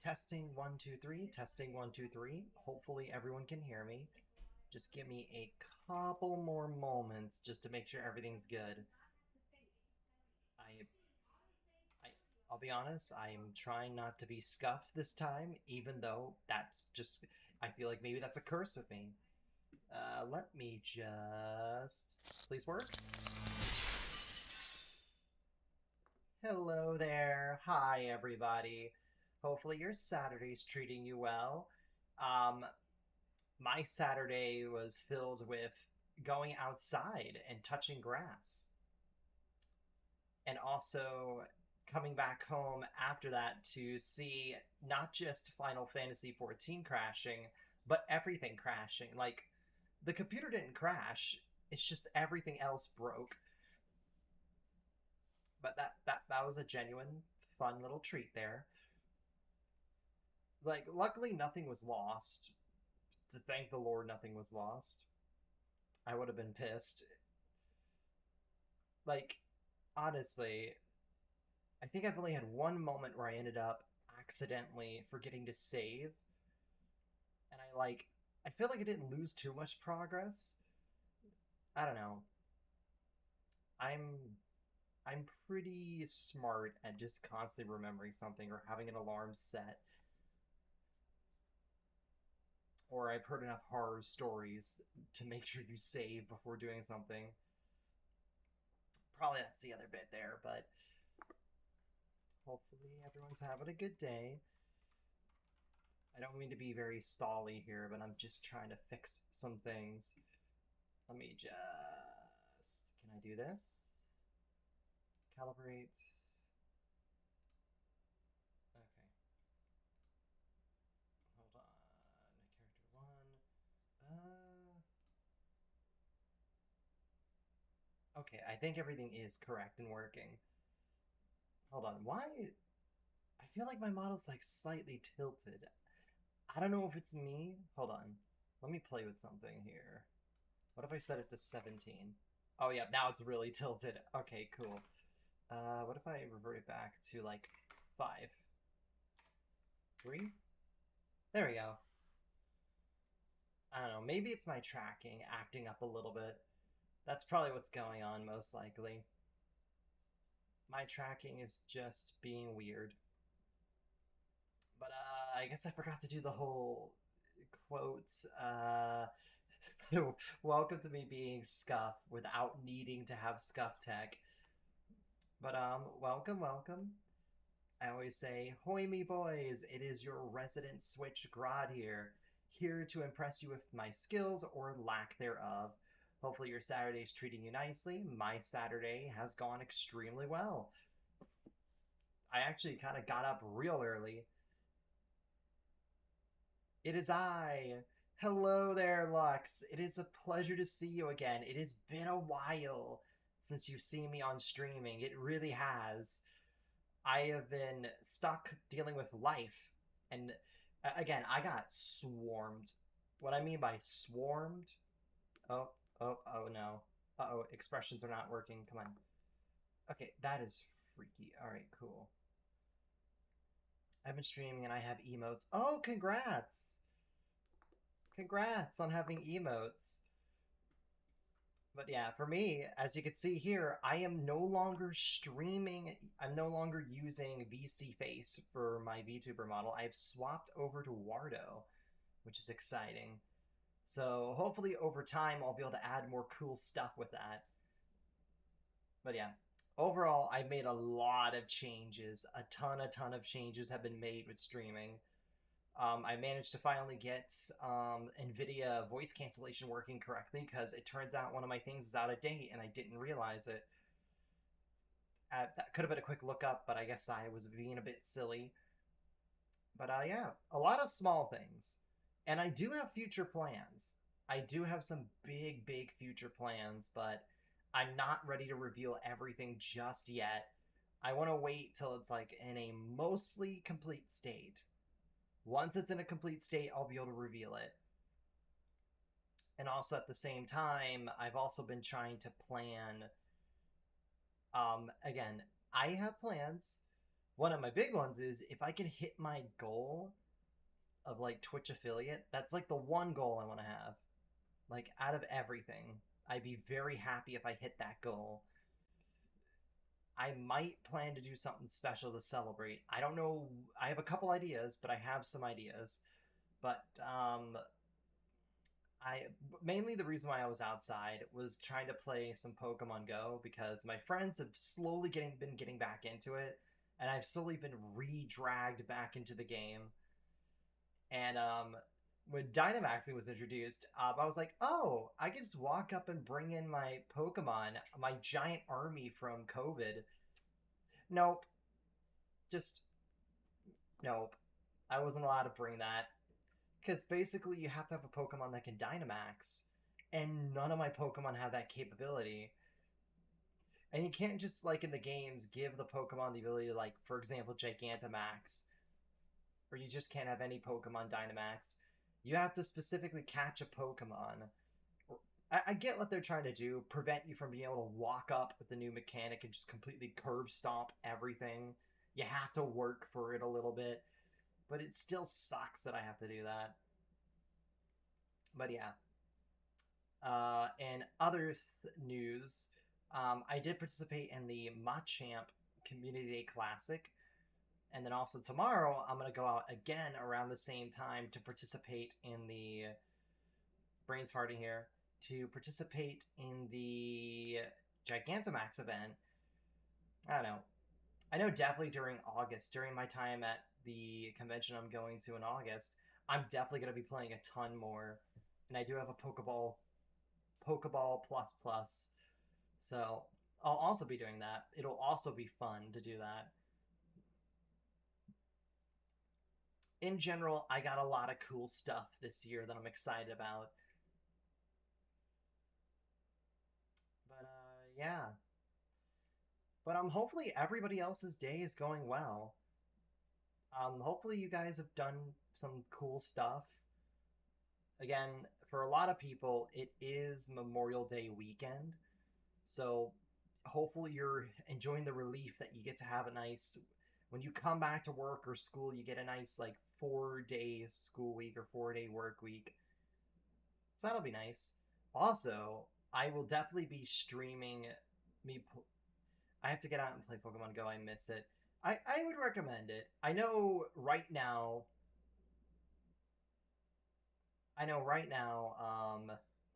Testing 1 2 3, testing 1 2 3. Hopefully everyone can hear me. Just give me a couple more moments just to make sure everything's good. I, I, I'll be honest. I'm trying not to be scuffed this time, even though that's just. I feel like maybe that's a curse with me. Let me just please work. Hello there. Hi everybody. Hopefully your Saturday's treating you well. Um, my Saturday was filled with going outside and touching grass. And also coming back home after that to see not just Final Fantasy XIV crashing, but everything crashing. Like, the computer didn't crash, it's just everything else broke. But that was a genuine, fun little treat there. Like, luckily, nothing was lost. To thank the Lord, nothing was lost. I would have been pissed. Like, honestly, I think I've only had one moment where I ended up accidentally forgetting to save, and I feel like I didn't lose too much progress. I don't know. I'm I'm pretty smart at just constantly remembering something or having an alarm set, or I've heard enough horror stories to make sure you save before doing something. Probably that's the other bit there, but hopefully everyone's having a good day. I don't mean to be very stally here, but I'm just trying to fix some things. Let me just... Can I do this? Calibrate. Okay. Hold on. Character 1. Okay, I think everything is correct and working. Hold on. Why? I feel like my model's like slightly tilted. I don't know if it's me. Hold on. Let me play with something here. What if I set it to 17? Oh yeah, now it's really tilted. Okay, cool. What if I revert it back to like 5? 3? There we go. I don't know, maybe it's my tracking acting up a little bit. That's probably what's going on, most likely. My tracking is just being weird. But I guess I forgot to do the whole quotes. Welcome to me being Scuff without needing to have Scuff tech. But welcome, welcome. I always say, "Hoy me boys, it is your resident Switch Grod here to impress you with my skills or lack thereof. Hopefully your Saturday's treating you nicely. My Saturday has gone extremely well. I actually kind of got up real early. It is I. Hello there, Lux. It is a pleasure to see you again. It has been a while since you've seen me on streaming. It really has. I have been stuck dealing with life. And again, I got swarmed. What I mean by swarmed? Oh, oh no. Uh-oh, expressions are not working. Come on. Okay, that is freaky. All right, cool. I've been streaming and I have emotes. Oh, congrats! Congrats on having emotes. But yeah, for me, as you can see here, I am no longer streaming. I'm no longer using VC Face for my VTuber model. I've swapped over to Wardo, which is exciting. So hopefully over time, I'll be able to add more cool stuff with that. But yeah, overall, I've made a lot of changes. A ton of changes have been made with streaming. I managed to finally get NVIDIA voice cancellation working correctly because it turns out one of my things is out of date and I didn't realize it. That could have been a quick look up, but I guess I was being a bit silly. But yeah, a lot of small things. And I do have future plans. I do have some big future plans, but I'm not ready to reveal everything just yet. I want to wait till it's like in a mostly complete state. Once it's in a complete state, I'll be able to reveal it. And also at the same time, I've also been trying to plan. Again, I have plans. one of my big ones is if I can hit my goal of like Twitch affiliate, that's like the one goal I want to have. Like out of everything, I'd be very happy if I hit that goal. I might plan to do something special to celebrate. I don't know. I have a couple ideas, but I have some ideas. But I mainly the reason why I was outside was trying to play some Pokemon Go because my friends have slowly been getting back into it, and I've slowly been re-dragged back into the game. And when Dynamaxing was introduced, I was like, oh, I can just walk up and bring in my Pokemon, my giant army from COVID. Nope, just nope. I wasn't allowed to bring that because basically you have to have a Pokemon that can Dynamax, and none of my Pokemon have that capability. And you can't just like in the games give the Pokemon the ability to like, for example, Gigantamax, or you just can't have any Pokemon Dynamax. You have to specifically catch a Pokemon. I get what they're trying to do, prevent you from being able to walk up with the new mechanic and just completely curb stomp everything. You have to work for it a little bit, but it still sucks that I have to do that. But yeah. And other news, I did participate in the Machamp Community Day Classic. And then also tomorrow, I'm going to go out again around the same time to participate in the Brains Farting here, to participate in the Gigantamax event. I don't know. I know definitely during August, during my time at the convention I'm going to in August, I'm definitely going to be playing a ton more. And I do have a Pokeball Plus Plus. So I'll also be doing that. It'll also be fun to do that. In general, I got a lot of cool stuff this year that I'm excited about. But yeah. But hopefully everybody else's day is going well. Hopefully you guys have done some cool stuff. Again, for a lot of people, it is Memorial Day weekend. So hopefully you're enjoying the relief that you get to have a nice when you come back to work or school, you get a nice like 4 day school week or 4 day work week. So that'll be nice. Also, I will definitely be streaming me. I have to get out and play Pokemon Go. I miss it. I would recommend it. I know right now,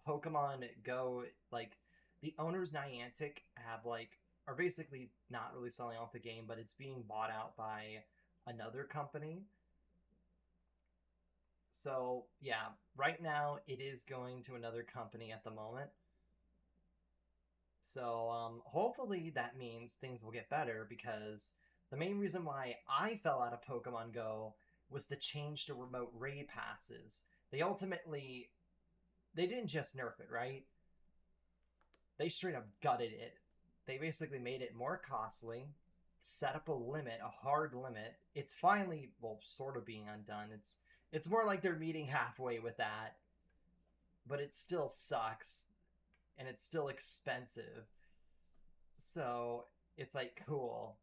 Pokemon Go, like, the owners Niantic have, like, are basically not really selling off the game, but it's being bought out by another company. So, yeah, right now it is going to another company at the moment. So, hopefully that means things will get better because the main reason why I fell out of Pokemon Go was the change to remote raid passes. They didn't just nerf it, right? They straight up gutted it. They basically made it more costly, set up a limit, a hard limit. It's finally, well, sort of being undone. It's more like they're meeting halfway with that, but it still sucks and it's still expensive. So it's like cool.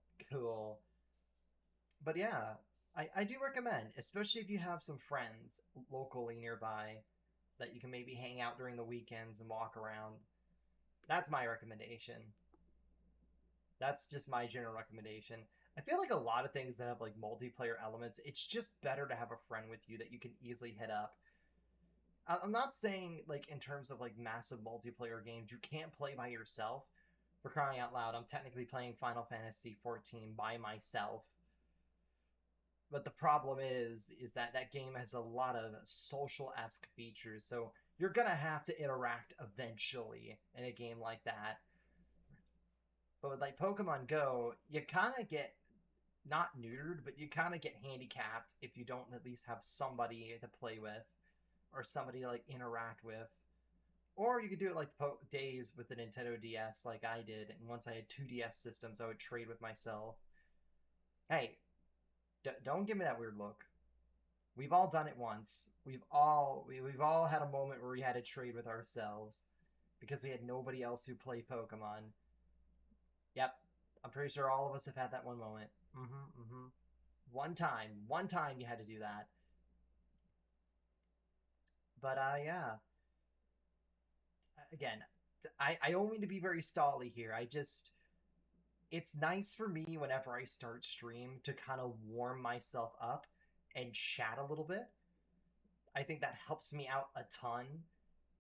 But yeah, I do recommend, especially if you have some friends locally nearby that you can maybe hang out during the weekends and walk around. That's my recommendation. That's just my general recommendation. I feel like a lot of things that have like multiplayer elements, it's just better to have a friend with you that you can easily hit up. I'm not saying like in terms of like massive multiplayer games, you can't play by yourself. For crying out loud, I'm technically playing Final Fantasy XIV by myself. But the problem is that that game has a lot of social-esque features, so you're gonna have to interact eventually in a game like that. But with like Pokemon Go, you kind of get not neutered, but you kind of get handicapped if you don't at least have somebody to play with or somebody to like interact with. Or you could do it like days with the Nintendo DS, like I did. And once I had two DS systems, I would trade with myself. Hey, don't give me that weird look. We've all done it once. We've all had a moment where we had to trade with ourselves because we had nobody else who played Pokemon. Yep, I'm pretty sure all of us have had that one moment. One time you had to do that. But yeah. Again, I don't mean to be very stally here. It's nice for me whenever I start stream to kind of warm myself up and chat a little bit. I think that helps me out a ton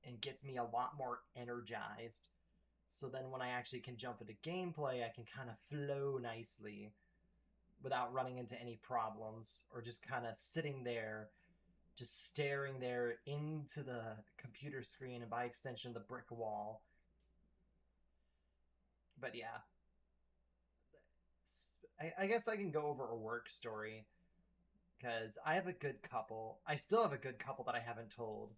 and gets me a lot more energized. So then when I actually can jump into gameplay, I can kind of flow nicely without running into any problems or just kind of sitting there, just staring there into the computer screen and by extension the brick wall. But yeah, I guess I can go over a work story because I have a good couple. I still have a good couple that I haven't told.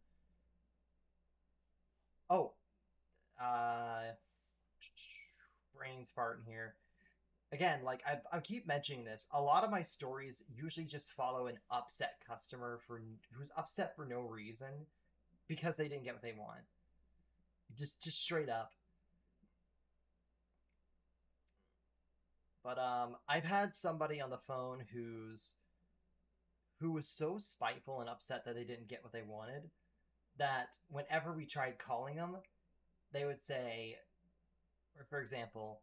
Oh, uh, brains farting here. Again, like I keep mentioning this, a lot of my stories usually just follow an upset customer for who's upset for no reason because they didn't get what they want. Just straight up. But I've had somebody on the phone who was so spiteful and upset that they didn't get what they wanted that whenever we tried calling them, they would say, or for example,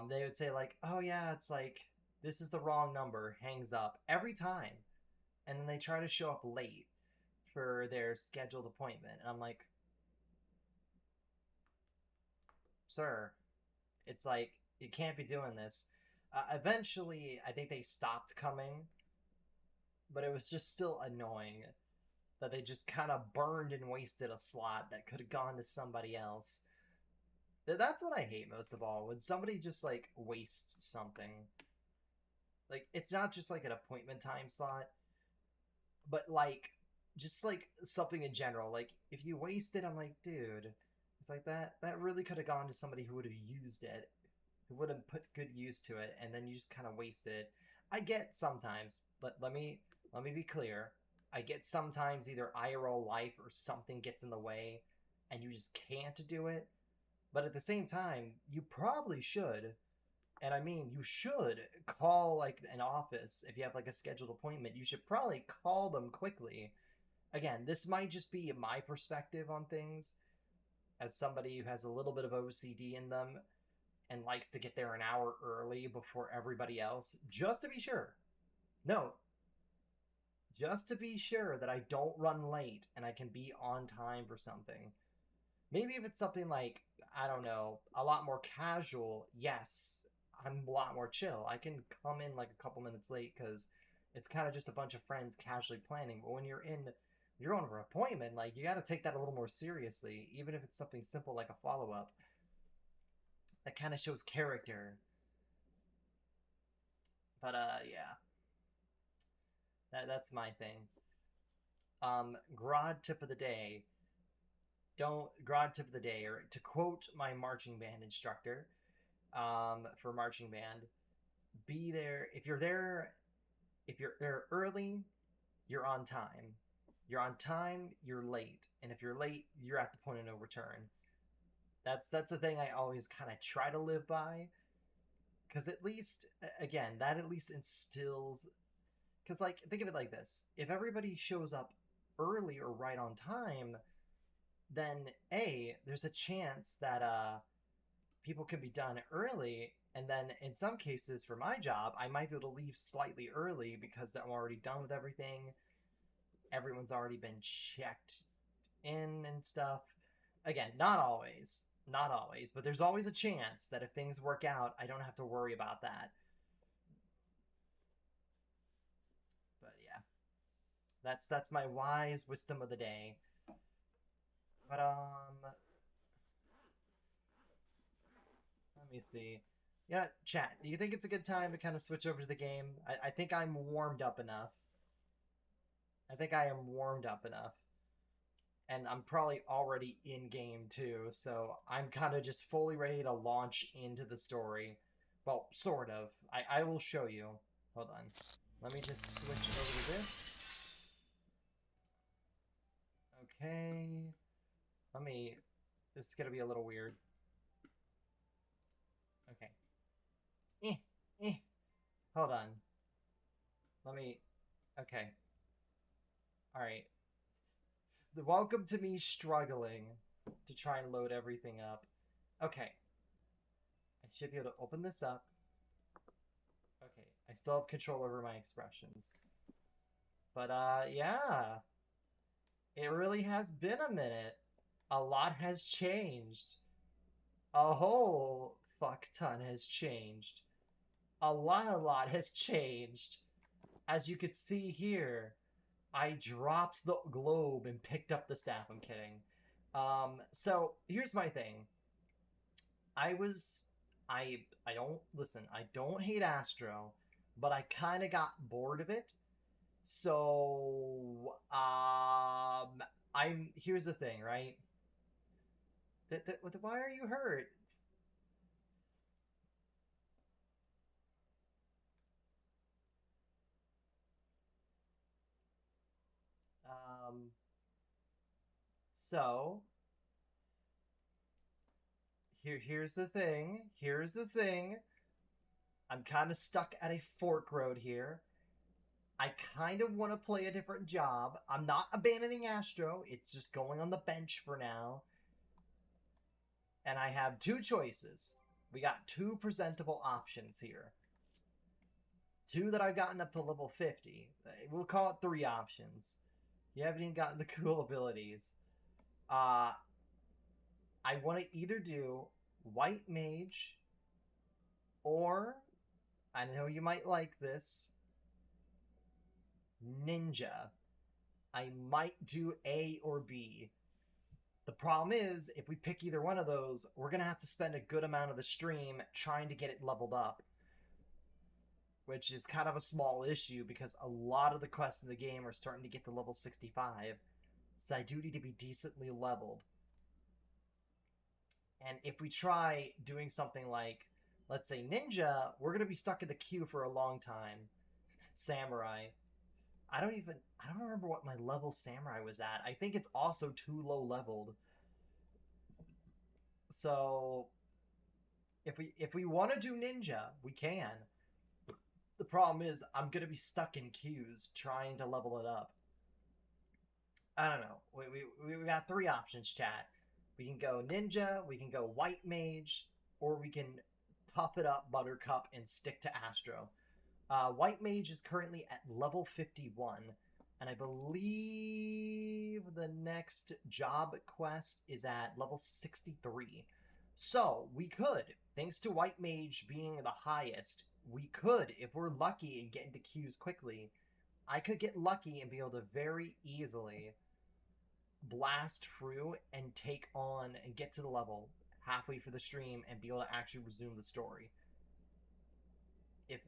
they would say like, "Oh yeah, it's like this is the wrong number," hangs up every time, and then they try to show up late for their scheduled appointment, and I'm like, "Sir, it's like you can't be doing this." Eventually, I think they stopped coming, but it was just still annoying that they just kind of burned and wasted a slot that could have gone to somebody else. That's what I hate most of all, when somebody just like wastes something. Like it's not just like an appointment time slot, but like just like something in general. Like if you waste it, I'm like, dude, it's like that really could have gone to somebody who would have used it, who would have put good use to it, and then you just kind of wasted it. I get sometimes, but let me be clear. I get sometimes either IRL life or something gets in the way, and you just can't do it. But at the same time, you probably should. And I mean, you should call like an office if you have like a scheduled appointment. You should probably call them quickly. Again, this might just be my perspective on things as somebody who has a little bit of OCD in them and likes to get there an hour early before everybody else, just to be sure. No, just to be sure that I don't run late and I can be on time for something. Maybe if it's something like, I don't know, a lot more casual, yes, I'm a lot more chill. I can come in like a couple minutes late because it's kind of just a bunch of friends casually planning. But when you're on for an appointment, like you got to take that a little more seriously, even if it's something simple like a follow up. That kind of shows character. But yeah, that's my thing. Grod tip of the day. Don't grod tip of the day, or to quote my marching band instructor, for marching band, be there if you're there. If you're there early, you're on time. You're on time, you're late, and if you're late, you're at the point of no return. That's the thing I always kind of try to live by, because at least again that at least instills. Because like think of it like this: if everybody shows up early or right on time, then there's a chance that people can be done early, and then in some cases for my job I might be able to leave slightly early because I'm already done with everything. Everyone's already been checked in and stuff. Again, not always, but there's always a chance that if things work out I don't have to worry about that. But yeah, that's my wise wisdom of the day. But let me see. Yeah, chat. Do you think it's a good time to kind of switch over to the game? I think I'm warmed up enough. I think I am warmed up enough. And I'm probably already in game too, so I'm kind of just fully ready to launch into the story. Well, sort of. I will show you. Hold on. Let me just switch over to this. Okay. Let me... This is going to be a little weird. Okay. Eh, eh. Hold on. Let me... Okay. Alright. Welcome to me struggling to try and load everything up. Okay. I should be able to open this up. Okay. I still have control over my expressions. But, yeah. It really has been a minute. A lot has changed. A whole fuck ton has changed. A lot has changed. As you could see here, I dropped the globe and picked up the staff. I'm kidding. So here's my thing. I don't listen. I don't hate Astro, but I kind of got bored of it. So I'm here's the thing, right? Why are you hurt? Um, so here's the thing. Here's the thing. I'm kind of stuck at a fork road here. I kind of want to play a different job. I'm not abandoning Astro. It's just going on the bench for now. And I have two choices. We got two presentable options here. Two that I've gotten up to level 50. We'll call it three options. You haven't even gotten the cool abilities. I want to either do White Mage or, I know you might like this, Ninja. I might do A or B. The problem is, if we pick either one of those, we're going to have to spend a good amount of the stream trying to get it leveled up. Which is kind of a small issue because a lot of the quests in the game are starting to get to level 65. So I do need to be decently leveled. And if we try doing something like, let's say Ninja, we're going to be stuck in the queue for a long time. Samurai. I don't remember what my level Samurai was at. I think it's also too low leveled. So if we want to do Ninja, we can. The problem is I'm going to be stuck in queues trying to level it up. I don't know. We got three options, chat. We can go Ninja, we can go White Mage, or we can tough it up Buttercup and stick to Astro. White Mage is currently at level 51, and I believe the next job quest is at level 63. So we could, thanks to White Mage being the highest, we could, if we're lucky and get into queues quickly, I could get lucky and be able to very easily blast through and take on and get to the level halfway for the stream and be able to actually resume the story. If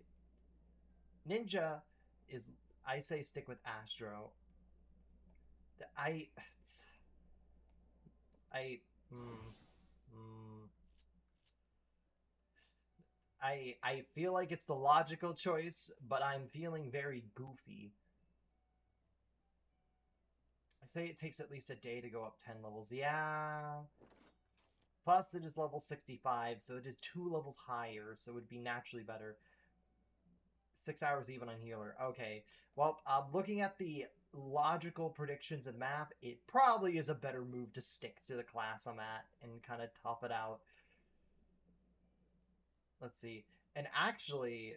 Ninja is, I say stick with Astro. I, I, mm, mm, I feel like it's the logical choice, but I'm feeling very goofy. I say it takes at least a day to go up 10 levels. Yeah. Plus, it is level 65, so it is 2 levels higher, so it would be naturally better. 6 hours even on healer. Okay. Well, looking at the logical predictions of math, it probably is a better move to stick to the class I'm at and kind of tough it out. Let's see. And actually,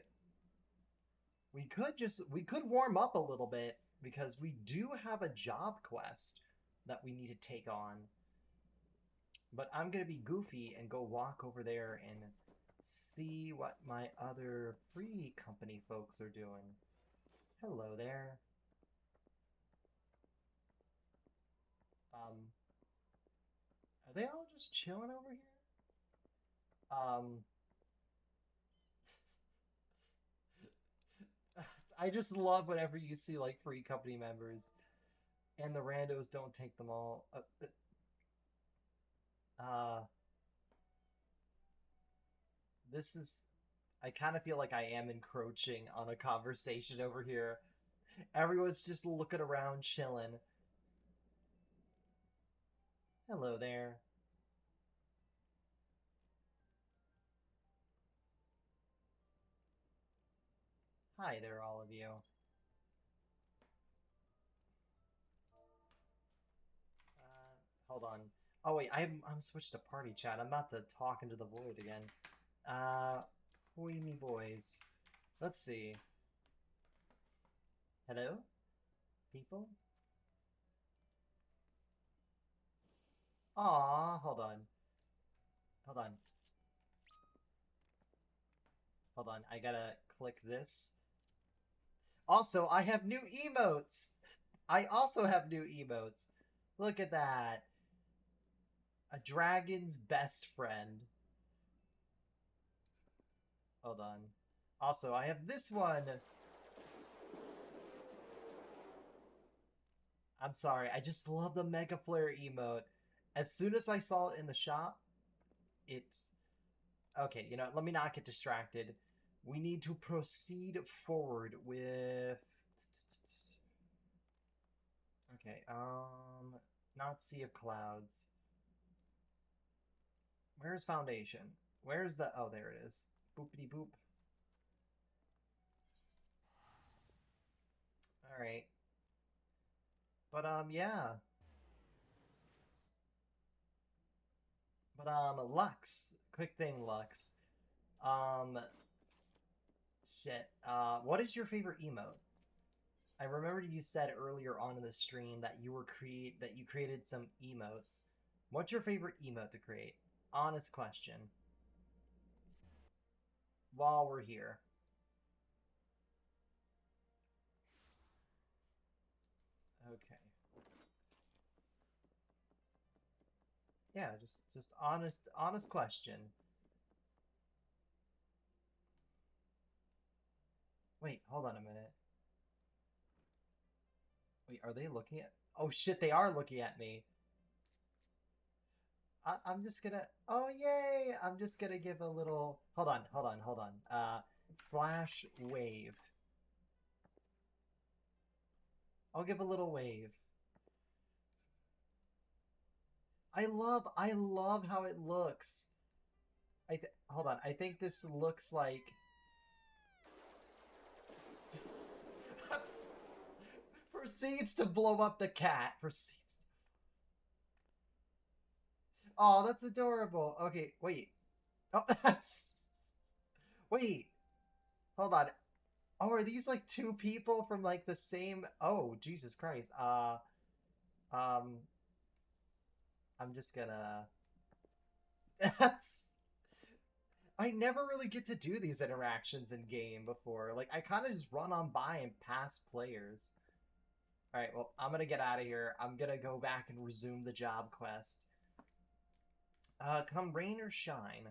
we could warm up a little bit because we do have a job quest that we need to take on. But I'm going to be goofy and go walk over there and see what my other free company folks are doing. Hello there. Are they all just chilling over here? I just love whenever you see like free company members and the randos don't take them all. Uh, this is, I kind of feel like I am encroaching on a conversation over here. Everyone's just looking around, chilling. Hello there. Hi there, all of you. Hold on. Oh wait, I'm switched to party chat. I'm about to talk into the void again. Boy me boys. Let's see. Hello? People? Aw, hold on. Hold on. Hold on, I gotta click this. Also, I have new emotes! I also have new emotes. Look at that. A dragon's best friend. Hold on. Also, I have this one. I'm sorry, I just love the Mega Flare emote. As soon as I saw it in the shop, it's... Okay, you know, let me not get distracted. We need to proceed forward with... Okay, not Sea of Clouds. Where's Foundation? Where's the... Oh, there it is. Boopity boop. Alright. But, yeah. But, Lux. Quick thing, Lux. Shit. What is your favorite emote? I remember you said earlier on in the stream that you created some emotes. What's your favorite emote to create? Honest question. While we're here. Okay. Yeah, just honest question. Wait, hold on a minute. Wait, are they looking at... Oh shit, they are looking at me. I'm just gonna... Oh yay! I'm just gonna give a little... Hold on. Slash wave. I'll give a little wave. I love how it looks. Hold on. I think this looks like... Proceeds to blow up the cat. Proceeds. Oh, that's adorable. Okay, wait. Oh, that's... Wait. Hold on. Oh, are these like two people from like the same... Oh, Jesus Christ. Um... I'm just gonna... That's... I never really get to do these interactions in game before. Like, I kind of just run on by and pass players. Alright, well, I'm gonna get out of here. I'm gonna go back and resume the job quest. Come rain or shine.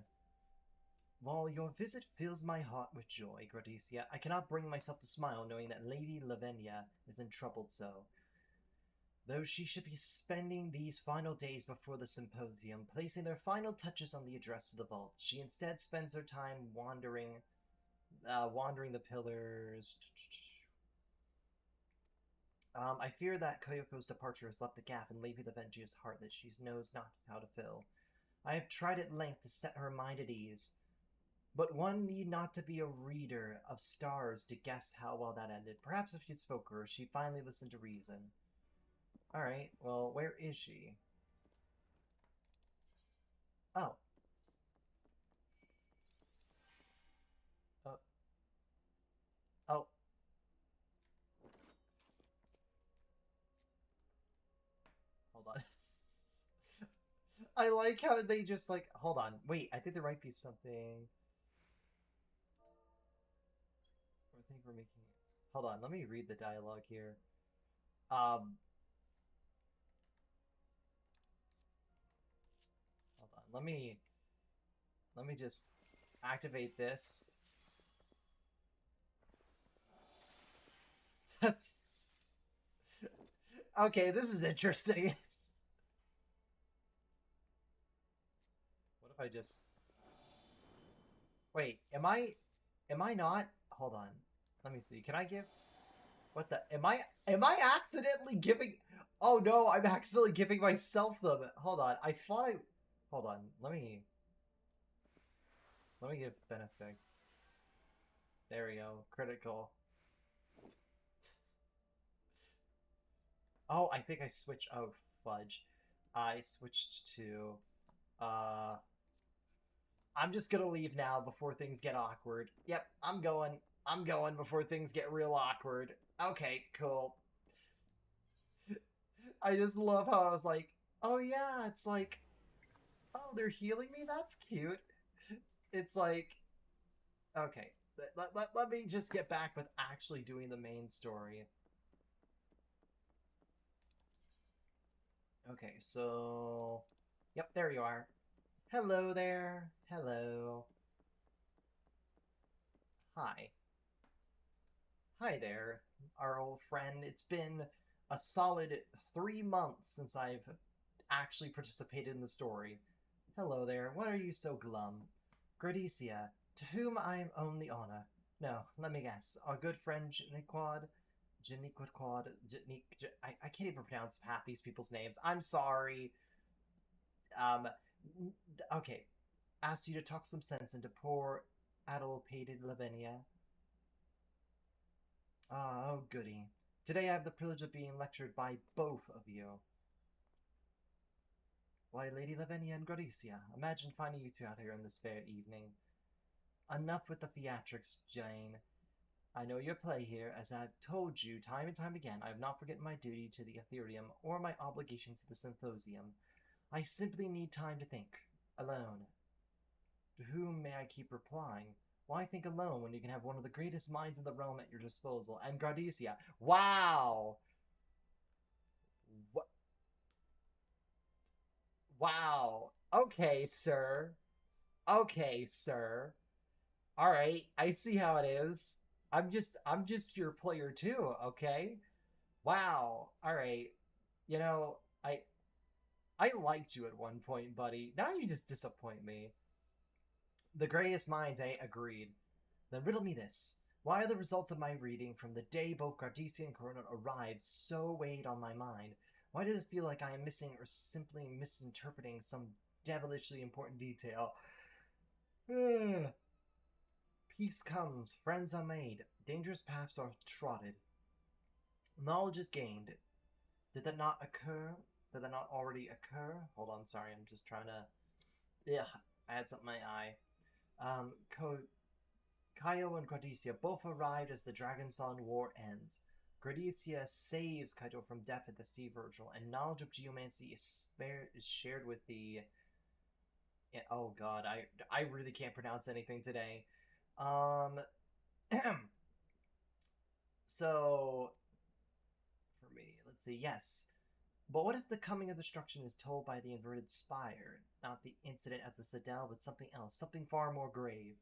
While your visit fills my heart with joy, Gradesia, I cannot bring myself to smile knowing that Lady Lavenia is in trouble so. Though she should be spending these final days before the symposium, placing their final touches on the address to the vault, she instead spends her time wandering the pillars. I fear that Koyoko's departure has left a gap in Lady Lavenia's heart that she knows not how to fill. I have tried at length to set her mind at ease, but one need not to be a reader of stars to guess how well that ended. Perhaps if you'd spoke to her, she'd finally listen to reason. Alright, well, where is she? Oh. Oh. Hold on. I like how they just like... Hold on. Wait, I think there might be something... I think we're making... Hold on, let me read the dialogue here. Hold on, let me just activate this. That's... Okay, this is interesting. What if I just... Wait, am I not... Hold on. Let me see. Can I give... What the... Am I accidentally giving... Oh no, I'm accidentally giving myself them. Hold on. I thought I... Hold on. Let me give benefit. There we go. Critical. Oh, I think I switched. Oh, fudge. I switched to. Uh, I'm just gonna leave now before things get awkward. Yep, I'm going. I'm going before things get real awkward. Okay, cool. I just love how I was like, oh yeah, it's like, oh, they're healing me? That's cute. It's like, okay, let me just get back with actually doing the main story. Okay, so. Yep, there you are. Hello there. Hello. Hi. Hi there, our old friend. It's been a solid 3 months since I've actually participated in the story. Hello there. What are you so glum? Gradesia, to whom I own the honor. No, let me guess. Our good friend Janiquad? Janiquad? I can't even pronounce half these people's names. I'm sorry. Um, okay. Asked you to talk some sense into poor, addle-pated Lavinia. Ah, oh goody. Today I have the privilege of being lectured by both of you. Why, Lady Lavinia and Gradesia, imagine finding you two out here on this fair evening. Enough with the theatrics, Jane. I know your play here, as I've told you time and time again. I have not forgotten my duty to the Ethereum or my obligation to the Symposium. I simply need time to think. Alone. To whom may I keep replying? Why think alone when you can have one of the greatest minds in the realm at your disposal? And Gradesia. Wow! What? Wow. Okay, sir. Okay, sir. All right, I see how it is. I'm just your player too, okay? Wow. All right. You know, I liked you at one point, buddy. Now you just disappoint me. The grayest minds, eh? Agreed. Then riddle me this. Why are the results of my reading from the day both Cardesia and Corona arrived so weighed on my mind? Why does it feel like I am missing or simply misinterpreting some devilishly important detail? Peace comes, friends are made, dangerous paths are trotted, knowledge is gained. Did that not occur? Did that not already occur? Hold on, sorry, I'm just trying to. Yeah, I had something in my eye. Kaio and Gradesia both arrived as the Dragonson War ends. Gradesia saves Kaito from death at the Sea Virgil, and knowledge of geomancy is shared with the. Yeah, oh god, I really can't pronounce anything today. Um, so for me, let's see. Yes, but what if the coming of destruction is told by the inverted spire, not the incident at the citadel, but something else, something far more grave?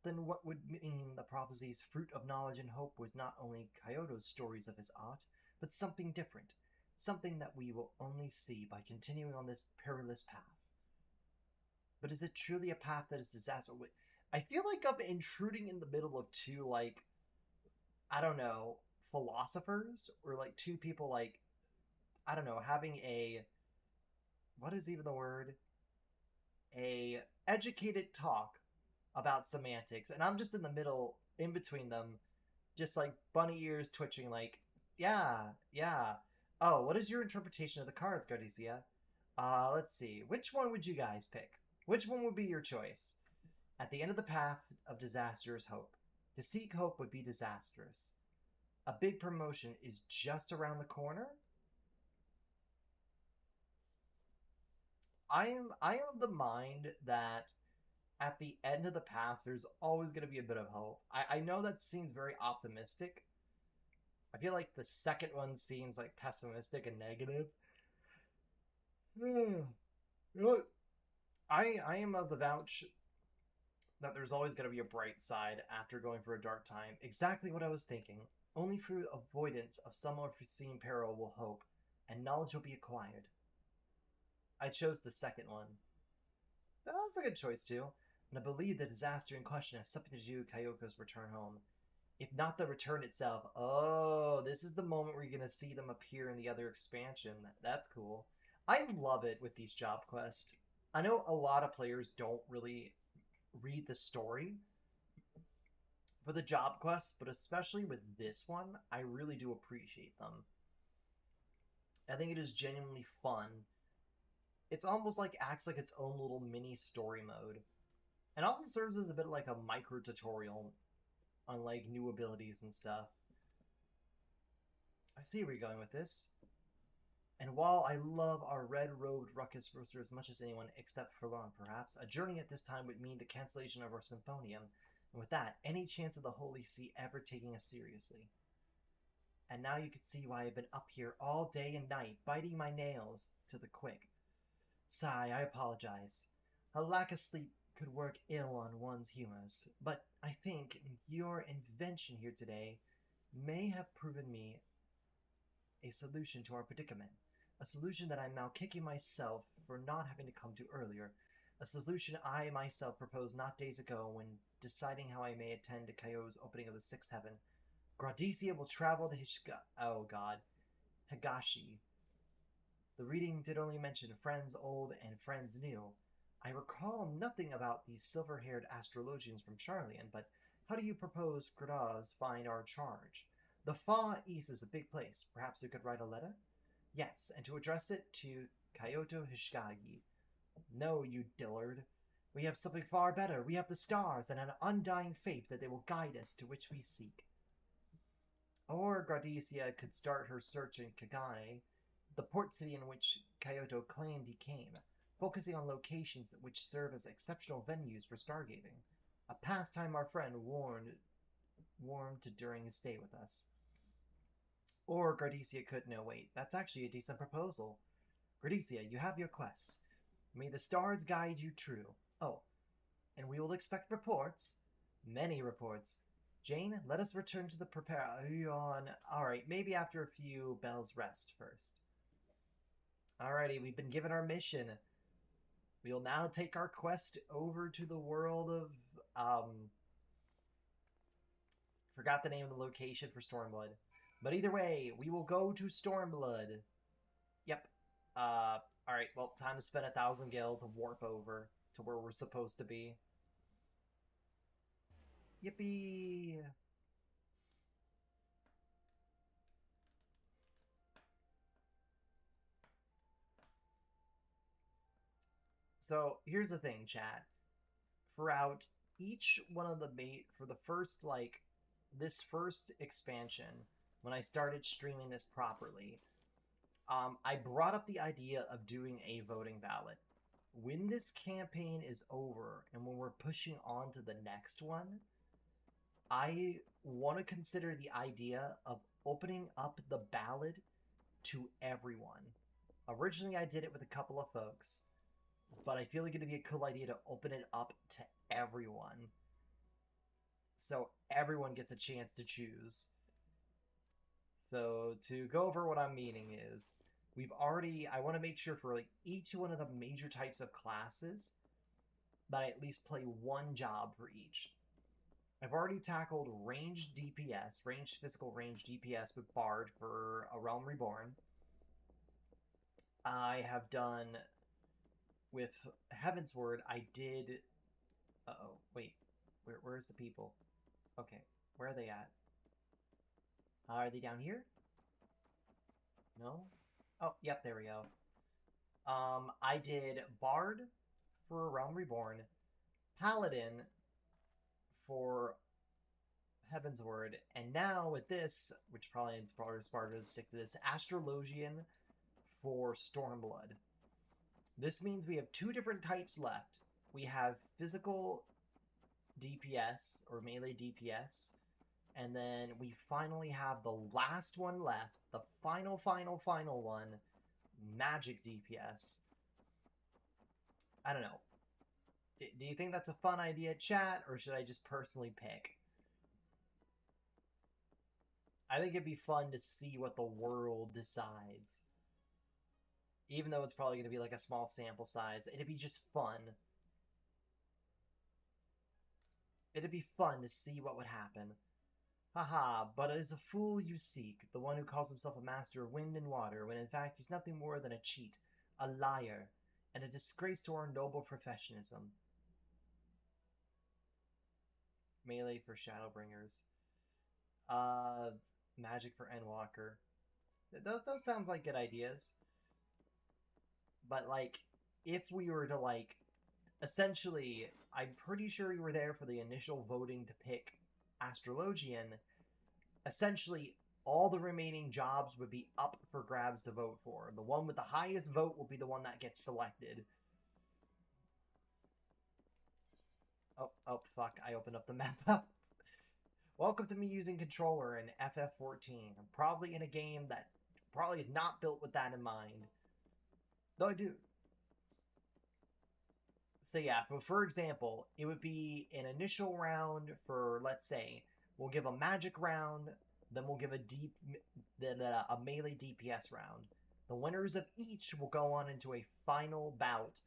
Then what would mean the prophecy's fruit of knowledge and hope was not only Kyoto's stories of his art, but something different, something that we will only see by continuing on this perilous path. But is it truly a path that is disaster? I feel like I'm intruding in the middle of two, like, I don't know, philosophers, or like two people, like, I don't know, having a, what is even the word? A educated talk about semantics, and I'm just in the middle, in between them, just like bunny ears twitching, like, yeah, yeah. Oh, what is your interpretation of the cards, Gardesia? Let's see. Which one would you guys pick? Which one would be your choice? At the end of the path of disaster is hope. To seek hope would be disastrous. A big promotion is just around the corner. I am of the mind that at the end of the path, there's always going to be a bit of hope. I know that seems very optimistic. I feel like the second one seems like pessimistic and negative. You know what? I am of the vouch that there's always going to be a bright side after going for a dark time. Exactly what I was thinking. Only through avoidance of some unforeseen peril will hope, and knowledge will be acquired. I chose the second one. That's a good choice too, and I believe the disaster in question has something to do with Kyoko's return home. If not the return itself. Oh, this is the moment where you're going to see them appear in the other expansion. That's cool. I love it with these job quests. I know a lot of players don't really read the story for the job quests, but especially with this one, I really do appreciate them. I think it is genuinely fun. It's almost like acts like its own little mini story mode. And also serves as a bit like a micro tutorial on like new abilities and stuff. I see where you're going with this. And while I love our red-robed ruckus roaster as much as anyone, except for Lauren perhaps, a journey at this time would mean the cancellation of our symphonium, and with that, any chance of the Holy See ever taking us seriously. And now you can see why I've been up here all day and night, biting my nails to the quick. Sigh, I apologize. A lack of sleep could work ill on one's humors, but I think your invention here today may have proven me a solution to our predicament. A solution that I'm now kicking myself for not having to come to earlier. A solution I myself proposed not days ago when deciding how I may attend to Kyo's opening of the Sixth Heaven. Gradesia will travel to Higashi. The reading did only mention friends old and friends new. I recall nothing about these silver-haired astrologians from Charlian, but how do you propose Gradoss find our charge? The Far East is a big place. Perhaps you could write a letter? Yes, and to address it to Kyoto Hishigagi. No, you Dillard. We have something far better. We have the stars and an undying faith that they will guide us to which we seek. Or Gradesia could start her search in Kagane, the port city in which Kyoto claimed he came, focusing on locations which serve as exceptional venues for stargazing, a pastime our friend warmed to during his stay with us. Or Gradesia could, no wait, that's actually a decent proposal. Gradesia, you have your quest. May the stars guide you true. Oh, and we will expect reports. Many reports. Jane, let us return to the prepare-on. Alright, maybe after a few bells rest first. Alrighty, we've been given our mission. We will now take our quest over to the world of, forgot the name of the location for Stormblood. But either way, we will go to Stormblood. Yep. Alright, well, time to spend 1,000 gil to warp over to where we're supposed to be. Yippee! So, here's the thing, chat. Throughout each one of the for the first, like, this first expansion, when I started streaming this properly, I brought up the idea of doing a voting ballot. When this campaign is over and when we're pushing on to the next one, I want to consider the idea of opening up the ballot to everyone. Originally, I did it with a couple of folks, but I feel like it'd be a cool idea to open it up to everyone. So everyone gets a chance to choose. So to go over what I'm meaning is, I want to make sure for like each one of the major types of classes that I at least play one job for each. I've already tackled ranged DPS, ranged physical range DPS with Bard for A Realm Reborn. I have done with Heavensward, I did... Uh-oh, wait. Where's the people? Okay, where are they at? Are they down here? No? Oh, yep, there we go. I did Bard for Realm Reborn, Paladin for Heavensward, and now with this, which probably is smarter to stick to this, Astrologian for Stormblood. This means we have two different types left. We have physical DPS, or melee DPS, and then we finally have the last one left, the final one, magic DPS. I don't know. Do you think that's a fun idea, chat, or should I just personally pick? I think it'd be fun to see what the world decides. Even though it's probably going to be like a small sample size, it'd be just fun. It'd be fun to see what would happen. Haha, but is a fool you seek, the one who calls himself a master of wind and water, when in fact he's nothing more than a cheat, a liar, and a disgrace to our noble professionism. Melee for Shadowbringers. Magic for Endwalker. Those sounds like good ideas. But like, if we were to like, essentially, I'm pretty sure you were there for the initial voting to pick Astrologian. Essentially, all the remaining jobs would be up for grabs to vote for. The one with the highest vote will be the one that gets selected. Oh, fuck. I opened up the map. Welcome to me using controller in FF14. I'm probably in a game that probably is not built with that in mind. Though I do. So yeah, for example, it would be an initial round for, let's say, we'll give a magic round, then we'll give a melee DPS round. The winners of each will go on into a final bout,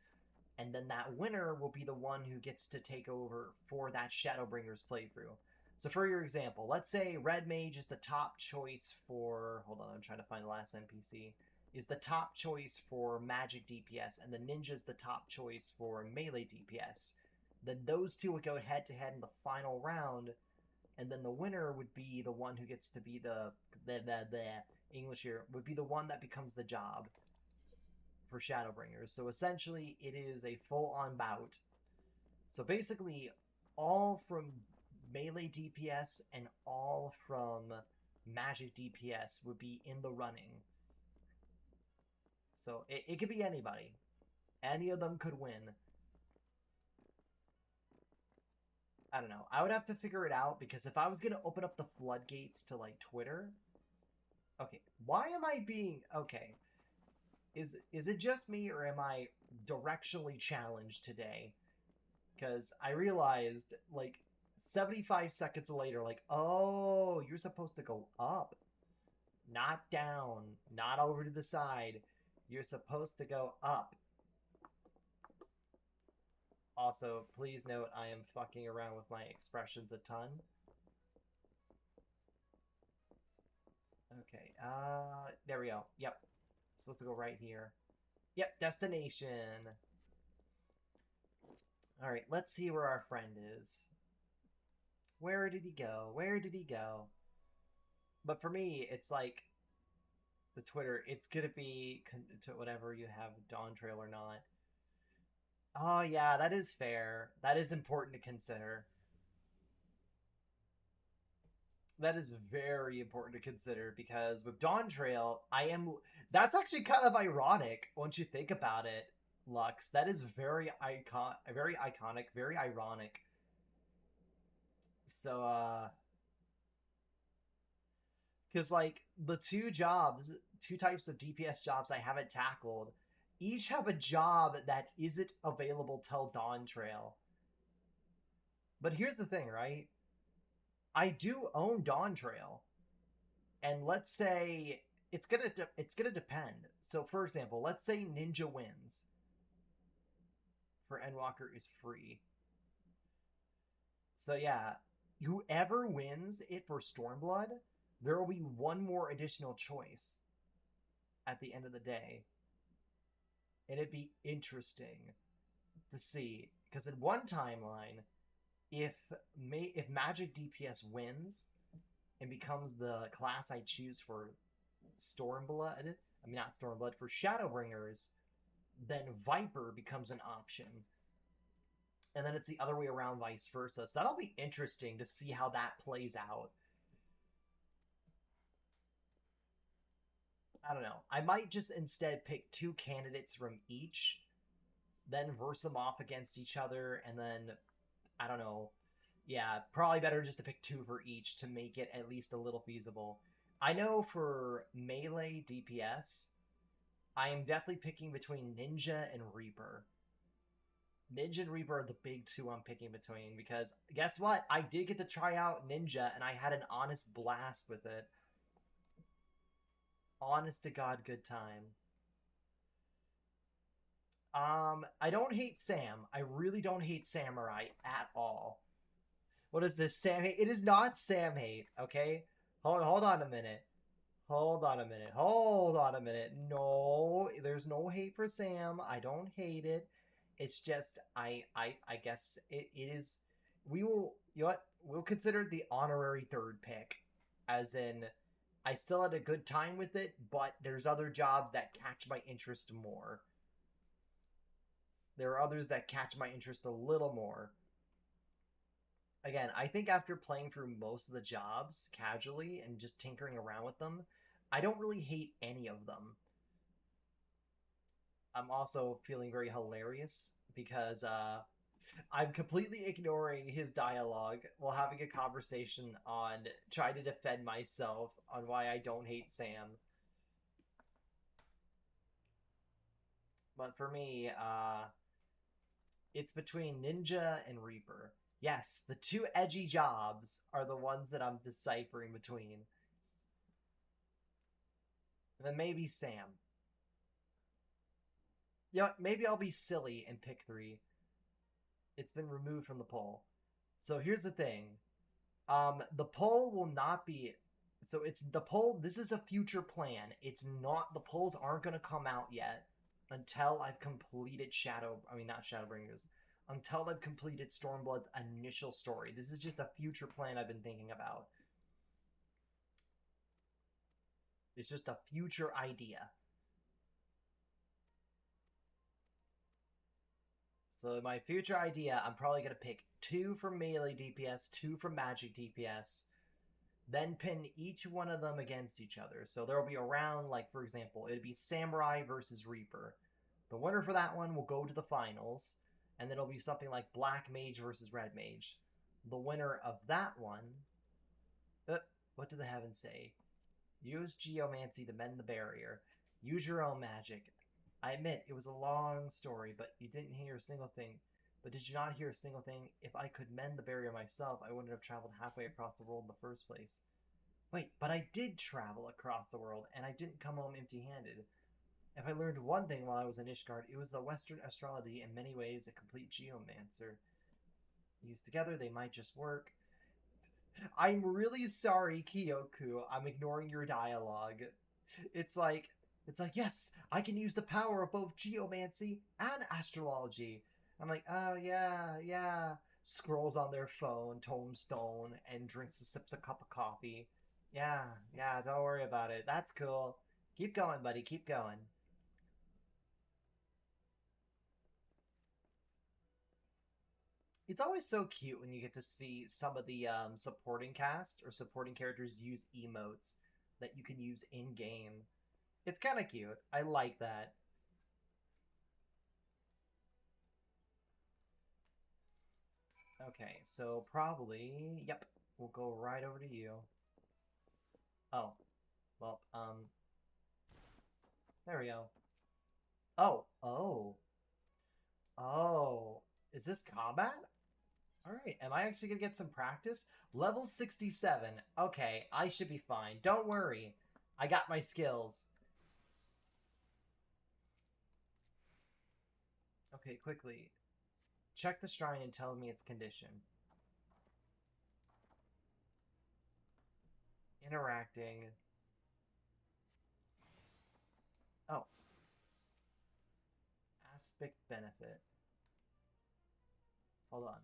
and then that winner will be the one who gets to take over for that Shadowbringers playthrough. So for your example, let's say Red Mage is the top choice for... Hold on, I'm trying to find the last NPC. Is the top choice for magic DPS, and the ninja's the top choice for melee DPS. Then those two would go head to head in the final round, and then the winner would be the one who gets to be the English here, would be the one that becomes the job for Shadowbringers. So essentially, it is a full-on bout. So basically, all from melee DPS and all from magic DPS would be in the running. So it could be anybody. Any of them could win. I don't know. I would have to figure it out, because if I was going to open up the floodgates to, like, Twitter... Okay, why am I being... Okay. Is it just me, or am I directionally challenged today? Because I realized, like, 75 seconds later, like, oh, you're supposed to go up. Not down. Not over to the side. You're supposed to go up. Also, please note I am fucking around with my expressions a ton. Okay, there we go. Yep. Supposed to go right here. Yep, destination. Alright, let's see where our friend is. Where did he go? Where did he go? But for me, it's like the Twitter, it's gonna be to whatever you have Dawn Trail or not. Oh yeah, that is fair. That is important to consider. That is very important to consider, because with Dawn Trail, that's actually kind of ironic once you think about it, Lux. That is very iconic, very ironic. So, because like the two types of DPS jobs I haven't tackled, each have a job that isn't available till Dawn Trail. But here's the thing, right? I do own Dawn Trail, and let's say it's gonna depend. So, for example, let's say Ninja wins. For Endwalker is free. So yeah, whoever wins it for Stormblood, there will be one more additional choice at the end of the day. And it'd be interesting to see, because in one timeline, if Magic DPS wins and becomes the class I choose for Stormblood, I mean not Stormblood, for Shadowbringers, then Viper becomes an option. And then it's the other way around, vice versa. So that'll be interesting to see how that plays out. I don't know. I might just instead pick two candidates from each, then verse them off against each other, and then, I don't know. Yeah, probably better just to pick two for each to make it at least a little feasible. I know for melee DPS, I am definitely picking between Ninja and Reaper. Ninja and Reaper are the big two I'm picking between, because guess what? I did get to try out Ninja, and I had an honest blast with it. Honest to God, good time. I don't hate Sam. I really don't hate Samurai at all. What is this, Sam hate? It is not Sam hate, okay? Hold on a minute. Hold on a minute. Hold on a minute. No, there's no hate for Sam. I don't hate it. It's just I guess it is. We will, you know what? We'll consider the honorary third pick, as in I still had a good time with it, but there's other jobs that catch my interest more. There are others that catch my interest a little more. Again, I think after playing through most of the jobs casually and just tinkering around with them, I don't really hate any of them. I'm also feeling very hilarious because I'm completely ignoring his dialogue while having a conversation on trying to defend myself on why I don't hate Sam. But for me, it's between Ninja and Reaper. Yes, the two edgy jobs are the ones that I'm deciphering between. And then maybe Sam. You know, maybe I'll be silly and pick 3. It's been removed from the poll. So here's the thing. The poll will not be... So it's the poll... This is a future plan. It's not... The polls aren't going to come out yet until I've completed not Shadowbringers. Until I've completed Stormblood's initial story. This is just a future plan I've been thinking about. It's just a future idea. So my future idea, I'm probably going to pick 2 from melee DPS, 2 from magic DPS, then pin each one of them against each other. So there will be a round, like, for example, it would be Samurai versus Reaper. The winner for that one will go to the finals, and then it'll be something like Black Mage versus Red Mage. The winner of that one... what do the heavens say? Use Geomancy to mend the barrier. Use your own magic. I admit, it was a long story, but you didn't hear a single thing. But did you not hear a single thing? If I could mend the barrier myself, I wouldn't have traveled halfway across the world in the first place. Wait, but I did travel across the world, and I didn't come home empty-handed. If I learned one thing while I was in Ishgard, it was the Western astrology in many ways a complete geomancer. Used together, they might just work. I'm really sorry, Kyoku. I'm ignoring your dialogue. It's like, yes, I can use the power of both geomancy and astrology. I'm like, oh, yeah. Scrolls on their phone, tombstone, and drinks sips a cup of coffee. Yeah, don't worry about it. That's cool. Keep going, buddy. Keep going. It's always so cute when you get to see some of the supporting cast or supporting characters use emotes that you can use in game. It's kind of cute. I like that. Okay, so probably, yep, we'll go right over to you. Oh, well, there we go. Oh, is this combat? Alright, am I actually gonna get some practice? Level 67. Okay, I should be fine. Don't worry. I got my skills. Okay, quickly. Check the shrine and tell me its condition. Interacting. Oh. Aspect benefit. Hold on.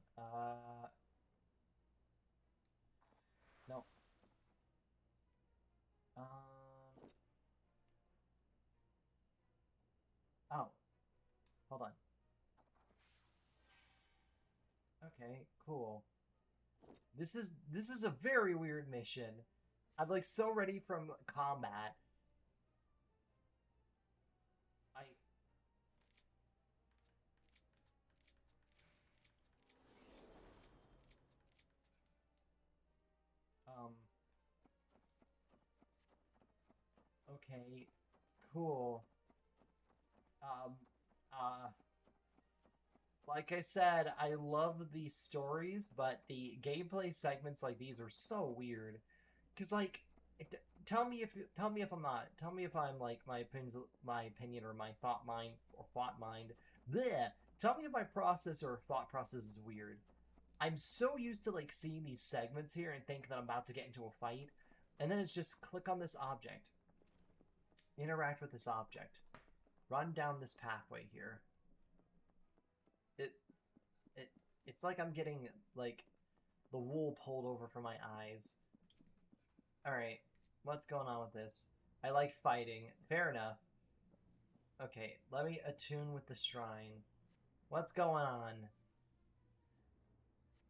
No. Oh. Hold on. Okay, cool. This is a very weird mission. I'm like so ready from combat. I um okay, cool. Um uh like I said, I love these stories, but the gameplay segments like these are so weird. Cause like, tell me if I'm not. Tell me if I'm like my opinion or my thought mind. Bleh. Tell me if my process or thought process is weird. I'm so used to like seeing these segments here and think that I'm about to get into a fight, and then it's just click on this object, interact with this object, run down this pathway here. It it it's like I'm getting like the wool pulled over from my eyes. All right. What's going on with this? I like fighting. Fair enough. Okay, let me attune with the shrine. What's going on?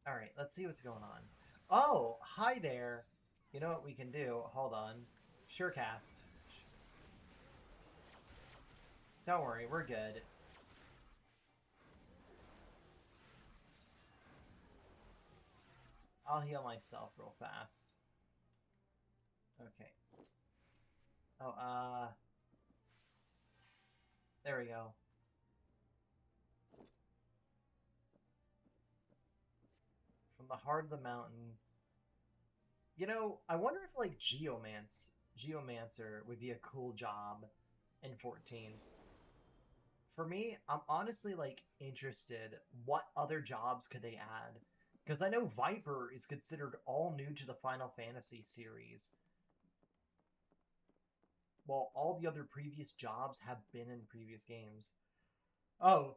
Alright, let's see what's going on. Oh, hi there. You know what we can do? Hold on. Surecast. Don't worry, we're good. I'll heal myself real fast. Okay. Oh, there we go. From the heart of the mountain. You know, I wonder if, like, Geomancer would be a cool job in 14. For me, I'm honestly, like, interested. What other jobs could they add? Because I know Viper is considered all new to the Final Fantasy series. While all the other previous jobs have been in previous games. Oh.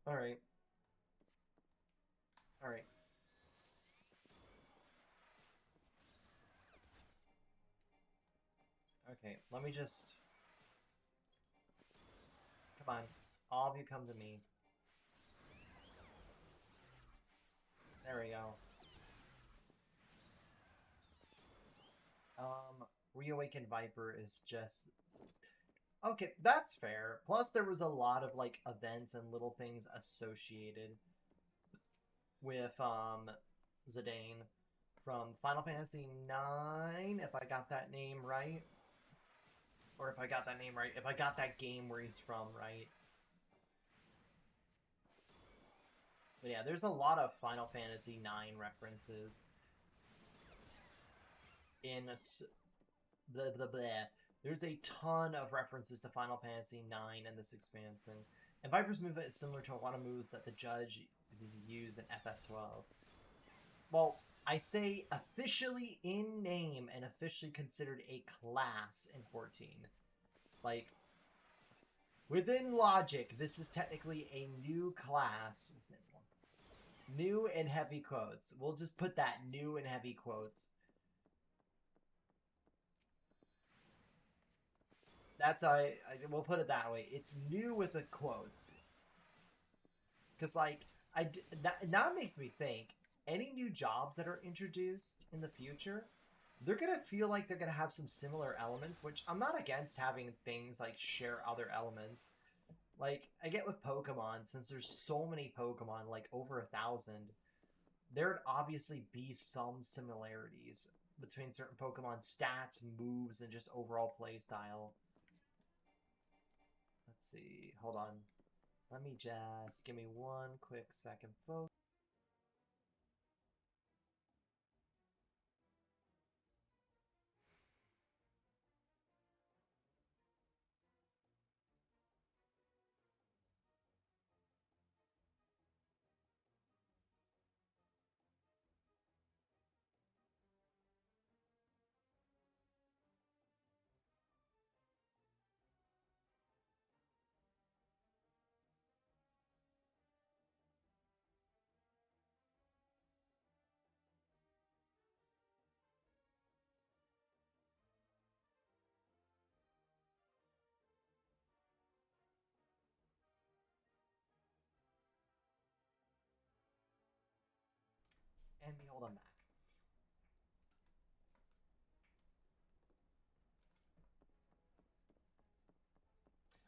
Alright. Alright. Okay, let me just... Come on. All of you come to me. There we go. Reawakened Viper is just... Okay, that's fair. Plus, there was a lot of, like, events and little things associated with, Zidane from Final Fantasy IX, if I got that name right. Or if I got that name right. If I got that game where he's from right. But yeah, there's a lot of Final Fantasy IX references in there's a ton of references to Final Fantasy IX in this expansion. And Viper's movement is similar to a lot of moves that the judge use in FF12. Well, I say officially in name and officially considered a class in 14. Like, within logic, this is technically a new class. New in heavy quotes. We'll just put that new in heavy quotes. That's how we'll put it that way. It's new with the quotes. Because, like, now it makes me think, any new jobs that are introduced in the future, they're going to feel like they're going to have some similar elements, which I'm not against having things, like, share other elements. Like, I get with Pokemon, since there's so many Pokemon, like, over 1,000, there'd obviously be some similarities between certain Pokemon stats, moves, and just overall playstyle. Let's see. Hold on. Let me just... Give me one quick second, folks. And behold, I'm back.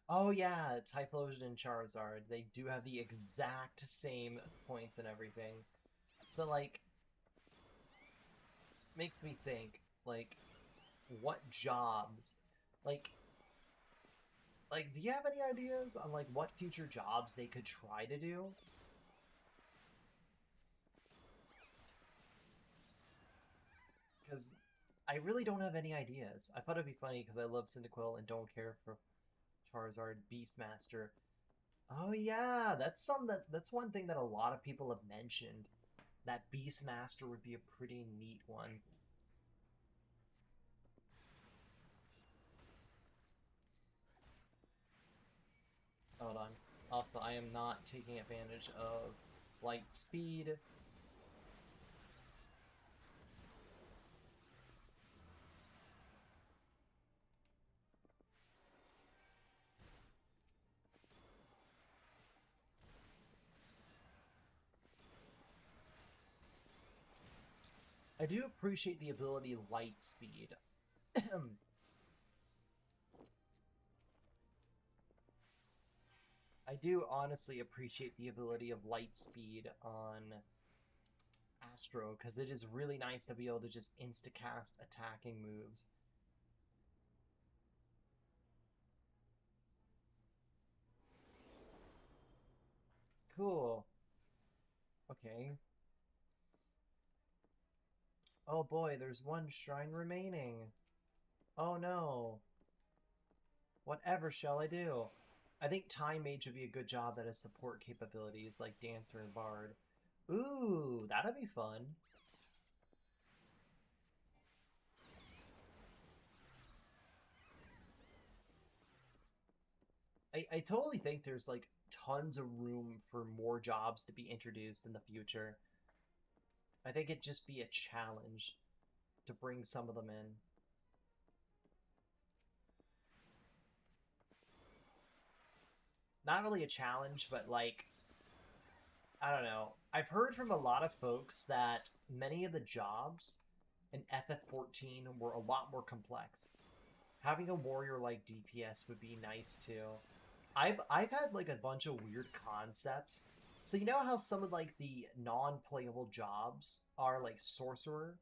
Oh yeah, Typhlosion and Charizard. They do have the exact same points and everything. So, like, makes me think, like, what jobs, like, do you have any ideas on, like, what future jobs they could try to do? Because I really don't have any ideas. I thought it'd be funny because I love Cyndaquil and don't care for Charizard Beastmaster. Oh yeah, that's one thing that a lot of people have mentioned. That Beastmaster would be a pretty neat one. Hold on. Also, I am not taking advantage of light speed. I do appreciate the ability light speed. I do honestly appreciate the ability of light speed on Astro, because it is really nice to be able to just insta-cast attacking moves. Cool. Okay. Oh boy, there's one shrine remaining. Oh no. Whatever shall I do? I think Time Mage would be a good job at his support capabilities, like Dancer and Bard. Ooh, that'd be fun. I totally think there's like tons of room for more jobs to be introduced in the future. I think it'd just be a challenge to bring some of them in. Not really a challenge, but like, I don't know. I've heard from a lot of folks that many of the jobs in FF14 were a lot more complex. Having a warrior like DPS would be nice too. I've had like a bunch of weird concepts. So you know how some of like the non-playable jobs are like sorcerer,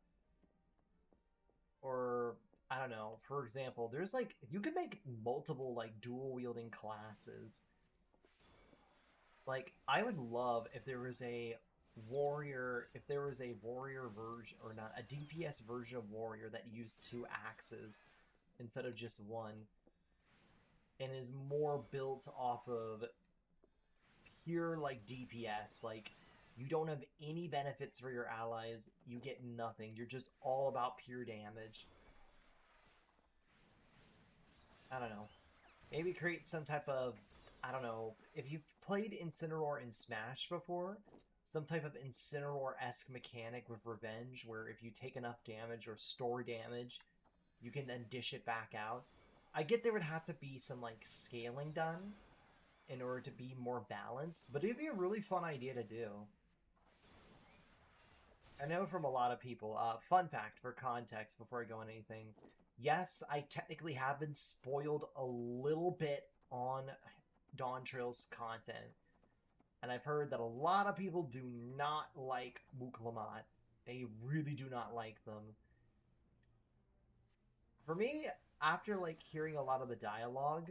or I don't know. For example, there's like you could make multiple like dual wielding classes. Like I would love if there was a warrior version, or not, a DPS version of warrior that used two axes instead of just one, and is more built off of pure like DPS. Like you don't have any benefits for your allies, you get nothing. You're just all about pure damage. I don't know. Maybe create some type of, I don't know, if you've played Incineroar in Smash before, some type of Incineroar-esque mechanic with Revenge, where if you take enough damage or store damage, you can then dish it back out. I get there would have to be some like scaling done in order to be more balanced, but it'd be a really fun idea to do. I know from a lot of people. Fun fact for context before I go on anything. Yes, I technically have been spoiled a little bit on Dawntrail's content, and I've heard that a lot of people do not like Wuklamot. They really do not like them. For me, after like hearing a lot of the dialogue,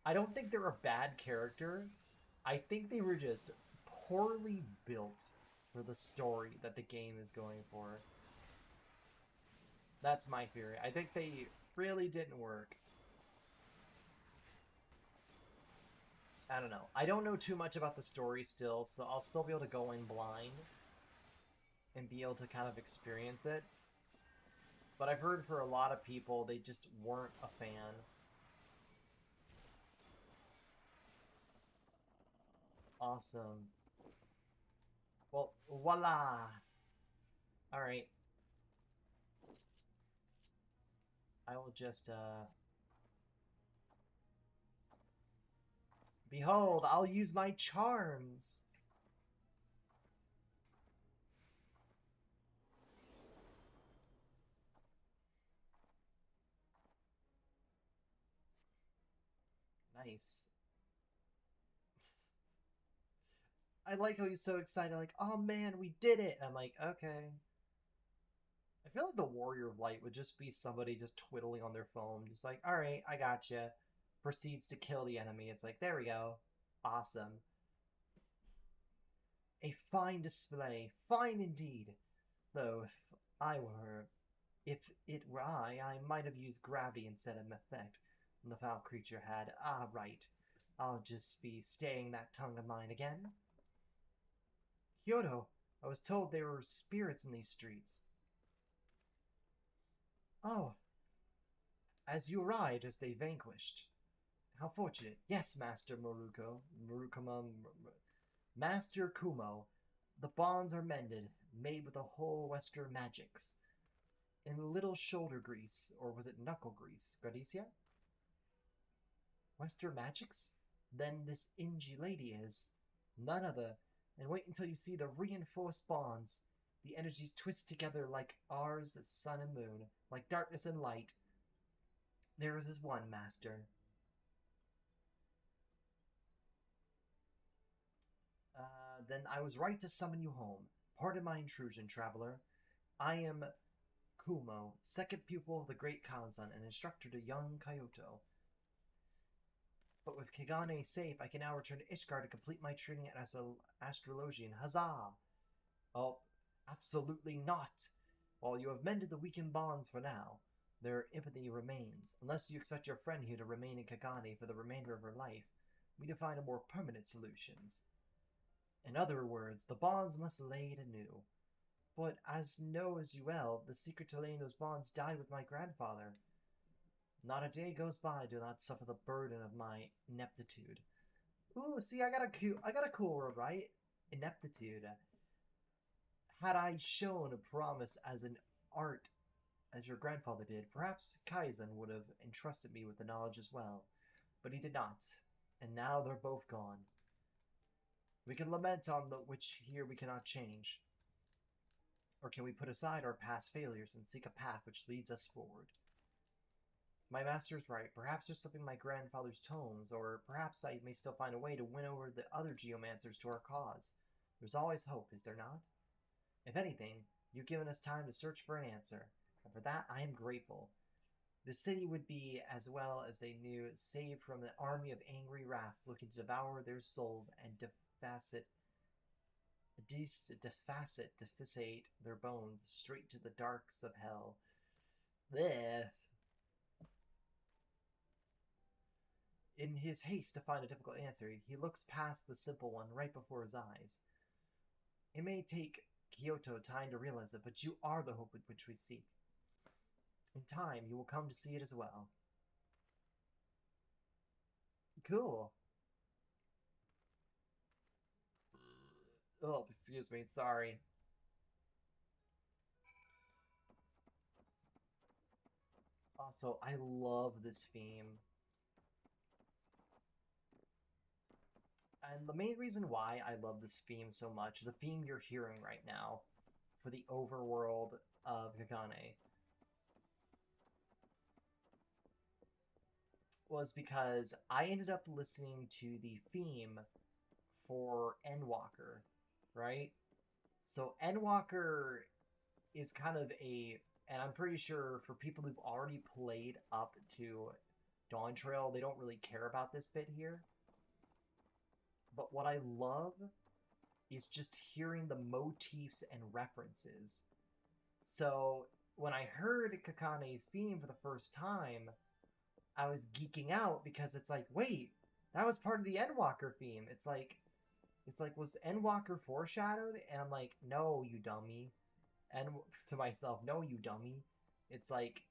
I don't think they're a bad character. I think they were just poorly built for the story that the game is going for. That's my theory. I think they really didn't work. I don't know. I don't know too much about the story still, so I'll still be able to go in blind and be able to kind of experience it. But I've heard for a lot of people, they just weren't a fan. Awesome. Well, voila! Alright. I will just, behold, I'll use my charms! Nice. I like how he's so excited, like, oh man, we did it! And I'm like, okay. I feel like the Warrior of Light would just be somebody just twiddling on their phone, just like, alright, I gotcha. Proceeds to kill the enemy. It's like, there we go. Awesome. A fine display. Fine indeed. Though, if it were I might have used gravity instead of effect. And the foul creature had. Ah, right. I'll just be staying that tongue of mine again. Kyoto, I was told there were spirits in these streets. Oh, as you ride as they vanquished. How fortunate. Yes, Master Maruko. Master Kumo. The bonds are mended, made with the whole Wesker magics. In little shoulder grease, or was it knuckle grease, Gradicia? Wester magics? Then this Inji lady is. None other. And wait until you see the reinforced bonds. The energies twist together like ours, the sun and moon, like darkness and light. There is one, Master. Then I was right to summon you home. Pardon my intrusion, traveler. I am Kumo, second pupil of the great Kanzan and instructor to young Kyoto. But with Kagane safe, I can now return to Ishgard to complete my training as an astrologian. Huzzah! Oh, absolutely not. While you have mended the weakened bonds for now, their empathy remains. Unless you expect your friend here to remain in Kagane for the remainder of her life, we need to find a more permanent solutions. In other words, the bonds must laid anew. But as you well, the secret to laying those bonds died with my grandfather. Not a day goes by do not suffer the burden of my ineptitude. Ooh, see, I got a cool word, right? Ineptitude. Had I shown a promise as an art as your grandfather did, perhaps Kaizen would have entrusted me with the knowledge as well. But he did not, and now they're both gone. We can lament on which here we cannot change. Or can we put aside our past failures and seek a path which leads us forward? My master is right. Perhaps there's something in my grandfather's tomes, or perhaps I may still find a way to win over the other geomancers to our cause. There's always hope, is there not? If anything, you've given us time to search for an answer, and for that I am grateful. The city would be, as well as they knew, saved from an army of angry rafts looking to devour their souls and defaciate their bones straight to the darks of hell. Blech. In his haste to find a difficult answer, he looks past the simple one right before his eyes. It may take Kyoto time to realize it, but you are the hope which we seek. In time, you will come to see it as well. Cool. Oh, excuse me, sorry. Also, I love this theme. And the main reason why I love this theme so much, the theme you're hearing right now, for the overworld of Kagane, was because I ended up listening to the theme for Endwalker, right? So Endwalker is kind of and I'm pretty sure for people who've already played up to Dawn Trail, they don't really care about this bit here. But what I love is just hearing the motifs and references. So when I heard Kakane's theme for the first time, I was geeking out because it's like, wait, that was part of the Endwalker theme. It's like, was Endwalker foreshadowed? And I'm like, no, you dummy. And to myself, no, you dummy. It's like,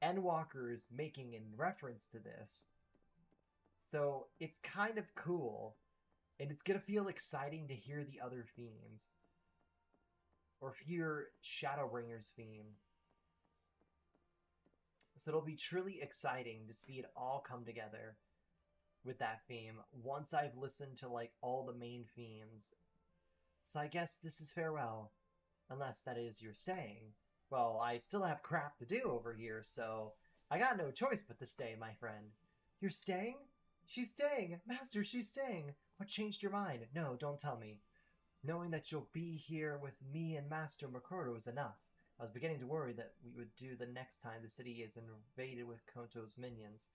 Endwalker's making in reference to this. So it's kind of cool. And it's going to feel exciting to hear the other themes. Or hear Shadowbringer's theme. So it'll be truly exciting to see it all come together with that theme once I've listened to like all the main themes. So I guess this is farewell. Unless that is you're saying. Well, I still have crap to do over here, so I got no choice but to stay, my friend. You're staying? She's staying! Master, she's staying! What changed your mind? No, don't tell me. Knowing that you'll be here with me and Master Makoto is enough. I was beginning to worry that we would do the next time the city is invaded with Koto's minions.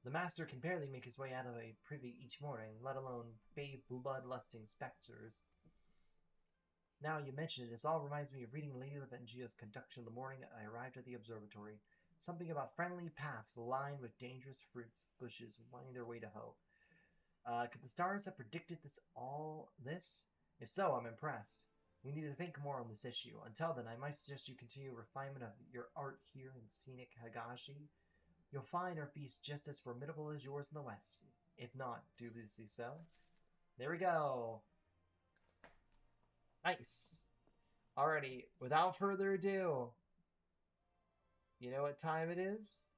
The Master can barely make his way out of a privy each morning, let alone bathe bloodlusting specters. Now you mention it, this all reminds me of reading Lady Lavengio's conduction the morning I arrived at the observatory. Something about friendly paths lined with dangerous fruits bushes winding their way to hope. Could the stars have predicted this? If so, I'm impressed. We need to think more on this issue. Until then, I might suggest you continue refinement of your art here in scenic Hagashi. You'll find our beast just as formidable as yours in the west, if not dubiously so. There we go. Nice. Alrighty, without further ado, you know what time it is?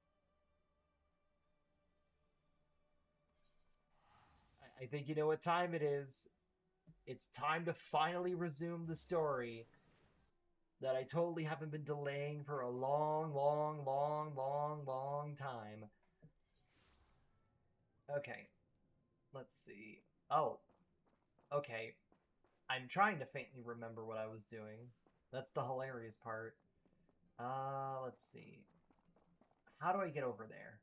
I think you know what time it is. It's time to finally resume the story. that I totally haven't been delaying for a long, long, long, long, long time. Okay, let's see. Oh, okay. I'm trying to faintly remember what I was doing. That's the hilarious part. Let's see. How do I get over there?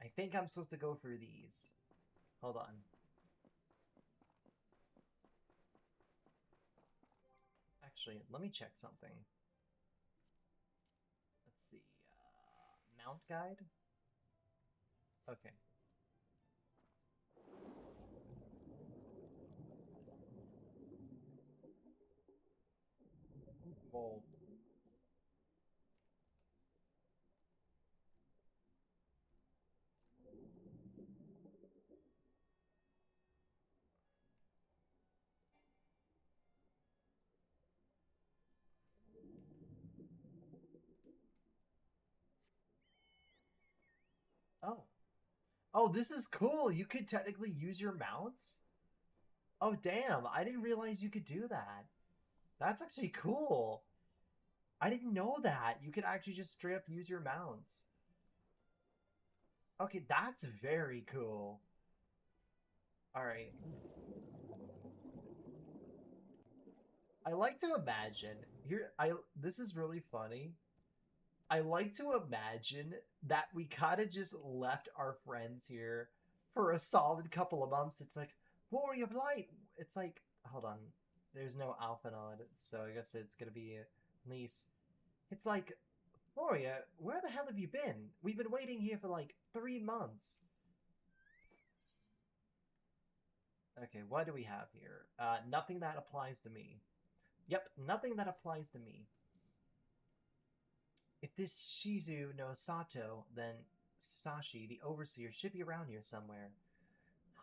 I think I'm supposed to go through these. Hold on. Actually, let me check something. Let's see. Mount guide? Okay. Well, oh. Oh, this is cool. You could technically use your mounts? Oh, damn. I didn't realize you could do that. That's actually cool. I didn't know that. You could actually just straight up use your mounts. Okay, that's very cool. All right. I like to imagine here. This is really funny. I like to imagine that we kind of just left our friends here for a solid couple of months. It's like Warrior of Light. It's like hold on. There's no alpha nod, so I guess it's gonna be Lise. It's like Warrior, where the hell have you been? We've been waiting here for like 3 months. Okay, what do we have here? Nothing that applies to me. Yep, nothing that applies to me. If this Shizu no Sato, then Sashi, the overseer, should be around here somewhere.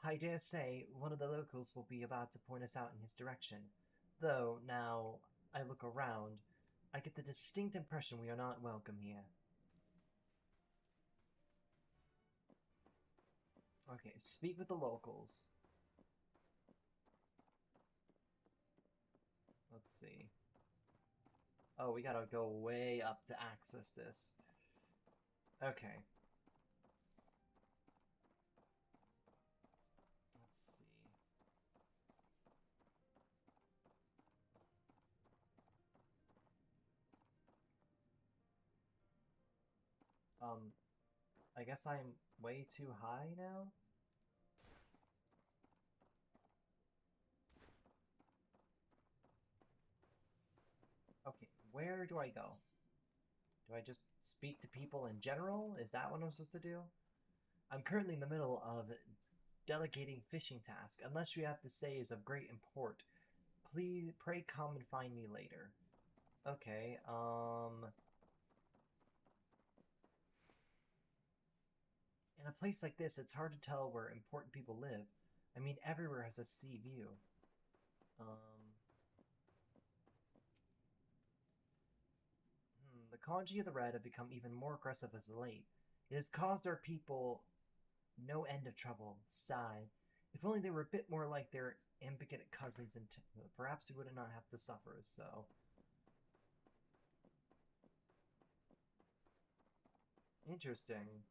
I dare say one of the locals will be about to point us out in his direction. Though, now I look around, I get the distinct impression we are not welcome here. Okay, speak with the locals. Let's see. Oh, we gotta go way up to access this. Okay. Let's see. I guess I'm way too high now? Okay, where do I go? Do I just speak to people in general? Is that what I'm supposed to do? I'm currently in the middle of delegating fishing task. Unless you have to say is of great import, please pray come and find me later. Okay, in a place like this, it's hard to tell where important people live. I mean, everywhere has a sea view. The kanji of the red have become even more aggressive as of late. It has caused our people no end of trouble. Sigh. If only they were a bit more like their ambiguous cousins, and perhaps we would not have to suffer. So, interesting.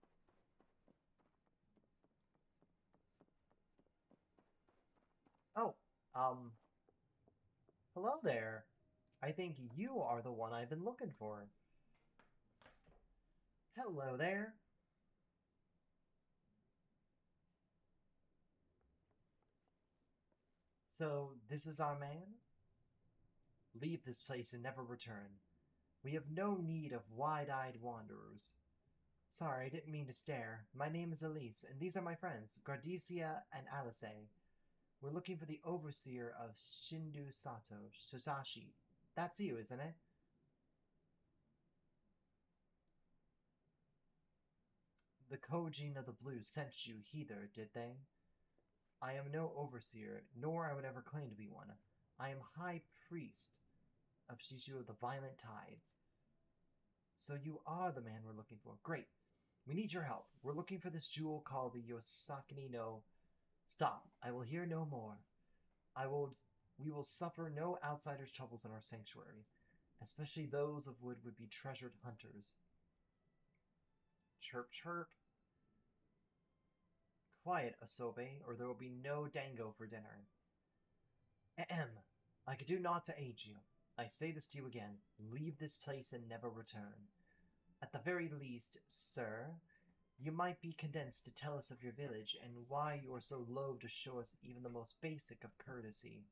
Oh, um, hello there. I think you are the one I've been looking for. Hello there. So, this is our man? Leave this place and never return. We have no need of wide-eyed wanderers. Sorry, I didn't mean to stare. My name is Elise, and these are my friends, Gardesia and Alice. We're looking for the overseer of Shindu Sato, Shisashi. That's you, isn't it? The Kojin of the Blue sent you hither, did they? I am no overseer, nor I would ever claim to be one. I am High Priest of Shishu of the Violent Tides. So you are the man we're looking for. Great. We need your help. We're looking for this jewel called the Yosakini no. Stop. I will hear no more. We will suffer no outsiders' troubles in our sanctuary. Especially those of wood would be treasured hunters. Chirp chirp. Quiet, Asobe, or there will be no dango for dinner. Ahem. I could do naught to aid you. I say this to you again. Leave this place and never return. At the very least, sir, you might be condensed to tell us of your village and why you are so loath to show us even the most basic of courtesy.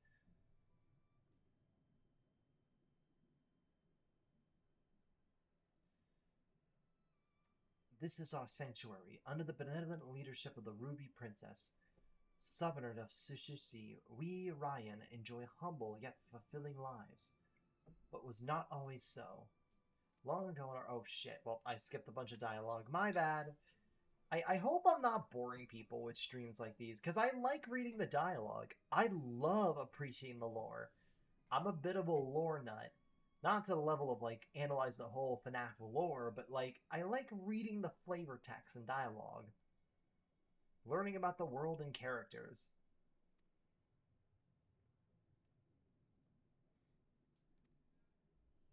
This is our sanctuary, under the benevolent leadership of the Ruby Princess. Sovereign of Sushishi, we, Ryan, enjoy humble yet fulfilling lives. But was not always so. Long ago in our... Oh, shit. Well, I skipped a bunch of dialogue. My bad. I hope I'm not boring people with streams like these, because I like reading the dialogue. I love appreciating the lore. I'm a bit of a lore nut. Not to the level of, like, analyze the whole FNAF lore, but, like, I like reading the flavor text and dialogue. Learning about the world and characters.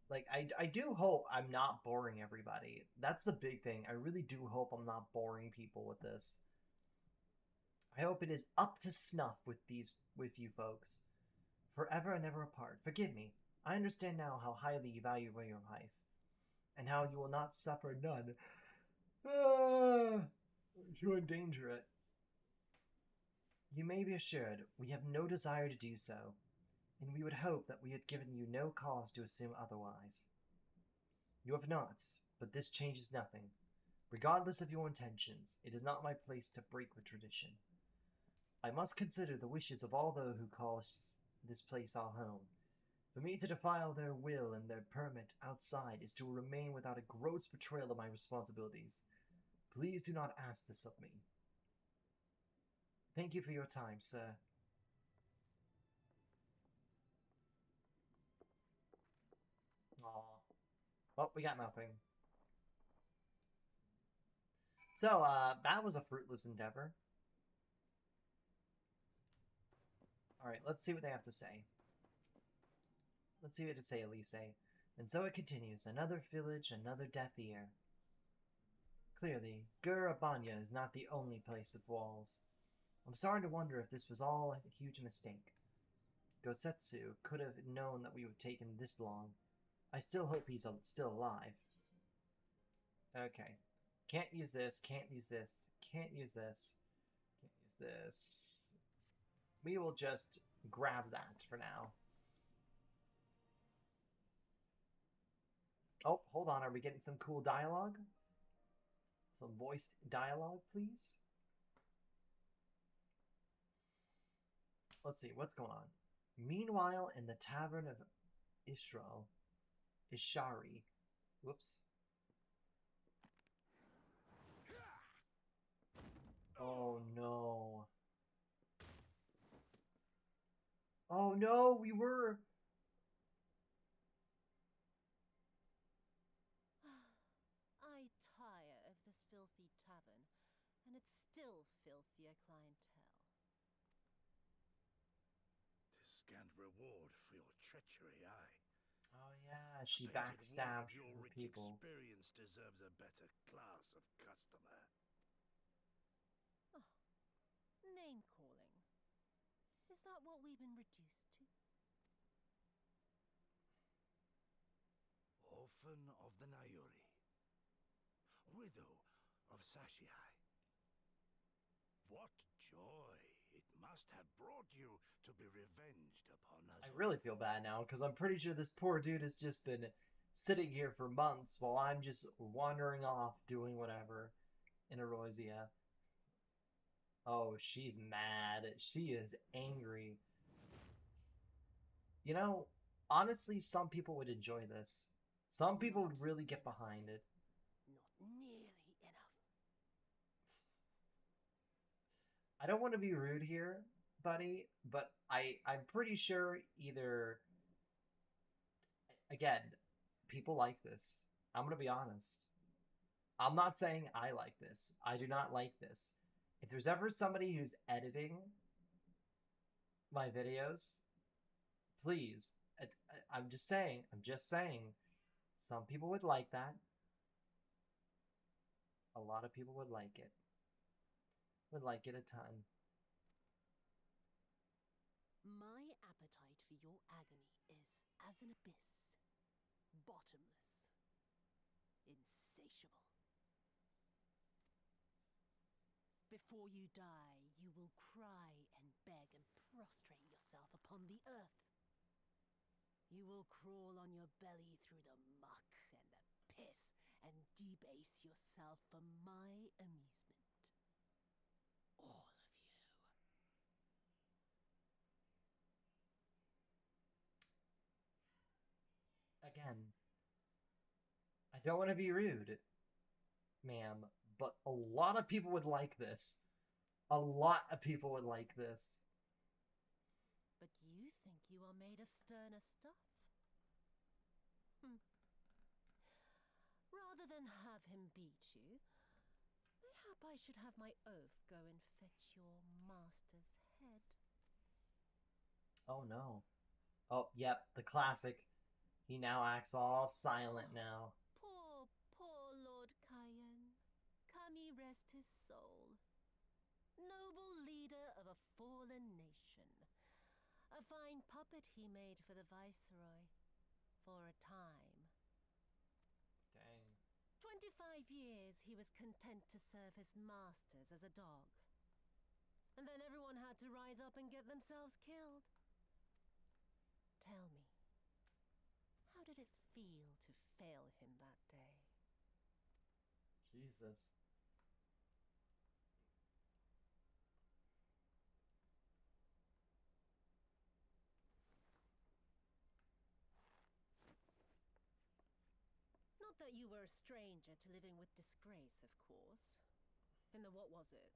Like, I do hope I'm not boring everybody. That's the big thing. I really do hope I'm not boring people with this. I hope it is up to snuff with you folks. Forever and ever apart. Forgive me. I understand now how highly you value your life, and how you will not suffer none to endanger it. You may be assured we have no desire to do so, and we would hope that we had given you no cause to assume otherwise. You have not, but this changes nothing. Regardless of your intentions, it is not my place to break with tradition. I must consider the wishes of all those who call this place our home. For me to defile their will and their permit outside is to remain without a gross betrayal of my responsibilities. Please do not ask this of me. Thank you for your time, sir. Aww. Well, we got nothing. So, that was a fruitless endeavor. Alright, let's see what they have to say. Let's see what to say, Elise. And so it continues. Another village, another death ear. Clearly, Gurabanya is not the only place of walls. I'm starting to wonder if this was all a huge mistake. Gosetsu could have known that we would take him this long. I still hope he's still alive. Okay. Can't use this, can't use this, can't use this, can't use this. We will just grab that for now. Oh, hold on. Are we getting some cool dialogue? Some voiced dialogue, please? Let's see. What's going on? Meanwhile, in the tavern of Ishari. Whoops. Oh, no. Oh, no, we were... I tire of this filthy tavern, and its still filthier clientele. To scant reward for your treachery, aye. Oh, yeah, she A painted backstabbed woman of your her rich people. experience deserves a better class of customer. Oh, name-calling. Is that what we've been reduced to? Orphan of the Nayuri. Widow of Sashihai. What joy it must have brought you to be revenged upon us. I really feel bad now, because I'm pretty sure this poor dude has just been sitting here for months while I'm just wandering off doing whatever in Erosia. Oh, she's mad. She is angry. You know, honestly, some people would enjoy this. Some people would really get behind it. Not nearly enough. I don't want to be rude here, buddy, but I'm pretty sure either... Again, people like this. I'm going to be honest. I'm not saying I like this. I do not like this. If there's ever somebody who's editing my videos, please, I'm just saying. I'm just saying. Some people would like that. A lot of people would like it. Would like it a ton. My appetite for your agony is as an abyss, bottomless, insatiable. Before you die, you will cry and beg and prostrate yourself upon the earth. You will crawl on your belly through the muck and the piss and debase yourself for my amusement. All of you. Again, I don't want to be rude, ma'am, but a lot of people would like this. A lot of people would like this. But you think you are made of sterner stuff? Rather than have him beat you, mayhap I should have my oaf go and fetch your master's head. Oh no. Oh, yep, the classic. He now acts all silent now. Poor Lord Cayenne. Kami rest his soul. Noble leader of a fallen nation. A fine puppet he made for the Viceroy. For a time. Dang. 25 years he was content to serve his masters as a dog. And then everyone had to rise up and get themselves killed. Tell me, how did it feel to fail him that day? Jesus. Not that you were a stranger to living with disgrace, of course. In the what was it?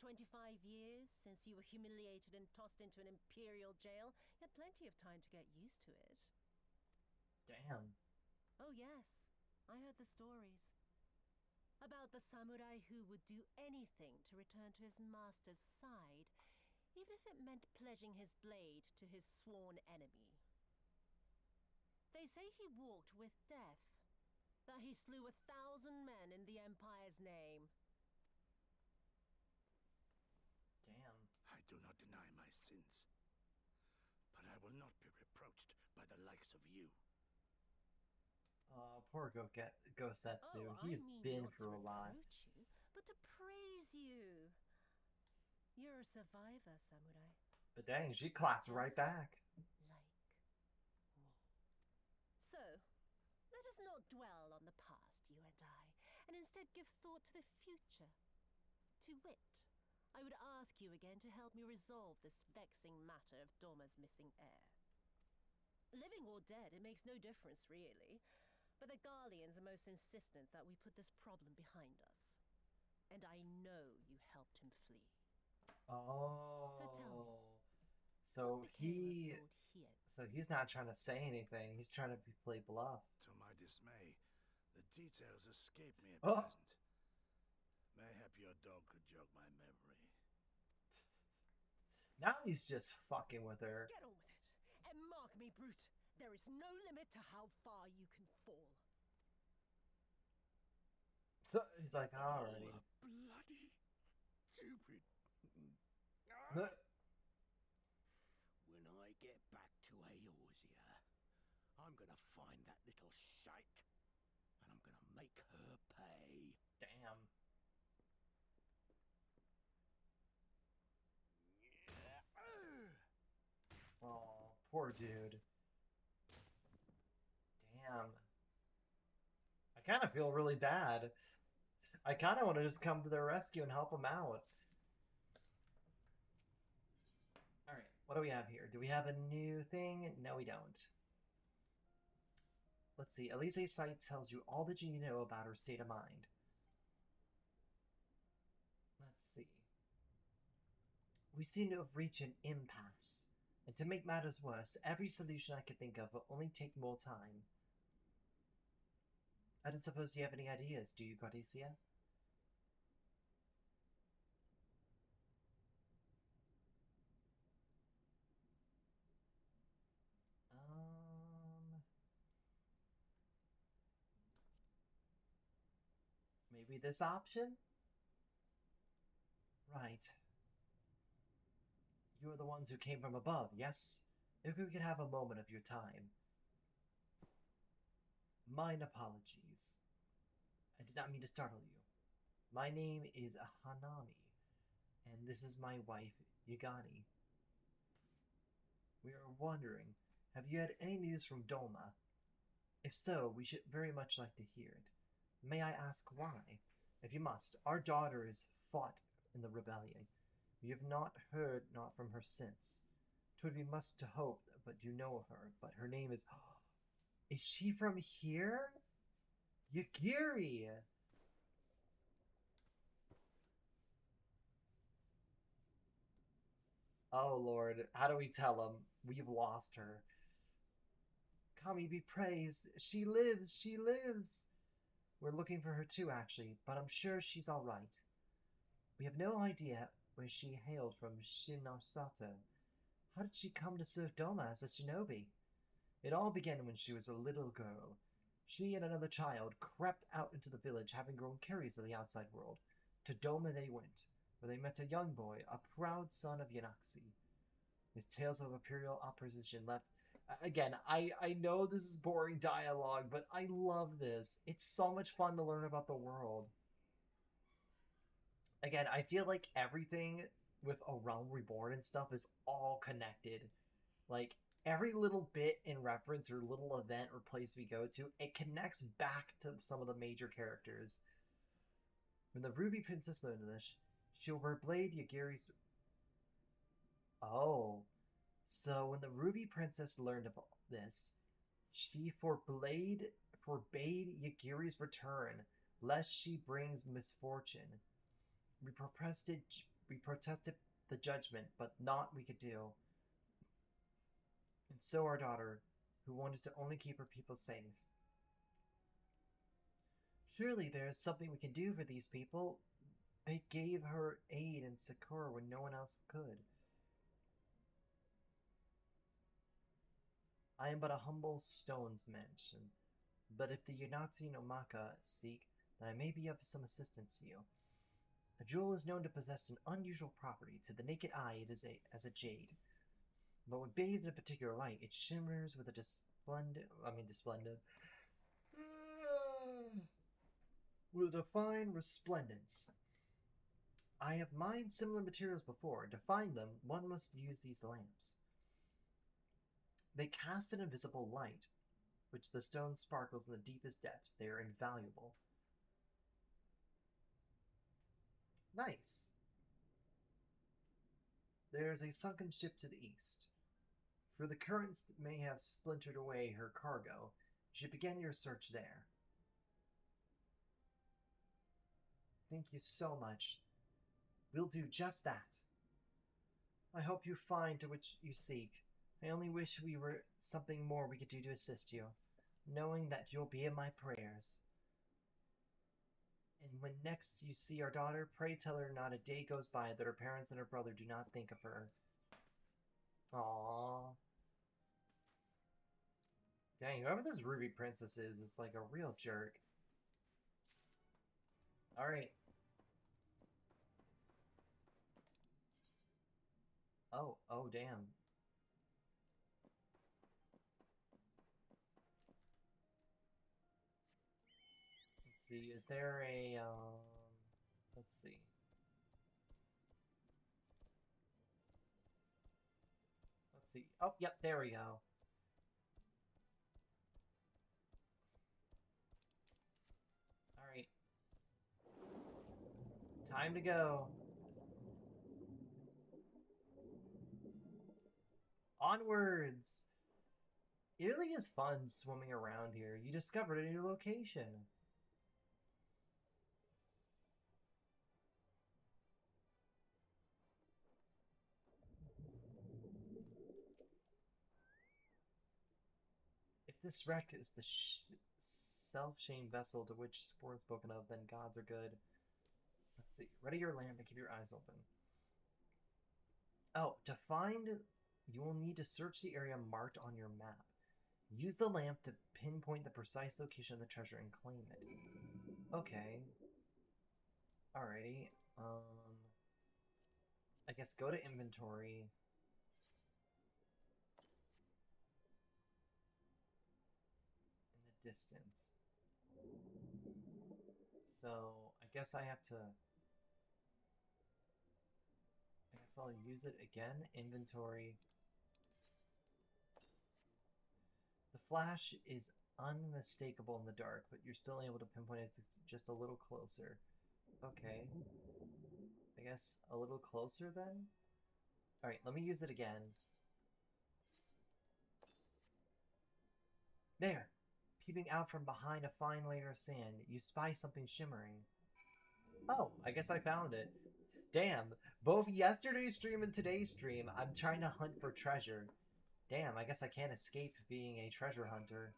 25 years since you were humiliated and tossed into an imperial jail? You had plenty of time to get used to it. Damn. Oh yes, I heard the stories. About the samurai who would do anything to return to his master's side, even if it meant pledging his blade to his sworn enemy. They say he walked with death, that he slew 1,000 men in the Empire's name. Damn. I do not deny my sins, but I will not be reproached by the likes of you. Poor Gosetsu. Oh, He's I mean been not through to a lot. reproach you, but to praise you. You're a survivor, samurai. But dang, she clapped right Just back. like me. So, let us not dwell on the past, you and I, and instead give thought to the future. To wit, I would ask you again to help me resolve this vexing matter of Doma's missing heir. Living or dead, it makes no difference, really. But the Garleans are most insistent that we put this problem behind us. And I know you helped him flee. Oh. So tell me, So what became of Lord Hien? So he's not trying to say anything. He's trying to play bluff. To my dismay, the details escape me at Oh. present. Mayhap your dog could jog my memory. Now he's just fucking with her. Get on with it, and mark me, brute. There is no limit to how far you can fall. So he's like, alrighty. Oh, bloody stupid. Huh. When I get back to Eorzea, I'm gonna find that little shite, and I'm gonna make her pay. Damn. Oh, poor dude. Damn. I kind of feel really bad. I kind of want to just come to their rescue and help them out. Alright, what do we have here? Do we have a new thing? No, we don't. Let's see. Elise's site tells you all that you need to know about her state of mind. Let's see. We seem to have reached an impasse. And to make matters worse, every solution I could think of will only take more time. I don't suppose you have any ideas, do you, Gradosia? Maybe this option? Right. You are the ones who came from above, yes? If we could have a moment of your time. Mine apologies. I did not mean to startle you. My name is Hanami, and this is my wife, Yagani. We are wondering, have you had any news from Doma? If so, we should very much like to hear it. May I ask why? If you must, our daughter is fought in the rebellion. We have not heard not from her since. 'Twould be much to hope, but you know of her. But her name is... Is she from here? Yagiri! Oh lord, how do we tell him? We've lost her. Kami be praised. She lives, she lives! We're looking for her too, actually, but I'm sure she's alright. We have no idea where she hailed from Shinosato. How did she come to serve Doma as a shinobi? It all began when she was a little girl. She and another child crept out into the village, having grown curious of the outside world. To Doma they went, where they met a young boy, a proud son of Yanaxi. His tales of imperial opposition left... Again, I know this is boring dialogue, but I love this. It's so much fun to learn about the world. Again, I feel like everything with A Realm Reborn and stuff is all connected. Like, every little bit in reference or little event or place we go to, it connects back to some of the major characters. When the Ruby Princess learned of this, she'll wear Blade Yagiri's... Oh. So when the Ruby Princess learned of this, she forbade Yagiri's return, lest she brings misfortune. We protested the judgment, but naught we could do. And so our daughter, who wanted to only keep her people safe. Surely there is something we can do for these people. They gave her aid and succor when no one else could. I am but a humble stone's mention, but if the Yonatsu no Maka seek, then I may be of some assistance to you. The jewel is known to possess an unusual property. To the naked eye, it is as a jade. But when bathed in a particular light, it shimmers with a with a fine resplendence. I have mined similar materials before. To find them, one must use these lamps. They cast an invisible light, which the stone sparkles in the deepest depths. They are invaluable. Nice. There is a sunken ship to the east. For the currents may have splintered away her cargo, you should begin your search there. Thank you so much. We'll do just that. I hope you find to which you seek. I only wish we were something more we could do to assist you, knowing that you'll be in my prayers. And when next you see our daughter, pray tell her not a day goes by that her parents and her brother do not think of her. Aww. Dang, whoever this Ruby Princess is like a real jerk. Alright. Oh damn. Let's see, is there a, let's see. Let's see. Oh, yep, there we go. Alright. Time to go. Onwards! It really is fun swimming around here. You discovered a new location. If this wreck is the self-shamed vessel to which we're spoken of, then gods are good. Let's see. Ready your lamp and keep your eyes open. Oh, to find... You will need to search the area marked on your map. Use the lamp to pinpoint the precise location of the treasure and claim it. Okay. Alrighty. I guess go to inventory. In the distance. So, I guess I have to... I guess I'll use it again. Inventory. The flash is unmistakable in the dark, but you're still able to pinpoint it just a little closer. Okay. I guess a little closer then? Alright, let me use it again. There! Peeping out from behind a fine layer of sand, you spy something shimmering. Oh, I guess I found it. Damn, both yesterday's stream and today's stream, I'm trying to hunt for treasure. Damn, I guess I can't escape being a treasure hunter.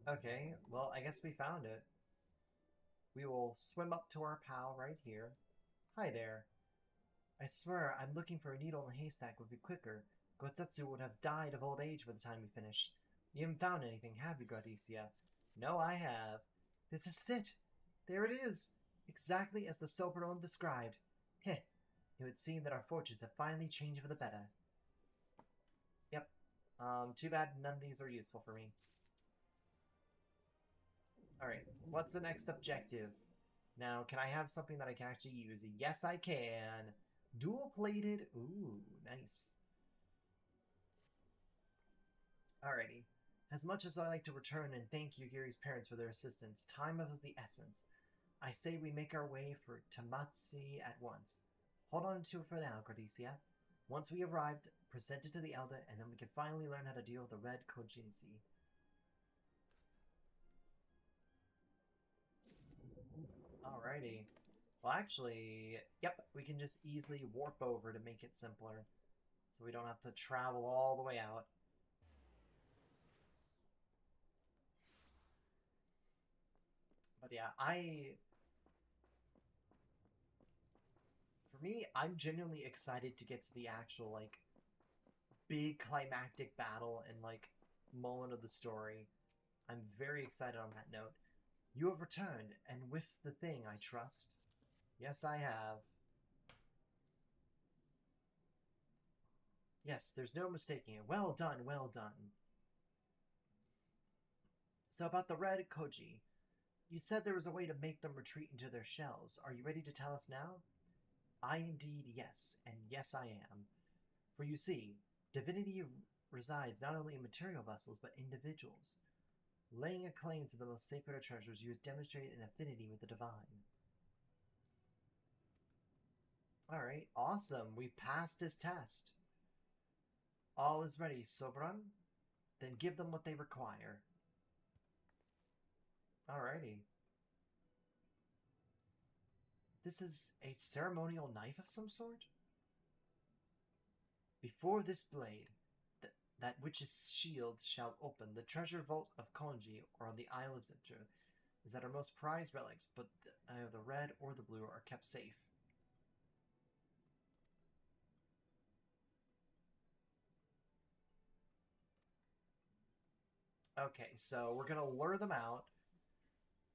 Okay, well, I guess we found it. We will swim up to our pal right here. Hi there. I swear, I'm looking for a needle in a haystack would be quicker. Gotetsu would have died of old age by the time we finish. You haven't found anything, have you, Gradoss? No, I have. This is it. There it is. Exactly as the Soberon described. Heh. It would seem that our fortunes have finally changed for the better. Yep. Too bad none of these are useful for me. Alright, what's the next objective? Now, can I have something that I can actually use? Yes, I can. Dual-plated. Ooh, nice. Alrighty. As much as I like to return and thank Yugiri's parents for their assistance, time is of the essence. I say we make our way for Tamatsi at once. Hold on to it for now, Gradoss. Once we arrived, present it to the Elder, and then we can finally learn how to deal with the Red Kojinsi. Alrighty. Well, actually, yep, we can just easily warp over to make it simpler. So we don't have to travel all the way out. But yeah, for me, I'm genuinely excited to get to the actual, like, big climactic battle and, like, moment of the story. I'm very excited on that note. You have returned, and with the thing, I trust. Yes, I have. Yes, there's no mistaking it. Well done, well done. So about the Red Koji. You said there was a way to make them retreat into their shells. Are you ready to tell us now? I indeed yes, and yes I am. For you see, divinity resides not only in material vessels, but individuals. Laying a claim to the most sacred of treasures, you have demonstrated an affinity with the divine. Alright, awesome. We've passed this test. All is ready, Soberon. Then give them what they require. Alrighty. This is a ceremonial knife of some sort? Before this blade, that witch's shield shall open, the treasure vault of Konji, or on the Isle of Zipter, is that our most prized relics, but either the red or the blue are kept safe. Okay, so we're gonna lure them out,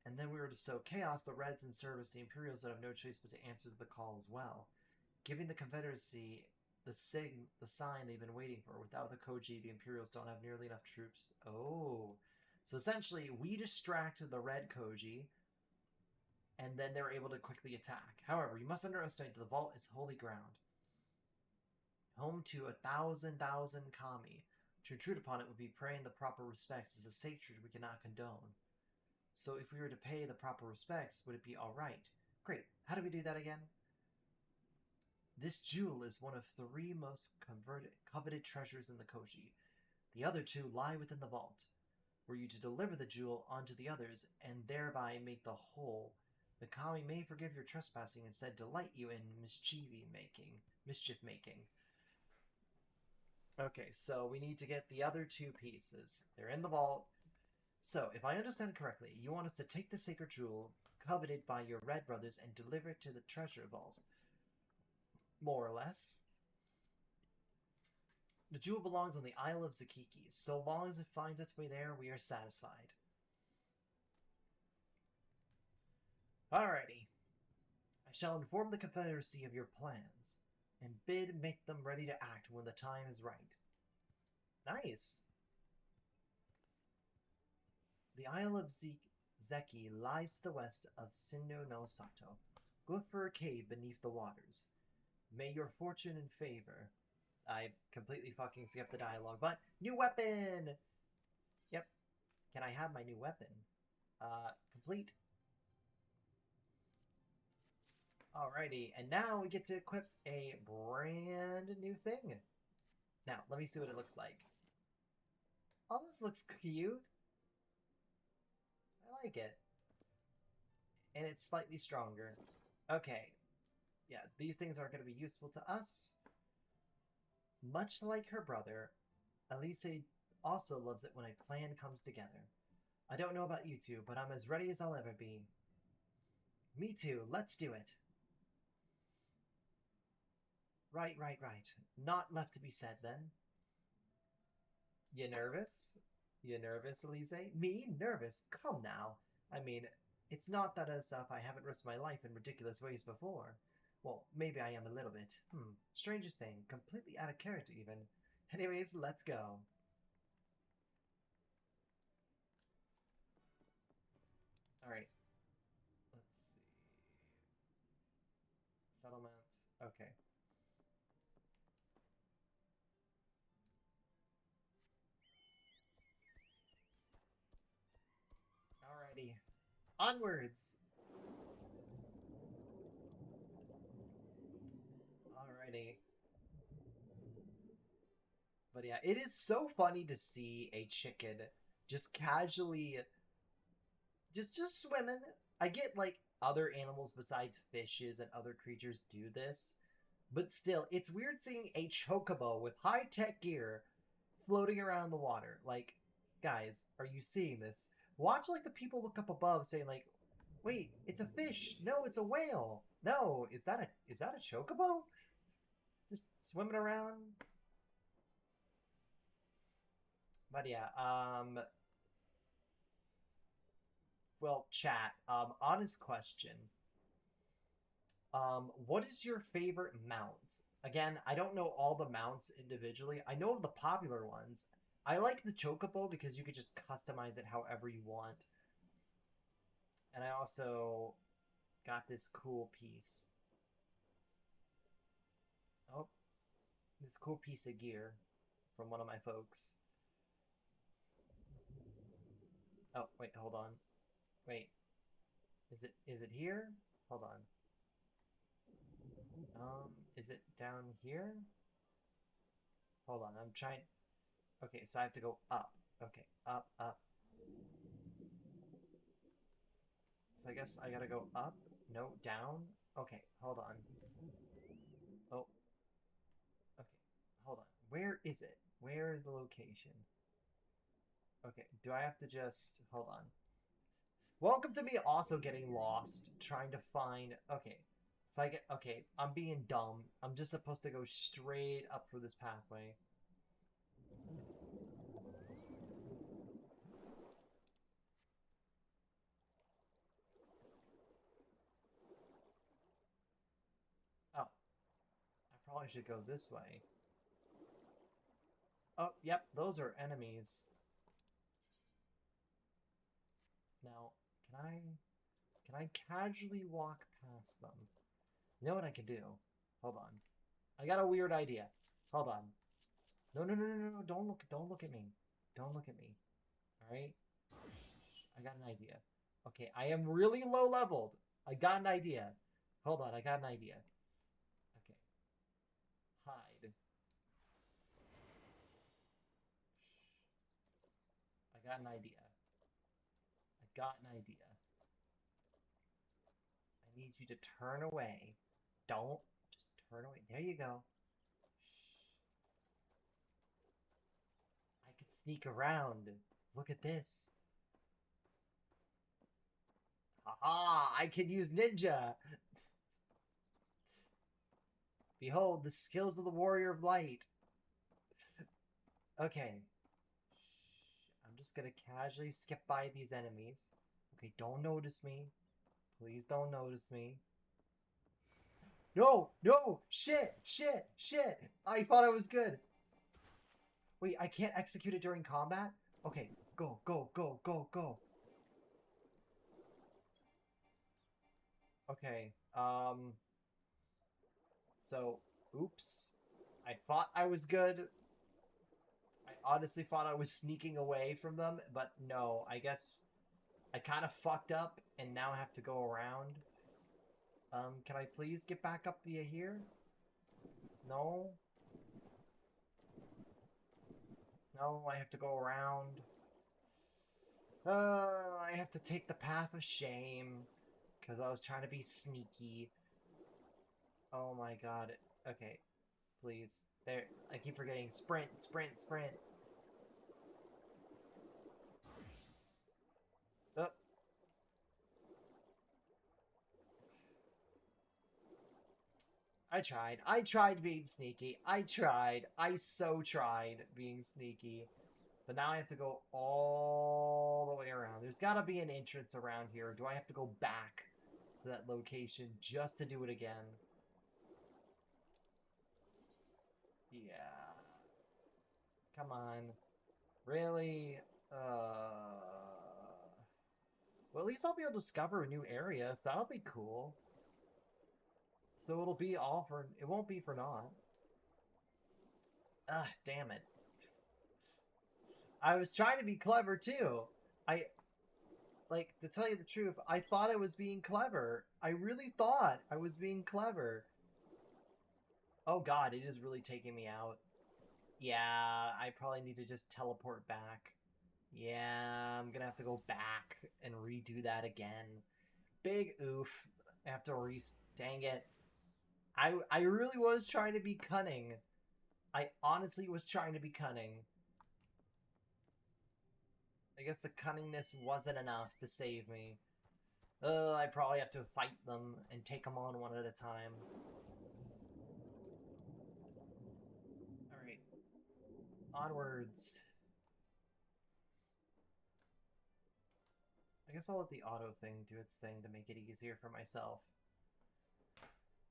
and then we were to sow chaos, the Reds, in service. The Imperials would have no choice but to answer to the call as well, giving the Confederacy the sign they've been waiting for. Without the Koji, the Imperials don't have nearly enough troops. Oh, so essentially, we distracted the Red Koji, and then they're able to quickly attack. However, you must underestimate that the vault is holy ground, home to 1,000 kami. To intrude upon it would be paying the proper respects as a sacred we cannot condone. So if we were to pay the proper respects, would it be alright? Great. How do we do that again? This jewel is one of 3 most coveted treasures in the Koji. The other 2 lie within the vault. Were you to deliver the jewel onto the others, and thereby make the whole, the kami may forgive your trespassing and instead delight you in mischief making. Okay, so we need to get the other 2 pieces. They're in the vault. So, if I understand correctly, you want us to take the sacred jewel coveted by your Red brothers and deliver it to the treasure vault. More or less. The jewel belongs on the Isle of Zakiki. So long as it finds its way there, we are satisfied. Alrighty. I shall inform the Confederacy of your plans, and bid make them ready to act when the time is right. Nice. The Isle of Zeki lies to the west of Sindo no Sato. Look for a cave beneath the waters. May your fortune and favor. I completely fucking skipped the dialogue, but new weapon! Yep. Can I have my new weapon? Complete. Alrighty, and now we get to equip a brand new thing. Now, let me see what it looks like. Oh, this looks cute. I like it. And it's slightly stronger. Okay. Yeah, these things are going to be useful to us. Much like her brother, Elise also loves it when a plan comes together. I don't know about you two, but I'm as ready as I'll ever be. Me too, let's do it. Right. Not left to be said, then. You nervous? You nervous, Elise? Me? Nervous? Come now. I mean, it's not that as if I haven't risked my life in ridiculous ways before. Well, maybe I am a little bit. Strangest thing. Completely out of character, even. Anyways, let's go. Alright. Let's see. Settlements. Okay. Alrighty. Onwards! Alrighty. But yeah, it is so funny to see a chicken just casually just swimming. I get like other animals besides fishes and other creatures do this, but still, it's weird seeing a chocobo with high-tech gear floating around the water. Like, guys, are you seeing this? Watch like the people look up above saying like, "Wait, it's a fish. No, it's a whale. No, is that a chocobo?" Just swimming around. But yeah, well, chat, honest question. What is your favorite mount? Again, I don't know all the mounts individually. I know of the popular ones. I like the Chocobo because you could just customize it however you want. And I also got this cool piece. Oh, this cool piece of gear from one of my folks. Oh, wait, hold on. Wait. Is it here? Hold on. Is it down here? Hold on, I'm trying. Okay, so I have to go up. Okay, up. So I guess I gotta go up? No, down? Okay, hold on. Oh. Okay, hold on. Where is it? Where is the location? Okay, do I have to just... Hold on. Welcome to me also getting lost, trying to find... Okay, so I get... Okay, I'm being dumb. I'm just supposed to go straight up for this pathway. Oh. I probably should go this way. Oh, yep, those are enemies. Now, can I casually walk past them? You know what I can do? Hold on. I got a weird idea. Hold on. No. Don't look at me. Don't look at me. Alright? I got an idea. Okay, I am really low leveled. I got an idea. Hold on, I got an idea. Okay. Hide. I got an idea. I got an idea. I need you to turn away. Don't. Just turn away. There you go. I can sneak around. Look at this. Haha! I can use ninja! Behold, the skills of the warrior of light. Okay. I'm just gonna casually skip by these enemies. Okay, don't notice me. Please don't notice me. No! No! Shit! Shit! Shit! I thought I was good. Wait, I can't execute it during combat? Okay, go, go, go, go, go. Okay, so, oops. I thought I was good. I honestly thought I was sneaking away from them, but no, I guess I kind of fucked up and now I have to go around. Can I please get back up via here? No? No, I have to go around. I have to take the path of shame because I was trying to be sneaky. Oh my god. Okay, please. There, I keep forgetting. Sprint, sprint, sprint. Oh. I tried. I tried being sneaky. I tried. I so tried being sneaky. But now I have to go all the way around. There's got to be an entrance around here. Do I have to go back to that location just to do it again? Yeah. Come on. Really? Well, at least I'll be able to discover a new area, so that'll be cool. So it'll be all for... It won't be for naught. Ah, damn it. I was trying to be clever, too. Like, to tell you the truth, I thought I was being clever. I really thought I was being clever. Oh god, it is really taking me out. Yeah, I probably need to just teleport back. Yeah, I'm gonna have to go back and redo that again. Big oof. I have to dang it. I really was trying to be cunning. I honestly was trying to be cunning. I guess the cunningness wasn't enough to save me. I probably have to fight them and take them on one at a time. Alright. Onwards. I guess I'll let the auto thing do its thing to make it easier for myself.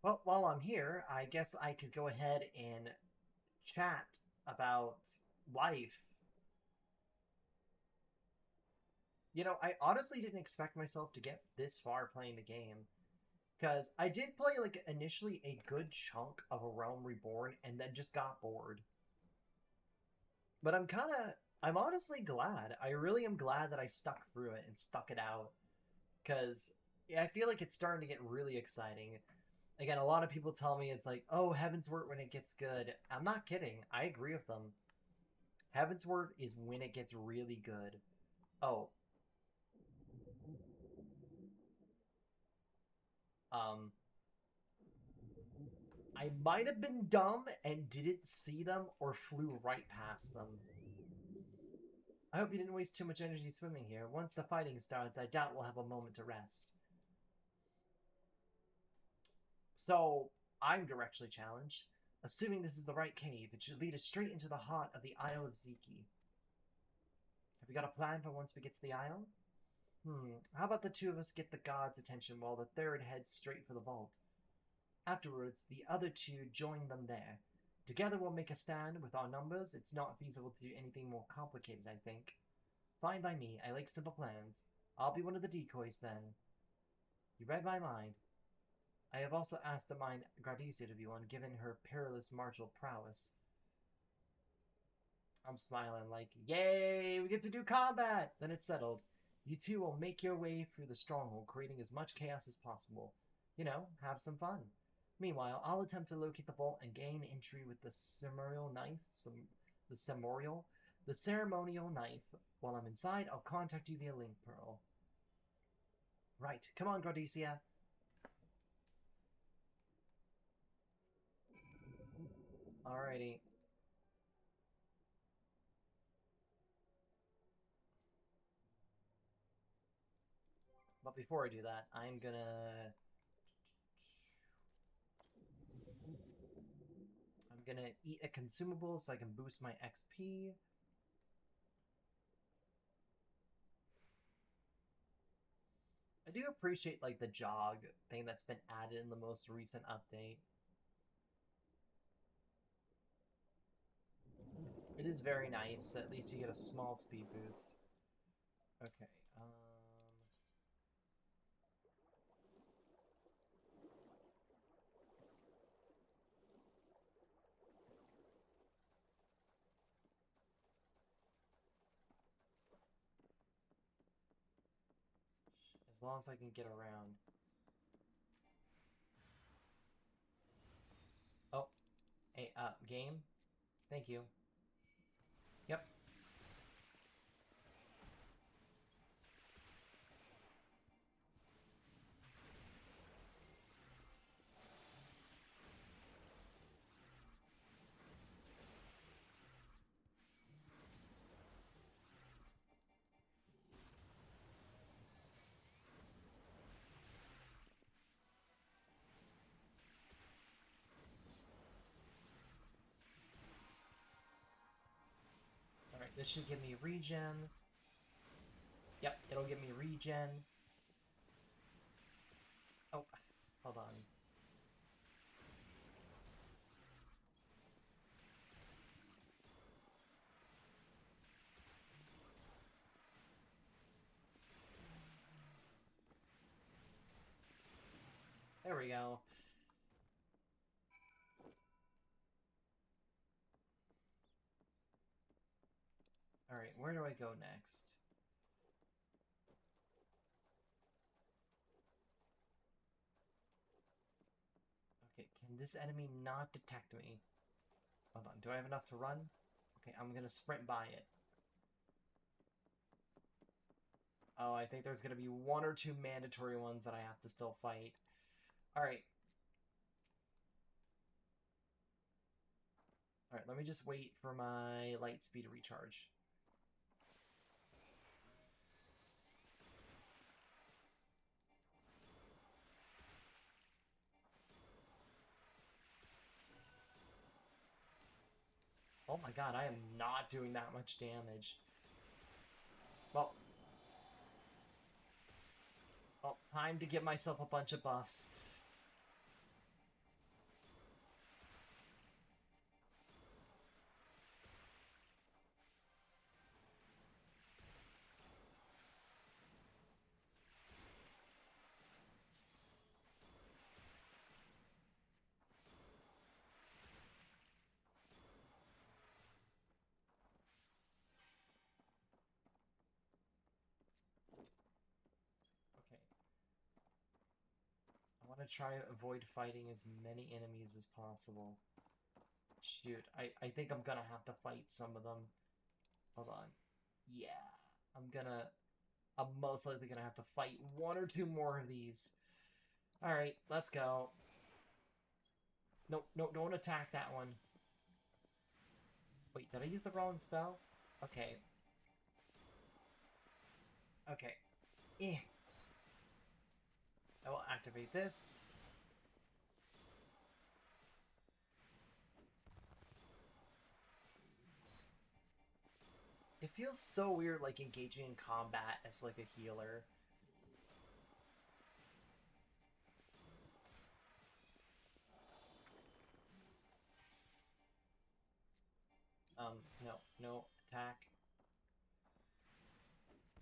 Well, while I'm here, I guess I could go ahead and chat about life. You know, I honestly didn't expect myself to get this far playing the game. Because I did play, like, initially a good chunk of A Realm Reborn and then just got bored. But I'm honestly glad. I really am glad that I stuck through it and stuck it out. Because I feel like it's starting to get really exciting. Again, a lot of people tell me it's like, oh, Heaven's Word when it gets good. I'm not kidding. I agree with them. Heaven's Word is when it gets really good. Oh. I might have been dumb and didn't see them or flew right past them. I hope you didn't waste too much energy swimming here. Once the fighting starts, I doubt we'll have a moment to rest. So, I'm directionally challenged. Assuming this is the right cave, it should lead us straight into the heart of the Isle of Ziki. Have we got a plan for once we get to the Isle? How about the two of us get the god's attention while the third heads straight for the vault? Afterwards, the other two join them there. Together we'll make a stand. With our numbers, it's not feasible to do anything more complicated, I think. Fine by me. I like simple plans. I'll be one of the decoys then. You read my mind. I have also asked to mind LegendGradoss to be one, given her perilous martial prowess. I'm smiling like, yay, we get to do combat! Then it's settled. You two will make your way through the stronghold, creating as much chaos as possible. You know, have some fun. Meanwhile, I'll attempt to locate the vault and gain entry with the ceremonial knife. The ceremonial knife. While I'm inside, I'll contact you via link pearl. Right, come on, Gradesia. Alrighty. But before I do that, I'm gonna eat a consumable so I can boost my XP. I do appreciate, like, the jog thing that's been added in the most recent update. It is very nice. At least you get a small speed boost. Okay, as long as I can get around. Oh, hey, game? Thank you. Yep. Alright, this should give me regen. Yep, it'll give me regen. Oh, hold on. There we go. Alright, where do I go next? Okay, can this enemy not detect me? Hold on, do I have enough to run? Okay, I'm gonna sprint by it. Oh, I think there's gonna be one or two mandatory ones that I have to still fight. Alright. Alright, let me just wait for my light speed to recharge. Oh my god, I am not doing that much damage. Well, time to get myself a bunch of buffs. Okay. I want to try to avoid fighting as many enemies as possible. Shoot, I think I'm gonna have to fight some of them. Hold on. Yeah, I'm most likely gonna have to fight one or two more of these. Alright, let's go. Nope, nope, don't attack that one. Wait, did I use the wrong spell? Okay. Okay. Eh. I will activate this. It feels so weird, like, engaging in combat as, like, a healer. No, no, attack.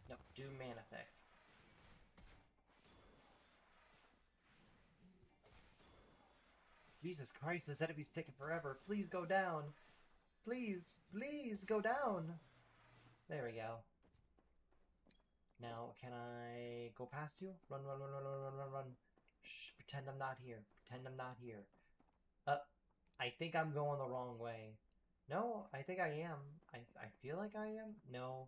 No, do man effect. Jesus Christ, this enemy's taking forever. Please go down. Please, please go down. There we go. Now, can I go past you? Run, run, run, run, run, run, run, run. Shh, pretend I'm not here. Pretend I'm not here. I think I'm going the wrong way. No, I think I am. I feel like I am. No.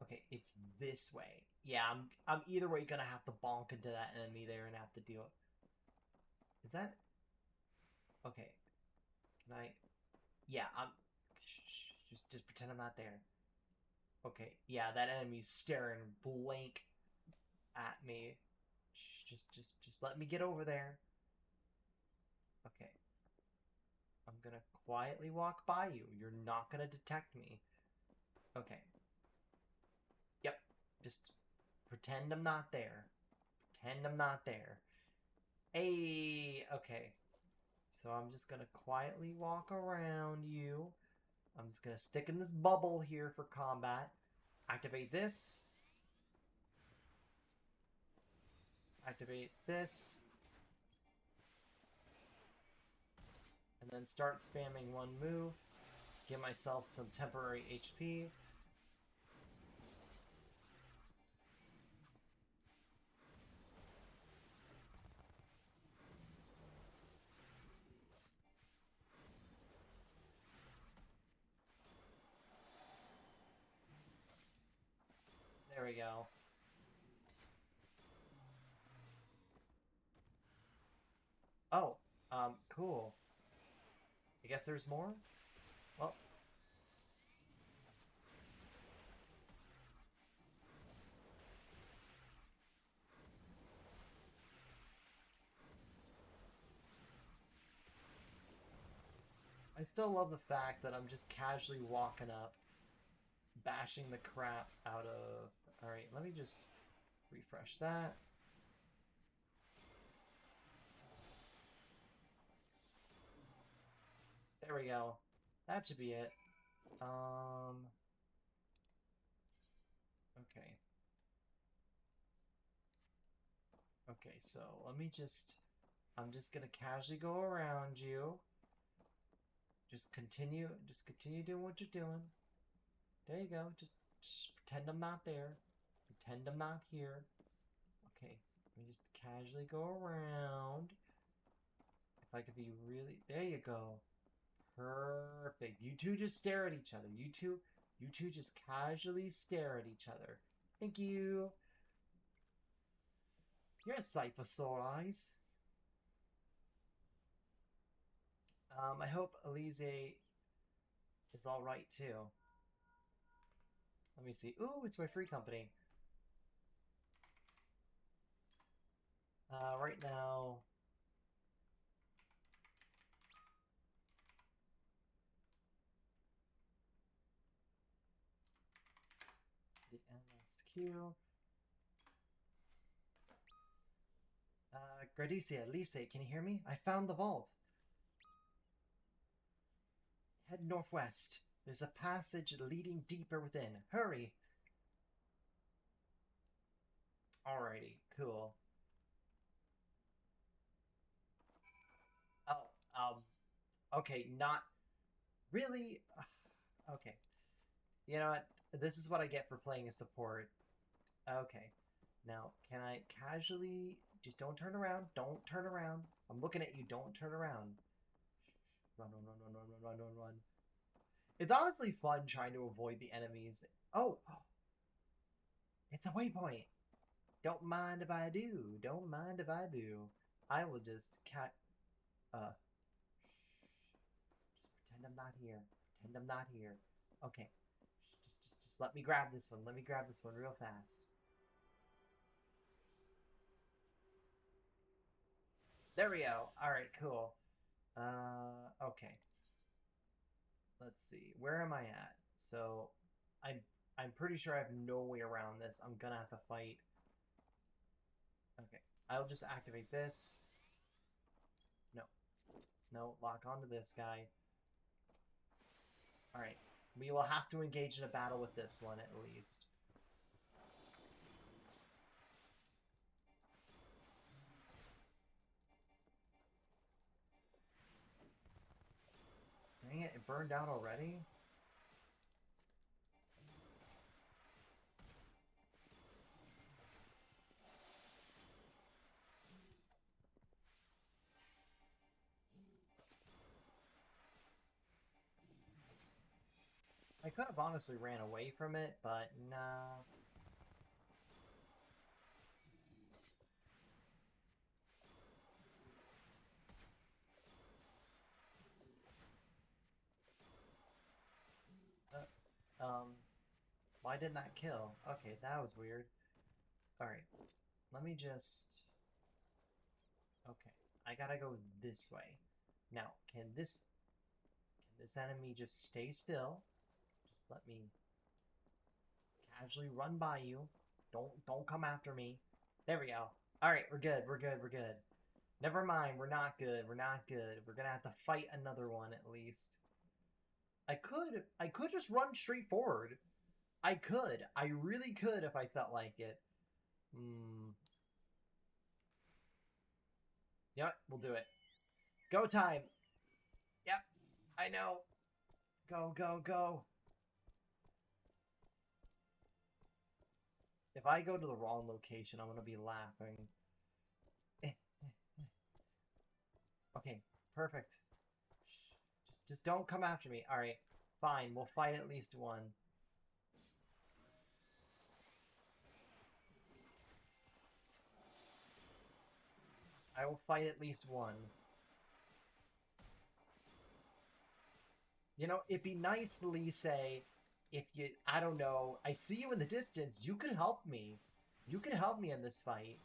Okay, it's this way. Yeah, I'm either way gonna have to bonk into that enemy there and have to deal. Is that okay? Can I? Yeah, I'm. Just pretend I'm not there. Okay, yeah, that enemy's staring blank at me. Just let me get over there. Okay, I'm gonna quietly walk by you. You're not gonna detect me. Okay. Yep. Just pretend I'm not there. Pretend I'm not there. Hey, okay. So I'm just gonna quietly walk around you. I'm just gonna stick in this bubble here for combat. Activate this. Activate this. And then start spamming one move. Give myself some temporary HP. There we go. Oh, cool. I guess there's more? Well, I still love the fact that I'm just casually walking up, bashing the crap out of... Alright, let me just refresh that. There we go. That should be it. Okay. Okay, so let me just... I'm just gonna casually go around you. Just continue doing what you're doing. There you go. Just pretend I'm not there. Pretend I'm not here. Okay, let me just casually go around. If I could be really... There you go. Perfect. You two just stare at each other. You two just casually stare at each other. Thank you. You're a sight for sore eyes. I hope Elise is alright too. Let me see. Ooh, it's my free company. Right now... The MSQ. Gradicia, Lise, can you hear me? I found the vault. Head northwest. There's a passage leading deeper within. Hurry! Alrighty, cool. Oh, okay, not... Really? Okay. You know what? This is what I get for playing a support. Okay. Now, can I casually... Just don't turn around. Don't turn around. I'm looking at you. Don't turn around. Run, run, run, run, run, run, run, run, run. It's honestly fun trying to avoid the enemies. Oh! It's a waypoint! Don't mind if I do. Don't mind if I do. I will just just pretend I'm not here. Pretend I'm not here. Okay. Just let me grab this one. Let me grab this one real fast. There we go. Alright, cool. Okay. Let's see. Where am I at? So, I'm pretty sure I have no way around this. I'm gonna have to fight. Okay. I'll just activate this. No. No, lock onto this guy. Alright. We will have to engage in a battle with this one, at least. Dang it, it burned out already? I could have honestly ran away from it, but nah. Why didn't that kill? Okay, that was weird. Alright, let me just... Okay, I gotta go this way. Now, can this enemy just stay still? Just let me casually run by you. Don't come after me. There we go. Alright, we're good, we're good, we're good. Never mind, we're not good, we're not good. We're gonna have to fight another one at least. I could just run straight forward. I really could if I felt like it. Hmm. Yep, we'll do it. Go time! Yep, I know. Go, go, go. If I go to the wrong location, I'm gonna be laughing. Okay, perfect. Shh. Just don't come after me. Alright, fine, we'll fight at least one. I will fight at least one. You know, it'd be nice, Lise, if you, I don't know, I see you in the distance, you could help me. You could help me in this fight.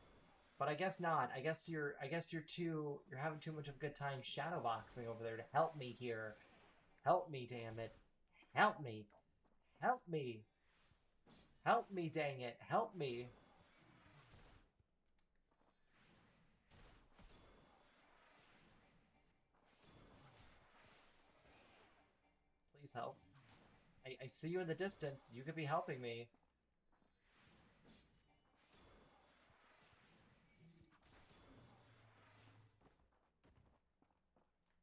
But I guess not. You're having too much of a good time shadowboxing over there to help me here. Help me, damn it. Help me. Help me. Help me, dang it. Help me. Please help. I see you in the distance. You could be helping me.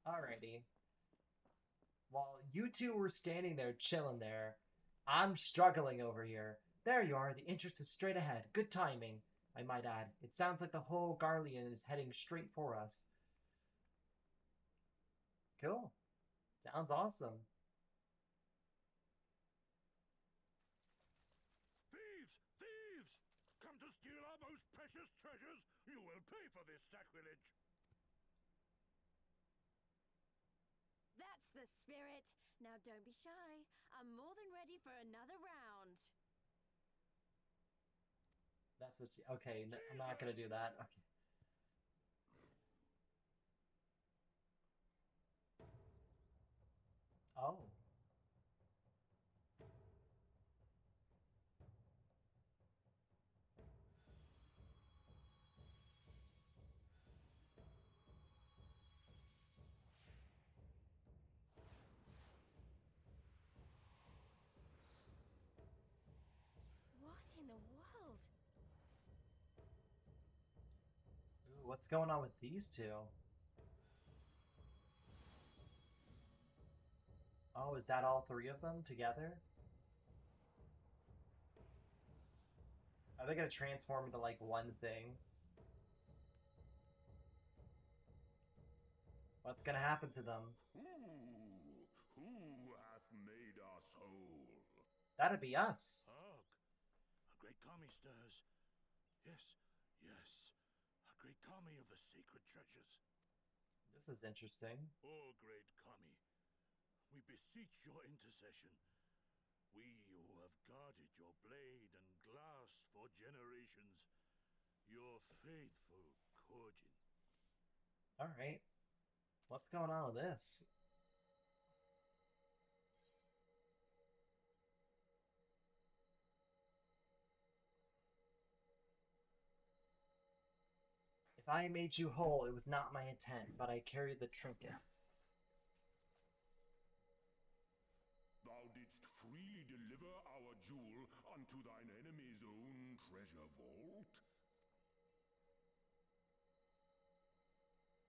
Alrighty. While you two were standing there chilling there, I'm struggling over here. There you are. The entrance is straight ahead. Good timing, I might add. It sounds like the whole Garlean is heading straight for us. Cool. Sounds awesome. Thieves! Thieves! Come to steal our most precious treasures? You will pay for this sacrilege! That's the spirit. Now don't be shy. I'm more than ready for another round. That's what you... Okay, I'm not gonna do that. Okay. Oh. What in the world? Ooh, what's going on with these two? Oh, is that all three of them together? Are they gonna transform into, like, one thing? What's gonna happen to them? Who hath made us whole? That'd be us. Hark! A great kami stirs. Yes, yes. A great kami of the sacred treasures. This is interesting. O great kami, we beseech your intercession. We who have guarded your blade and glass for generations. Your faithful Kojin. Alright. What's going on with this? If I made you whole, it was not my intent, but I carried the trinket. Thou didst freely deliver our jewel unto thine enemy's own treasure vault?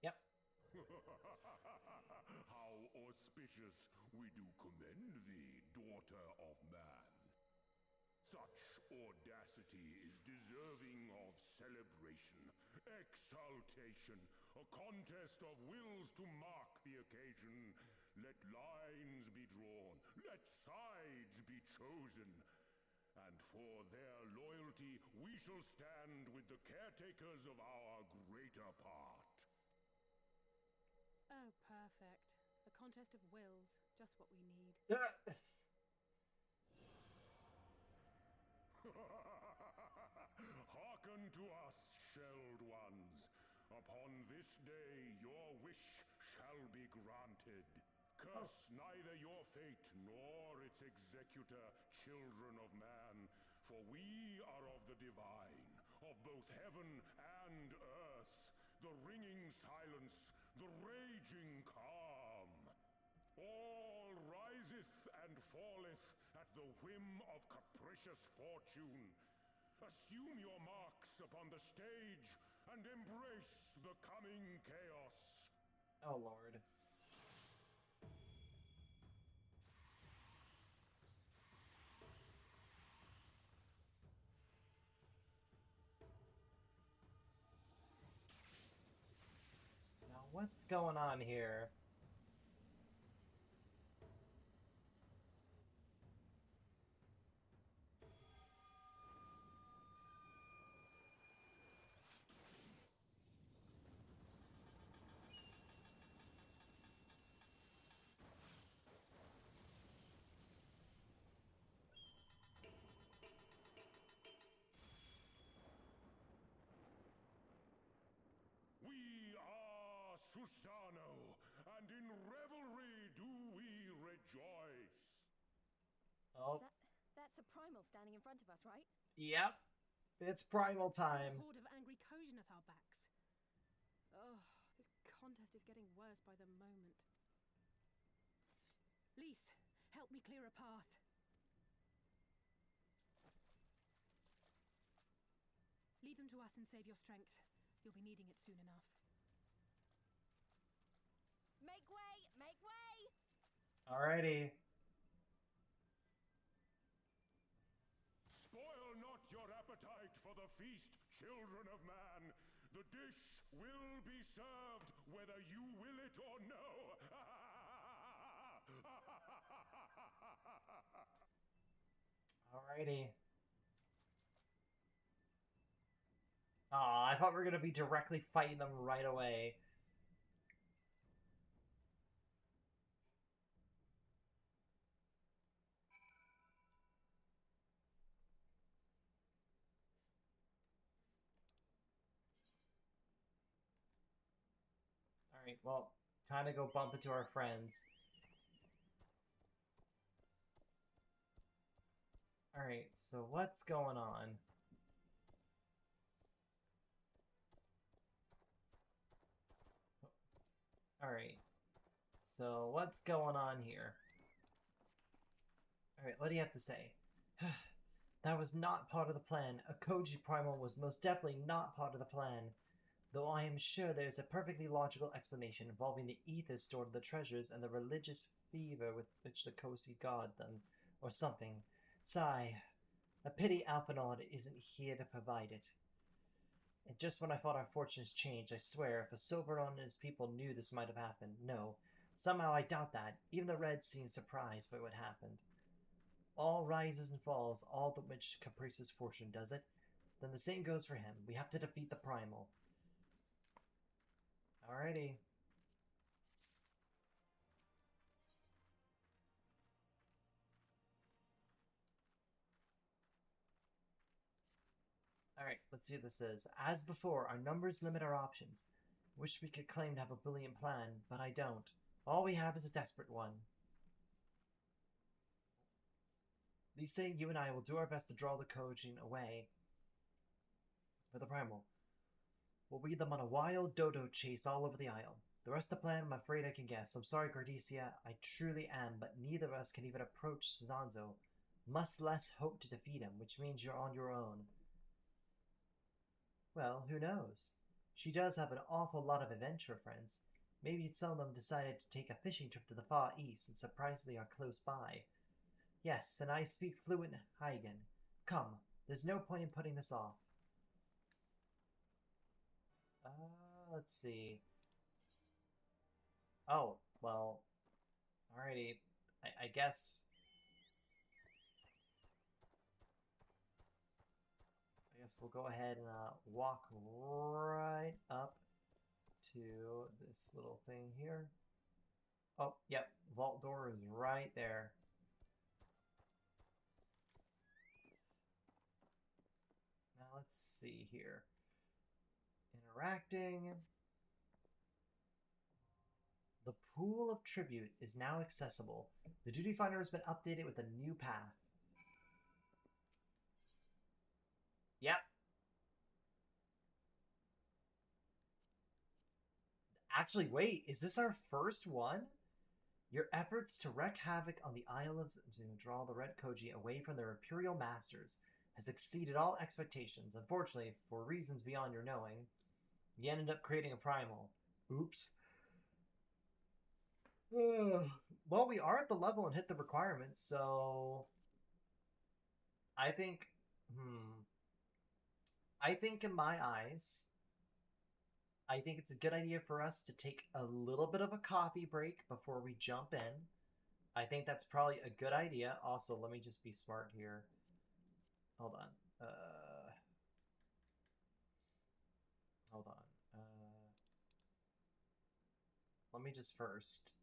Yep. How auspicious! We do commend thee, daughter of man. Such audacity is deserving of celebration, exaltation, a contest of wills to mark the occasion. Let lines be drawn, let sides be chosen, and for their loyalty we shall stand with the caretakers of our greater part. Oh, perfect. A contest of wills. Just what we need. Hearken to us, shelled ones. Upon this day your wish shall be granted. Curse neither your fate nor its executor, children of man, for we are of the divine, of both heaven and earth, the ringing silence, the raging calm. All riseth and falleth at the whim of capricious fortune. Assume your marks upon the stage and embrace the coming chaos. Oh, Lord. Now, what's going on here? We are Susano, and in revelry do we rejoice. Oh, That's a primal standing in front of us, right? yep. It's primal And time. a horde of angry Kojin at our backs. Oh, this contest is getting worse by the moment. Lise, help me clear a path. Leave them to us and save your strength. You'll be needing it soon enough. Make way! Make way! Alrighty. Spoil not your appetite for the feast, children of man. The dish will be served whether you will it or no. Alrighty. Aw, I thought we were gonna be directly fighting them right away. Alright, well, time to go bump into our friends. Alright, so what's going on? Alright. So, what's going on here? Alright, what do you have to say? That was not part of the plan. A Koji Primal was most definitely not part of the plan. Though I am sure there is a perfectly logical explanation involving the ether stored in the treasures and the religious fever with which the Kosi guard them, or something. Sigh. A pity Alphinaud isn't here to provide it. And just when I thought our fortunes changed, I swear, if Asoberon and his people knew this might have happened. No. Somehow I doubt that. Even the Reds seemed surprised by what happened. All rises and falls, all but which capricious fortune does it. Then the same goes for him. We have to defeat the Primal. Alrighty. Alright, let's see what this is. As before, our numbers limit our options. Wish we could claim to have a brilliant plan, but I don't. All we have is a desperate one. These say you and I will do our best to draw the Kojin away for the Primal. We'll lead them on a wild dodo chase all over the isle. The rest of the plan, I'm afraid I can guess. I'm sorry, Gradesia, I truly am, but neither of us can even approach Sanzo. Much less hope to defeat him, which means you're on your own. Well, who knows? She does have an awful lot of adventure friends. Maybe some of them decided to take a fishing trip to the Far East and surprisingly are close by. Yes, and I speak fluent Hagen. Come, there's no point in putting this off. Let's see. Oh, well, alrighty. I guess... I guess we'll go ahead and walk right up to this little thing here. Oh, yep, vault door is right there. Now let's see here. Interacting. The pool of tribute is now accessible. The duty finder has been updated with a new path. Yep. Actually, wait, is this our first one? Your efforts to wreak havoc on the Isle of to draw the Red Koji away from their Imperial Masters has exceeded all expectations. Unfortunately, for reasons beyond your knowing, you ended up creating a primal. Oops. Well, we are at the level and hit the requirements, so I think, I think in my eyes, I think it's a good idea for us to take a little bit of a coffee break before we jump in. I think that's probably a good idea. Also, let me just be smart here. Hold on. Hold on. Let me just first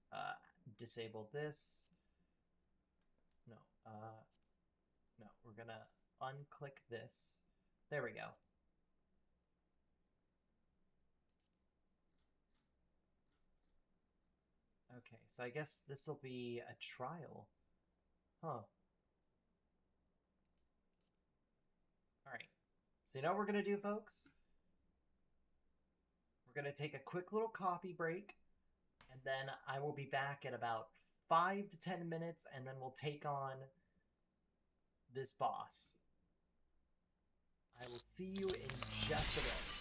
disable this. No. No, we're gonna unclick this. There we go. Okay, so I guess this will be a trial. Huh. Alright. So you know what we're gonna do, folks? We're gonna take a quick little coffee break, and then I will be back in about 5 to 10 minutes, and then we'll take on this boss. I will see you in just a bit.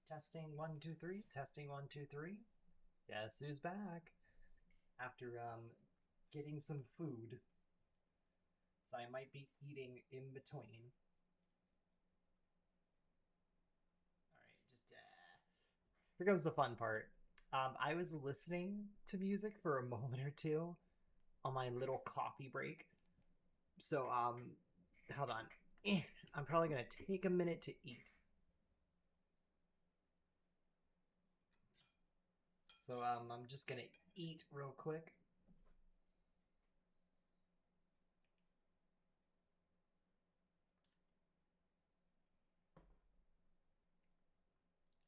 Testing 1 2 3. Testing 1 2 3. Guess who's back? After getting some food. So I might be eating in between. Alright, just here comes the fun part. I was listening to music for a moment or two on my little coffee break. So hold on. I'm probably gonna take a minute to eat. So I'm just gonna eat real quick.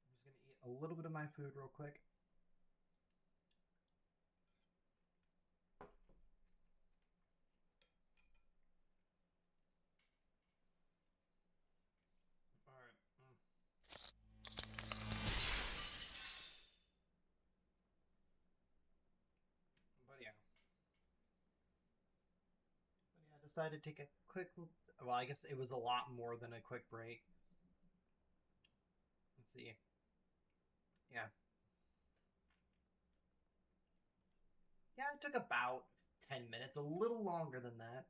I'm just gonna eat a little bit of my food real quick. Alright. But yeah. I decided to take a quick, well, I guess it was a lot more than a quick break. Let's see. Yeah. Yeah, it took about 10 minutes, a little longer than that.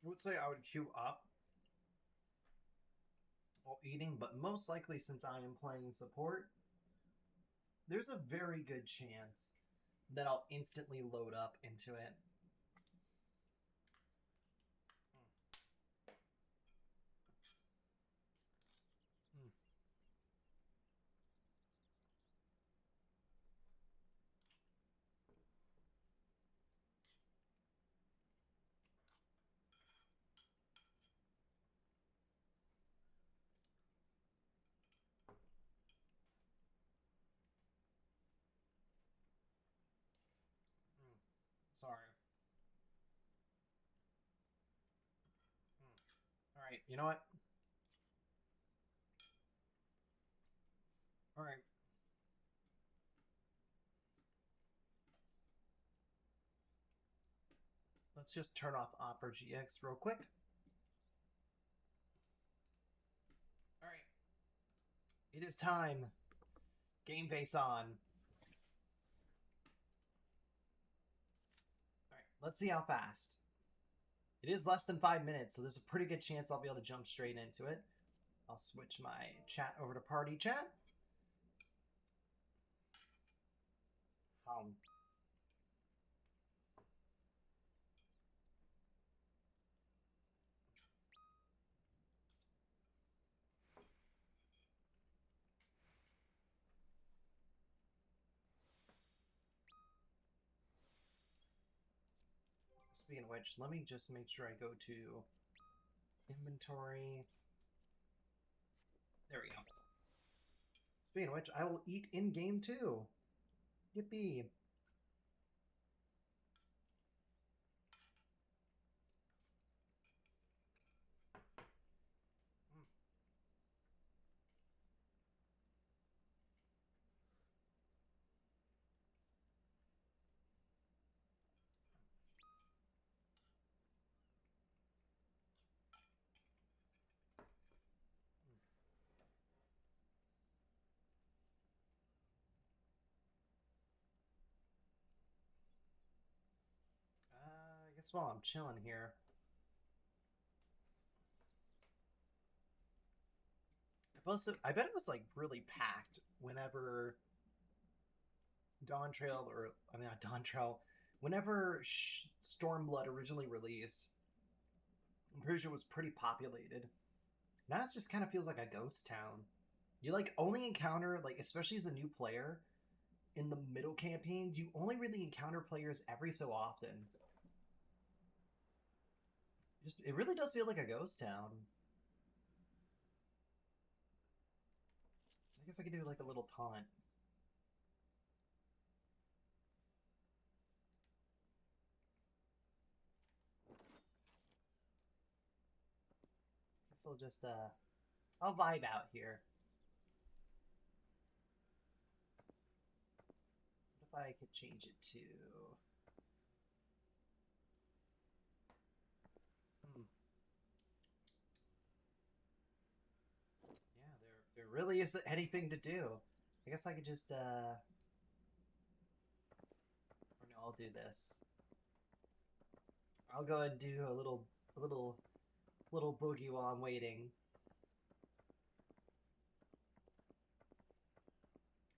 I would say I would queue up while eating, but most likely since I am playing support, there's a very good chance that I'll instantly load up into it. Sorry. Alright, you know what? Alright. Let's just turn off Opera GX real quick. Alright. It is time. Game face on. Alright, let's see how fast. It is less than 5 minutes, so there's a pretty good chance I'll be able to jump straight into it. I'll switch my chat over to party chat. Speaking of which, let me just make sure I go to inventory. There we go. Speaking of which, I will eat in-game too. Yippee. I guess while I'm chilling here, plus I bet it was like really packed whenever Dawn Trail, or I mean not Dawn Trail, whenever Stormblood originally released. I'm pretty sure it was pretty populated. Now it just kind of feels like a ghost town. You like only encounter, like especially as a new player, in the middle campaigns, you only really encounter players every so often. Just it really does feel like a ghost town. I guess I could do like a little taunt. Guess I'll just I'll vibe out here. I could change it to... Yeah, there really isn't anything to do. I guess I could just, or no, I'll do this. I'll go ahead and do a little boogie while I'm waiting.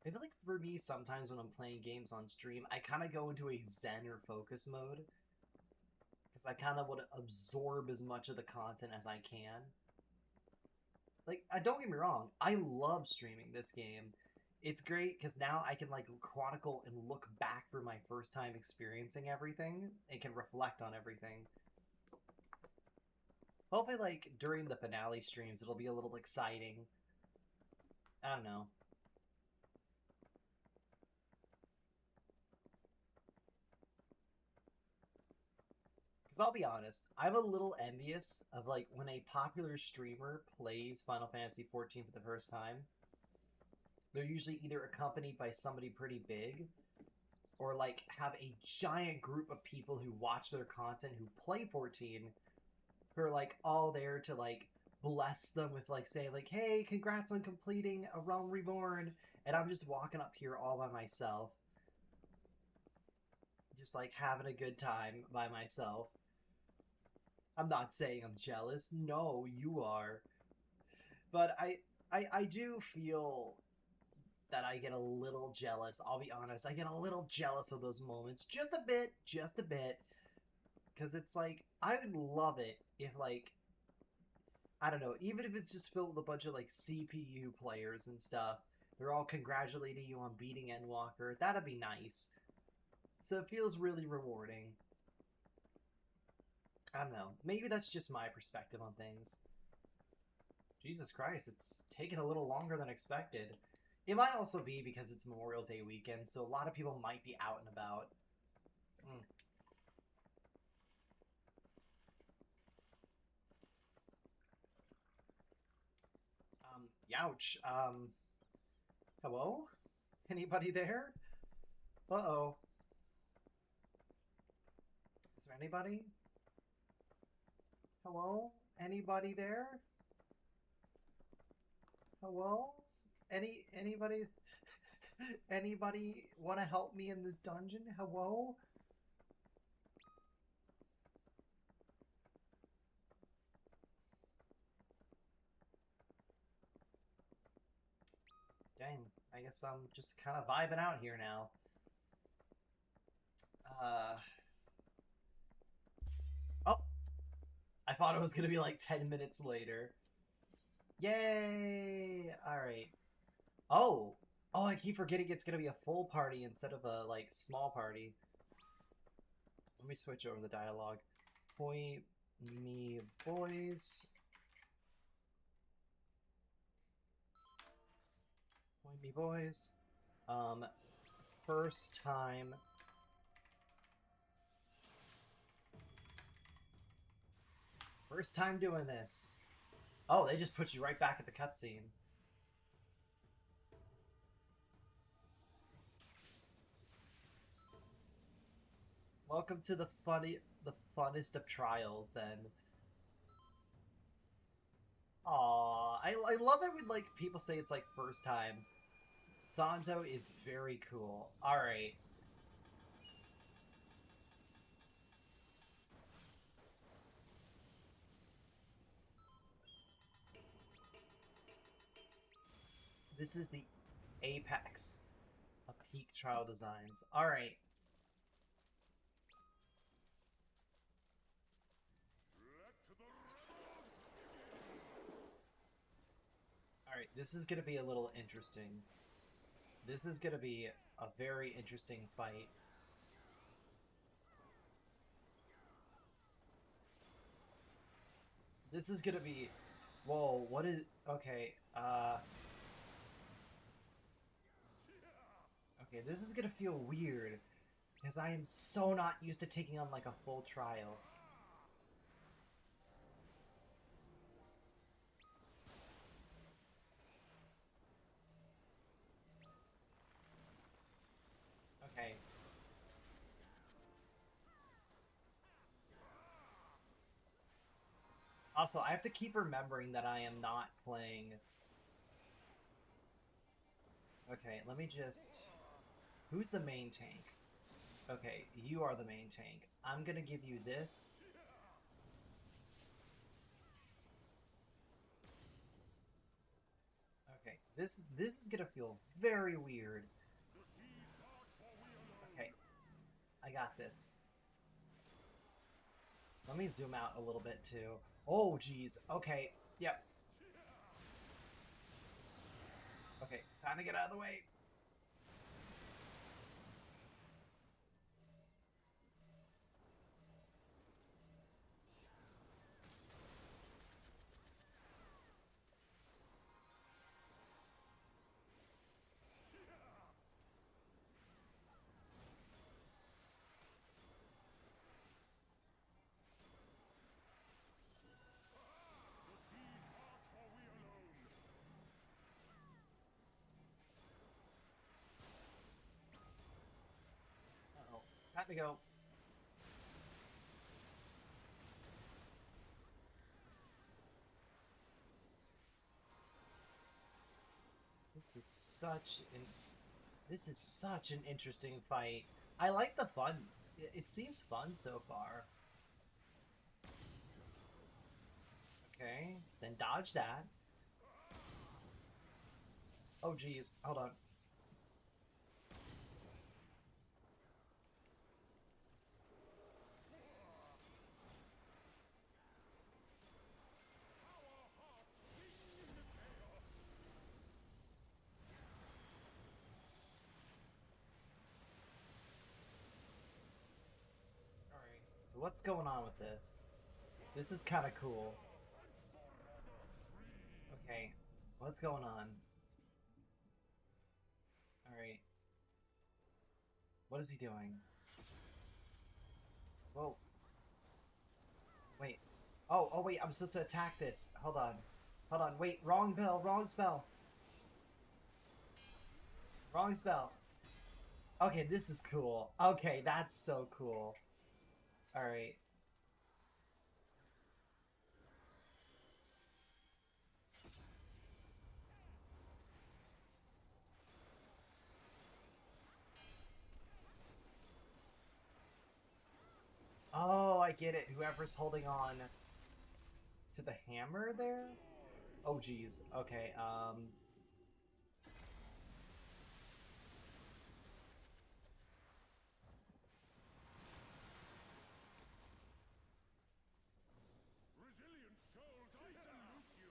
I feel like for me, sometimes when I'm playing games on stream, I kind of go into a zen or focus mode. Because I kind of want to absorb as much of the content as I can. Like, don't get me wrong, I love streaming this game. It's great because now I can, like, chronicle and look back for my first time experiencing everything and can reflect on everything. Hopefully, like, during the finale streams, it'll be a little exciting. I don't know. Because I'll be honest, I'm a little envious of, like, when a popular streamer plays Final Fantasy XIV for the first time. They're usually either accompanied by somebody pretty big, or, like, have a giant group of people who watch their content who play 14, who are, like, all there to, like, bless them with, like, say, like, hey, congrats on completing A Realm Reborn, and I'm just walking up here all by myself. Just, like, having a good time by myself. I'm not saying I'm jealous. No, you are. But I do feel that I get a little jealous. I'll be honest. I get a little jealous of those moments. Just a bit. Just a bit. Because it's like, I would love it if, like, I don't know, even if it's just filled with a bunch of, like, CPU players and stuff. They're all congratulating you on beating Endwalker. That'd be nice. So it feels really rewarding. I don't know. Maybe that's just my perspective on things. Jesus Christ, it's taken a little longer than expected. It might also be because it's Memorial Day weekend, so a lot of people might be out and about. Youch. Hello? Anybody there? Uh-oh. Is there anybody? Hello? Anybody there? Hello? Anybody? Anybody want to help me in this dungeon? Hello? Dang, I guess I'm just kind of vibing out here now. Oh! I thought it was gonna be like 10 minutes later. Yay! Alright. Oh! Oh, I keep forgetting it's gonna be a full party instead of a, like, small party. Let me switch over the dialogue. Point me, boys. Point me, boys. First time. First time doing this. Oh, they just put you right back at the cutscene. Welcome to the funnest of trials, then. Aww, I love it when, like, people say it's, like, first time. Santo is very cool. Alright. This is the apex of peak trial designs. Alright. Alright, this is gonna be a little interesting. This is gonna be a very interesting fight. This is gonna be... Whoa, what is... Okay, Okay, this is gonna feel weird, because I am so not used to taking on, like, a full trial. Okay. Also, I have to keep remembering that I am not playing... Okay, let me just... Who's the main tank? Okay, you are the main tank. I'm gonna give you this. Okay, this is gonna feel very weird. Okay, I got this. Let me zoom out a little bit too. Oh, geez. Okay, yep. Okay, time to get out of the way. Uh-oh. Time to go. This is such an interesting fight. I like the fun. It seems fun so far. Okay, then dodge that. Oh geez, hold on. Alright, so what's going on with this? This is kind of cool. Okay, what's going on? Alright. What is he doing? Whoa. Wait. Oh wait, I'm supposed to attack this. Hold on. Hold on, wait, wrong bell, wrong spell. Wrong spell. Okay, this is cool. Okay, that's so cool. Alright. Oh, I get it. Whoever's holding on to the hammer there? Oh, geez. Okay, Resilient souls, I salute you!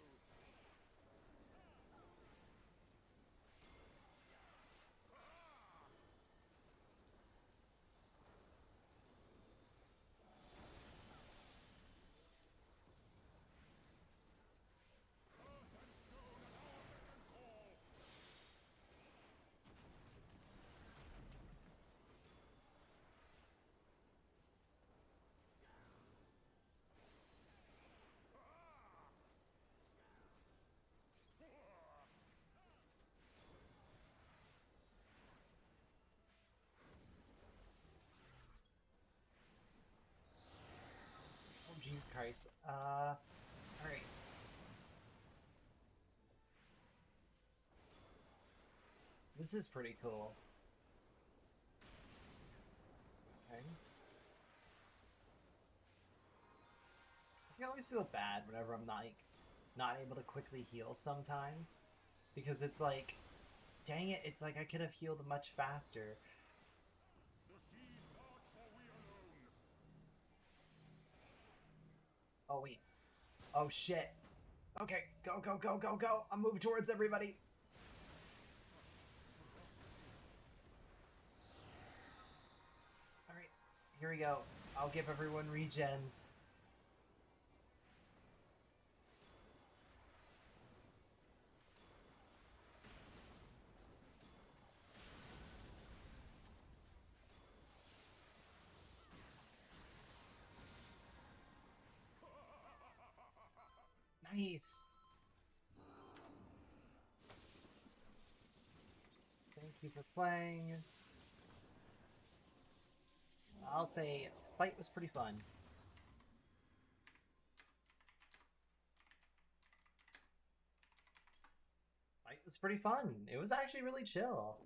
oh, Jesus Christ. Alright. This is pretty cool. Okay. I always feel bad whenever I'm not able to quickly heal sometimes. Because it's like, dang it, it's like I could have healed much faster. Oh, wait. Oh, shit. Okay, go, go, go, go, go. I'm moving towards everybody. Alright, here we go. I'll give everyone regens. Nice. Thank you for playing. I'll say fight was pretty fun. was pretty fun. It was actually really chill.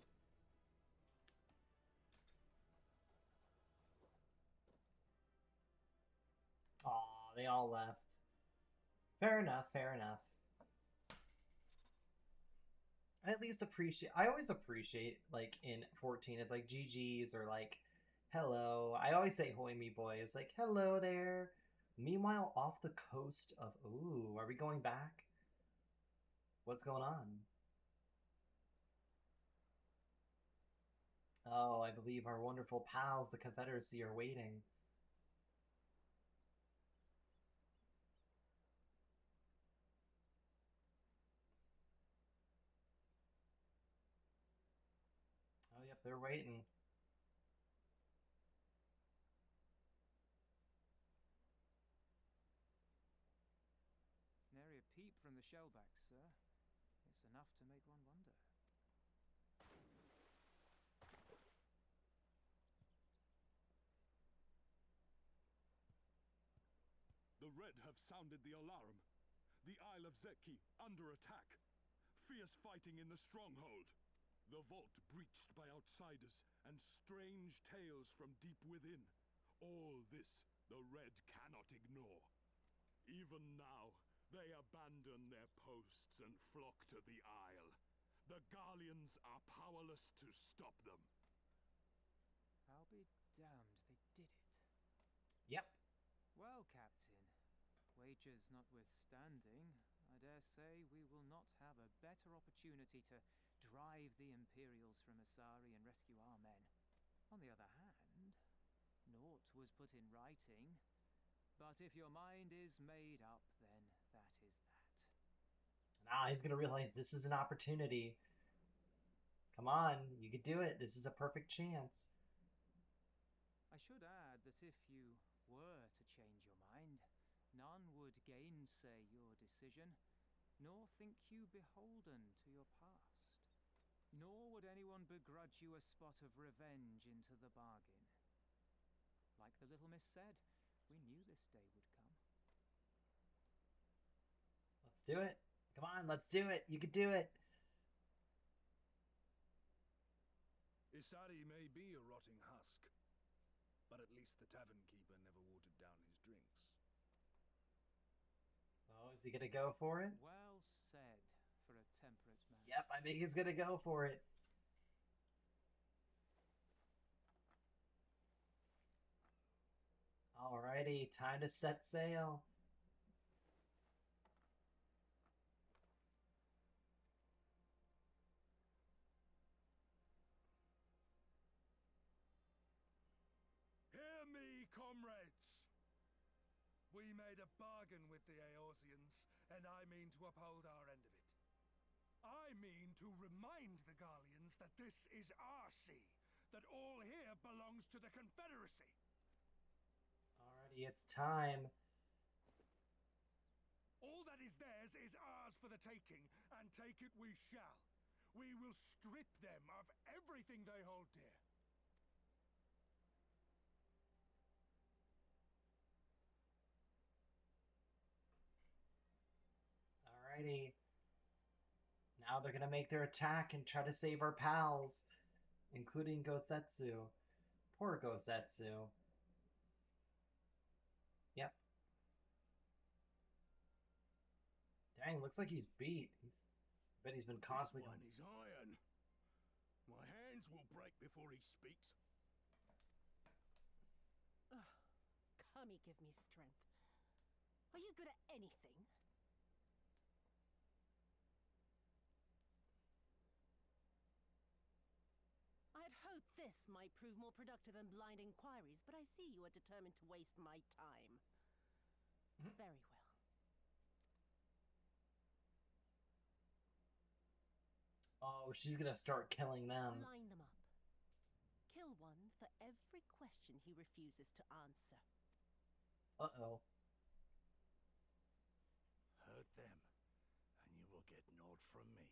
Aw, they all left. Fair enough, fair enough. I at least appreciate, I always appreciate, like, in 14, it's like GG's or like, hello. I always say hoi me boy. It's like, hello there. Meanwhile, off the coast of, ooh, are we going back? What's going on? Oh, I believe our wonderful pals, the Confederacy, are waiting. Oh, yep, they're waiting. Nary a peep from the shellbacks, sir. It's enough to make one wonder. The Red have sounded the alarm. The Isle of Zeki under attack. Fierce fighting in the stronghold. The vault breached by outsiders, and strange tales from deep within. All this the Red cannot ignore. Even now, they abandon their posts and flock to the Isle. The Garleans are powerless to stop them. I'll be damned, they did it. Yep. Well, Captain, wagers notwithstanding, I dare say we will not have a better opportunity to drive the Imperials from Asari and rescue our men. On the other hand, naught was put in writing, but if your mind is made up, then that is that. Nah, he's gonna realize this is an opportunity. Come on, you could do it. This is a perfect chance. I should add that if you were to change your mind, none would gainsay your decision, nor think you beholden to your past. Nor would anyone begrudge you a spot of revenge into the bargain. Like the little miss said, we knew this day would come. Let's do it. Come on, let's do it. You could do it. Isari may be a rotting husk, but at least the tavern keeper never watered down his drinks. Oh, is he gonna go for it? Well said for a temperate man. Yep, I think he's gonna go for it. Alrighty, time to set sail. Hear me, comrades! We made a bargain with the Eorzeans, and I mean to uphold our end of it. I mean to remind the Garleans that this is our sea, that all here belongs to the Confederacy. Alrighty, it's time. All that is theirs is ours for the taking, and take it we shall. We will strip them of everything they hold dear. Alrighty. Now they're gonna make their attack and try to save our pals, including Gosetsu. Poor Gosetsu. Yep. Dang, looks like he's beat. Bet he's been constantly This one is iron. My hands will break before he speaks. Kami, give me strength. Are you good at anything? I had hoped this might prove more productive than blind inquiries, but I see you are determined to waste my time. Very well. Oh, she's gonna start killing them. Line them up. Kill one for every question he refuses to answer. Uh-oh. Hurt them, and you will get naught from me.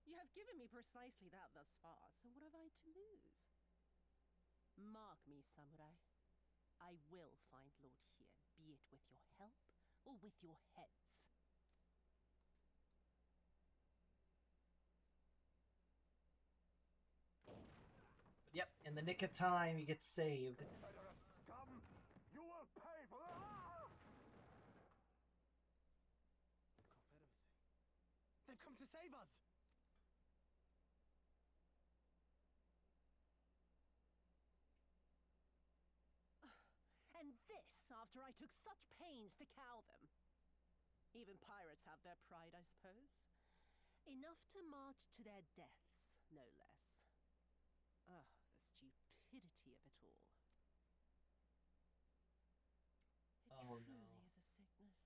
You have given me precisely that thus far, so what have I to lose? Mark me, samurai. I will find Lord Hien, be it with your help or with your heads. Yep, in the nick of time, he gets saved. Scum! You will pay for that! They've come to save us! And this after I took such pains to cow them. Even pirates have their pride, I suppose. Enough to march to their deaths, no less. Ah, the stupidity of it all. It Oh, truly no. is a sickness.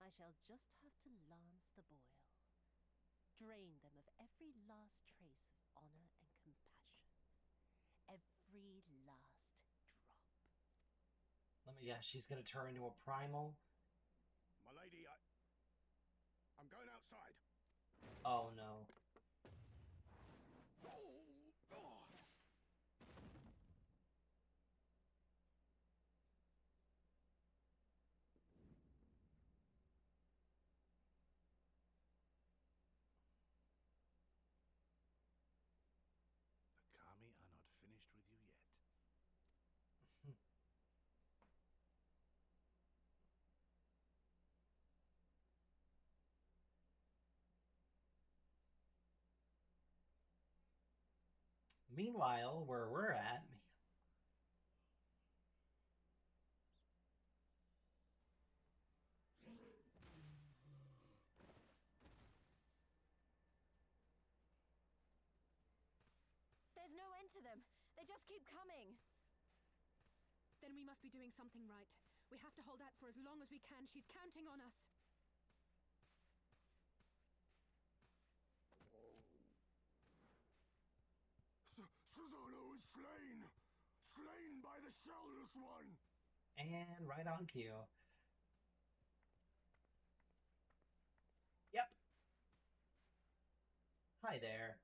I shall just have to lance the boil. Drain them of every last trace of honor and compassion. Every last drop. Let me guess, she's gonna turn into a primal? My lady, I'm going outside. Oh no. The Kami are not finished with you yet. Meanwhile, where we're at, There's no end to them. They just keep coming. Then we must be doing something right. We have to hold out for as long as we can. She's counting on us. Susanoo is slain! Slain by the Shellless One! and right on cue. Yep. Hi there.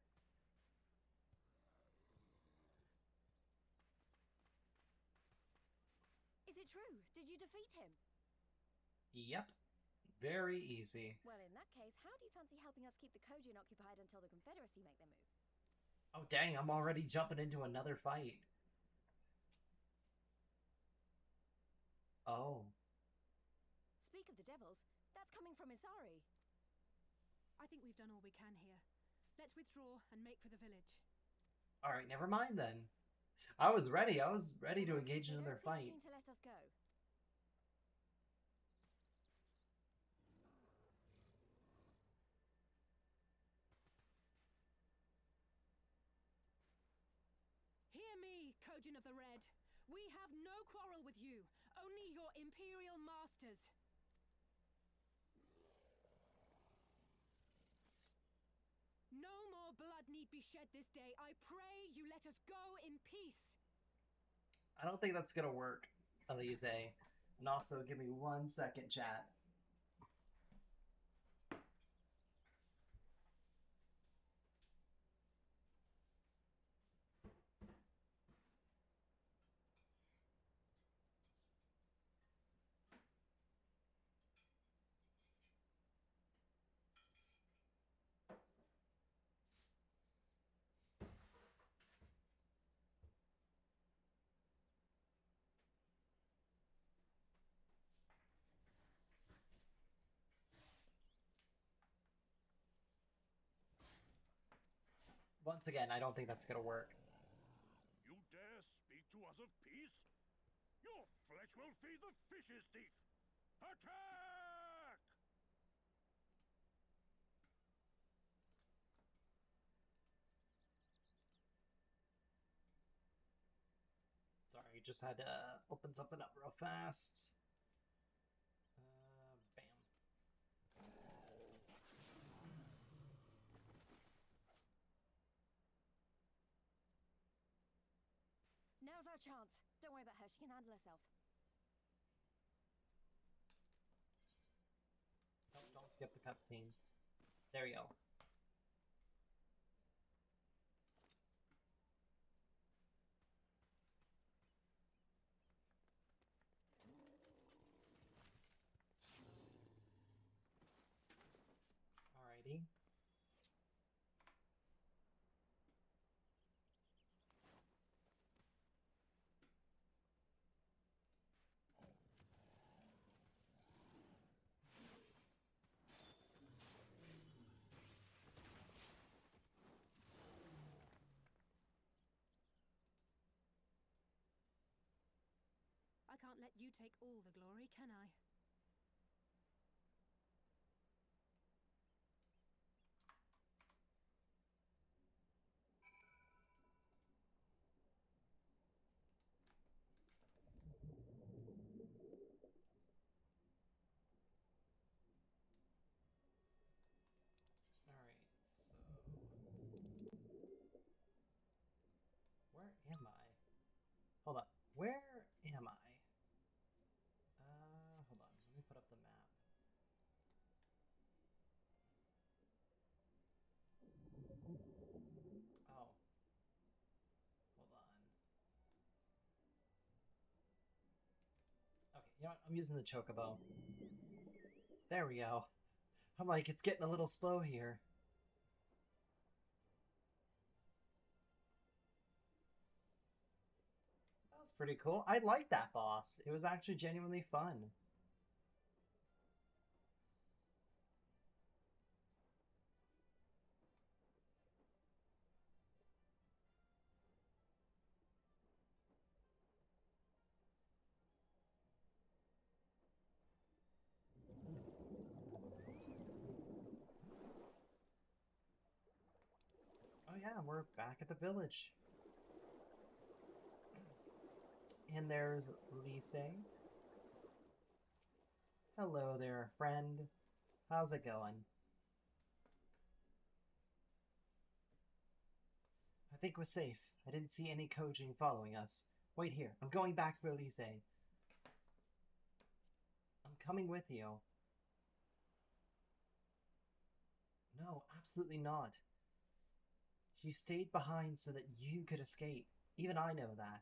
Is it true? Did you defeat him? Yep. Very easy. Well, in that case, how do you fancy helping us keep the Kojin occupied until the Confederacy make their move? Oh dang, I'm already jumping into another fight. Oh. Speak of the devils, that's coming from Isari. I think we've done all we can here. Let's withdraw and make for the village. Alright, never mind then. I was ready to engage in They another don't seem fight. keen to let us go. Hear me, Kojin of the Red. We have no quarrel with you, only your imperial masters. No more blood need be shed this day. I pray you let us go in peace. I don't think that's gonna work, Elise. And also, give me 1 second, chat. Once again, I don't think that's gonna work. You dare speak to us of peace? Your flesh will feed the fish's thief! Attack! Sorry, just had to open something up real fast. Bam. Now's our chance. Don't worry about her. She can handle herself. Don't skip the cutscene. There you go. Alrighty. I can't let you take all the glory, can I? Alright, so... Where am I? Hold on. Where am I? Hold on. Let me put up the map. Oh. Hold on. Okay, you know what? I'm using the chocobo. There we go. I'm like, it's getting a little slow here. That was pretty cool. I liked that boss. It was actually genuinely fun. Oh yeah, we're back at the village. And there's Lise. Hello there, friend. How's it going? I think we're safe. I didn't see any Kojin following us. Wait here. I'm going back for Lise. I'm coming with you. No, absolutely not. She stayed behind so that you could escape. Even I know that.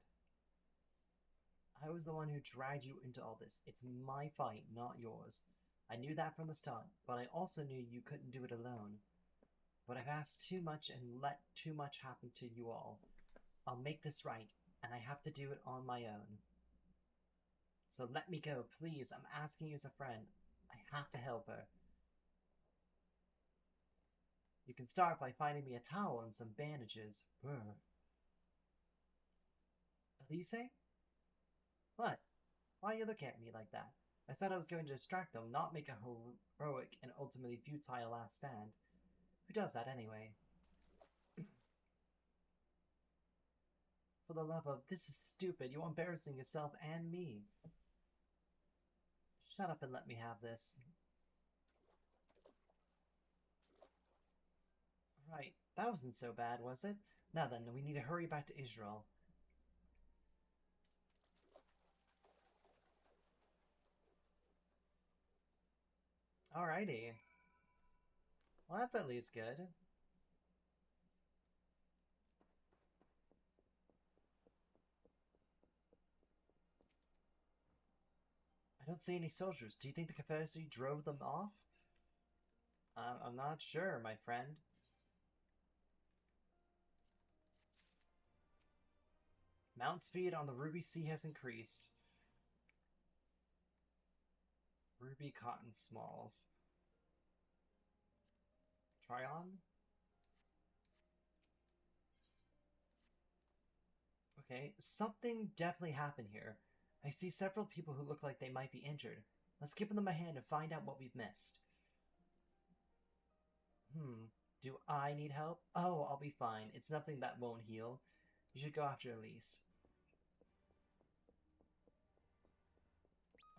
I was the one who dragged you into all this. It's my fight, not yours. I knew that from the start, but I also knew you couldn't do it alone. But I've asked too much and let too much happen to you all. I'll make this right, and I have to do it on my own. So let me go, please. I'm asking you as a friend. I have to help her. You can start by finding me a towel and some bandages. Brr. Elise? What? Why are you looking at me like that? I said I was going to distract them, not make a heroic and ultimately futile last stand. Who does that anyway? For the love of, this is stupid. You're embarrassing yourself and me. Shut up and let me have this. Right, that wasn't so bad, was it? Now then, we need to hurry back to Israel. Alrighty. Well, that's at least good. I don't see any soldiers. Do you think the Confederacy drove them off? I'm not sure, my friend. Mount speed on the Ruby Sea has increased. Ruby Cotton Smalls. Try on? Okay, something definitely happened here. I see several people who look like they might be injured. Let's give them a hand and find out what we've missed. Do I need help? Oh, I'll be fine. It's nothing that won't heal. You should go after Elise.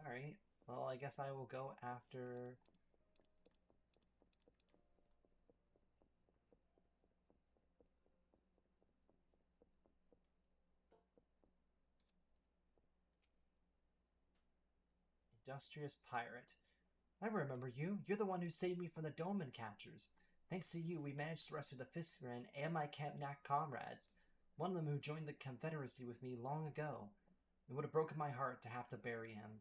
Alright, well, I guess I will go after... Industrious Pirate. I remember you. You're the one who saved me from the Dolmen Catchers. Thanks to you, we managed to rescue the Fiskren and my Camp Knack comrades. One of them who joined the Confederacy with me long ago. It would have broken my heart to have to bury him.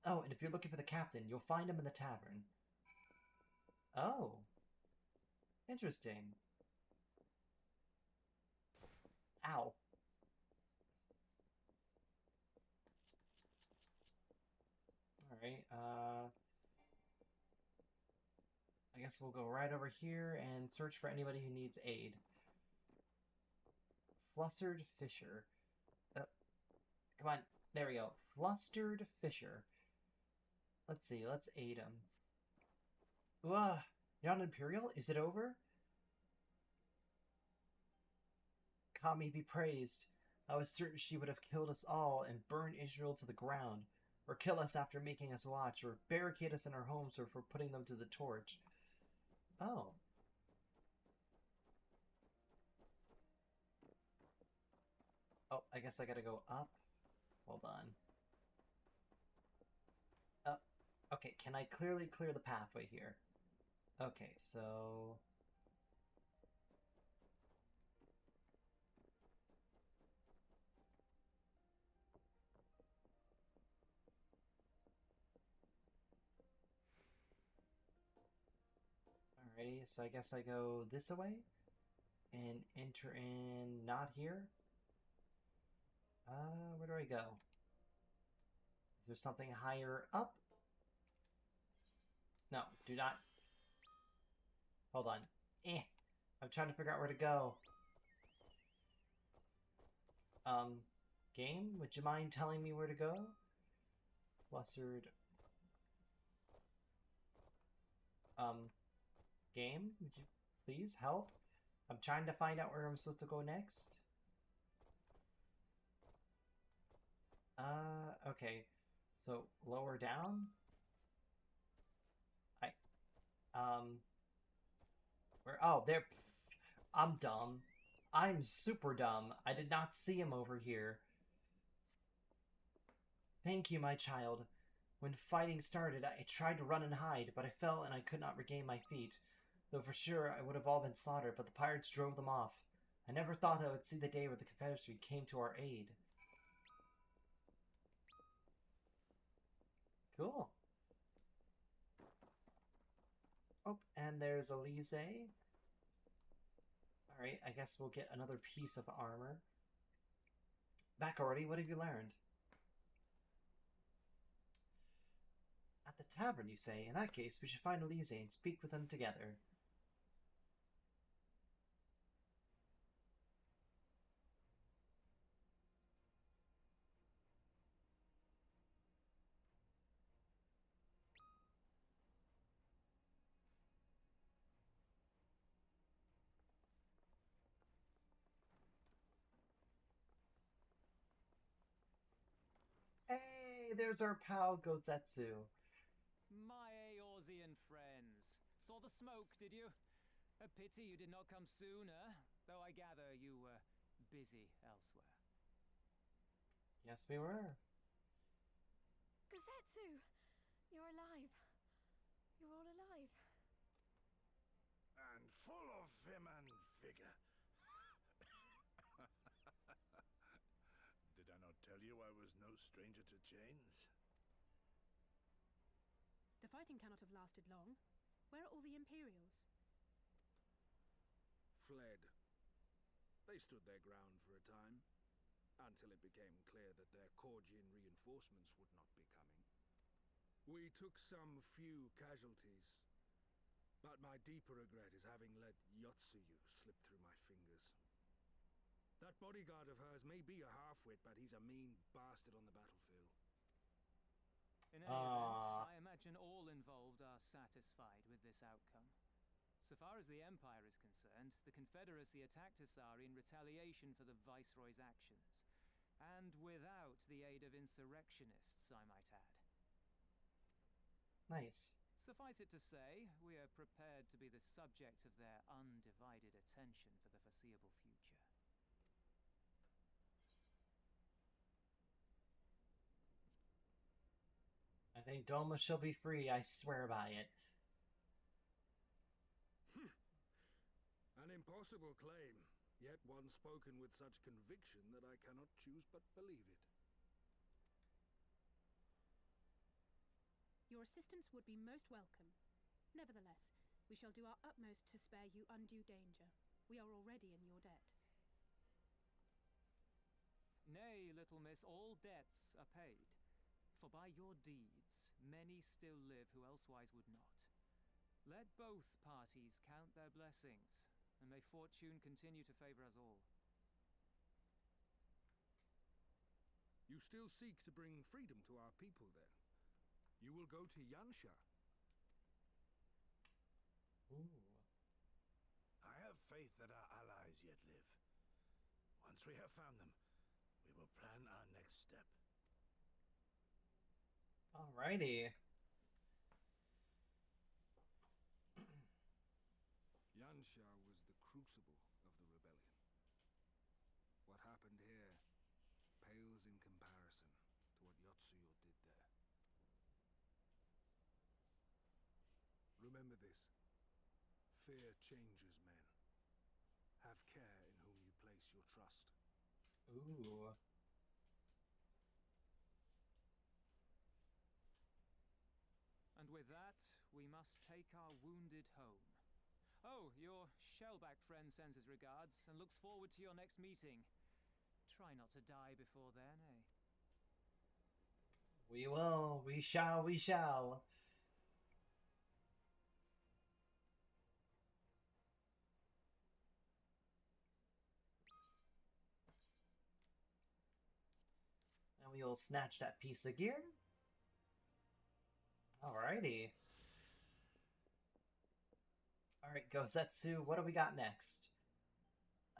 Oh, and if you're looking for the captain, you'll find him in the tavern. Oh. Interesting. Ow. Alright, I guess we'll go right over here and search for anybody who needs aid. Flustered Fisher. Come on, there we go. Flustered Fisher. Let's see, let's aid him. Ugh, you're not Imperial? Is it over? Kami be praised. I was certain she would have killed us all and burned Israel to the ground, or kill us after making us watch, or barricade us in our homes or for putting them to the torch. Oh. Oh, I guess I gotta go up. Hold on. Up. Okay, can I clearly clear the pathway here? Okay, so... Alrighty, so I guess I go this way and enter in not here. Where do I go? Is there something higher up? No, do not. Hold on. I'm trying to figure out where to go. Game? Would you mind telling me where to go? Flustered. Game? Would you please help? I'm trying to find out where I'm supposed to go next. Okay. So, lower down? Where? Oh, there. I'm dumb. I'm super dumb. I did not see him over here. Thank you, my child. When fighting started, I tried to run and hide, but I fell and I could not regain my feet. Though for sure I would have all been slaughtered, but the pirates drove them off. I never thought I would see the day where the Confederacy came to our aid. Cool. Oh, and there's Elise. Alright, I guess we'll get another piece of armor. Back already? What have you learned? At the tavern, you say? In that case, we should find Elise and speak with them together. Hey, there's our pal Gozetsu. My Eorzean friends. Saw the smoke, did you? A pity you did not come sooner, though I gather you were busy elsewhere. Yes, we were. Gozetsu! You're alive. You're all alive. And full of vim and vigor. Did I not tell you I was no stranger to chains? The fighting cannot have lasted long. Where are all the Imperials? Fled. They stood their ground for a time, until it became clear that their Korgian reinforcements would not be coming. We took some few casualties, but my deeper regret is having let Yotsuyu slip through my fingers. That bodyguard of hers may be a half-wit, but he's a mean bastard on the battlefield. In any event, I imagine all involved are satisfied with this outcome. So far as the Empire is concerned, the Confederacy attacked Asari in retaliation for the Viceroy's actions, and without the aid of insurrectionists, I might add. Nice. Suffice it to say, we are prepared to be the subject of their undivided attention for the foreseeable future. I think Doma shall be free, I swear by it. An impossible claim, yet one spoken with such conviction that I cannot choose but believe it. Your assistance would be most welcome. Nevertheless, We shall do our utmost to spare you undue danger. We are already in your debt. Nay, little miss, all debts are paid. For by your deeds, many still live who elsewise would not. Let both parties count their blessings, and may fortune continue to favor us all. You still seek to bring freedom to our people, then? You will go to Yansha. Ooh. I have faith that our allies yet live. Once we have found them, we will plan our next step. Alrighty. Yansha was the crucible of the rebellion. What happened here pales in comparison to what Yotsuyo did there. Remember this. Fear changes men. Have care in whom you place your trust. Ooh. And with that, we must take our wounded home. Oh, your shellback friend sends his regards and looks forward to your next meeting. Try not to die before then, eh? We will. We shall. We shall. And we will snatch that piece of gear. Alrighty. Alright, Gosetsu, what do we got next?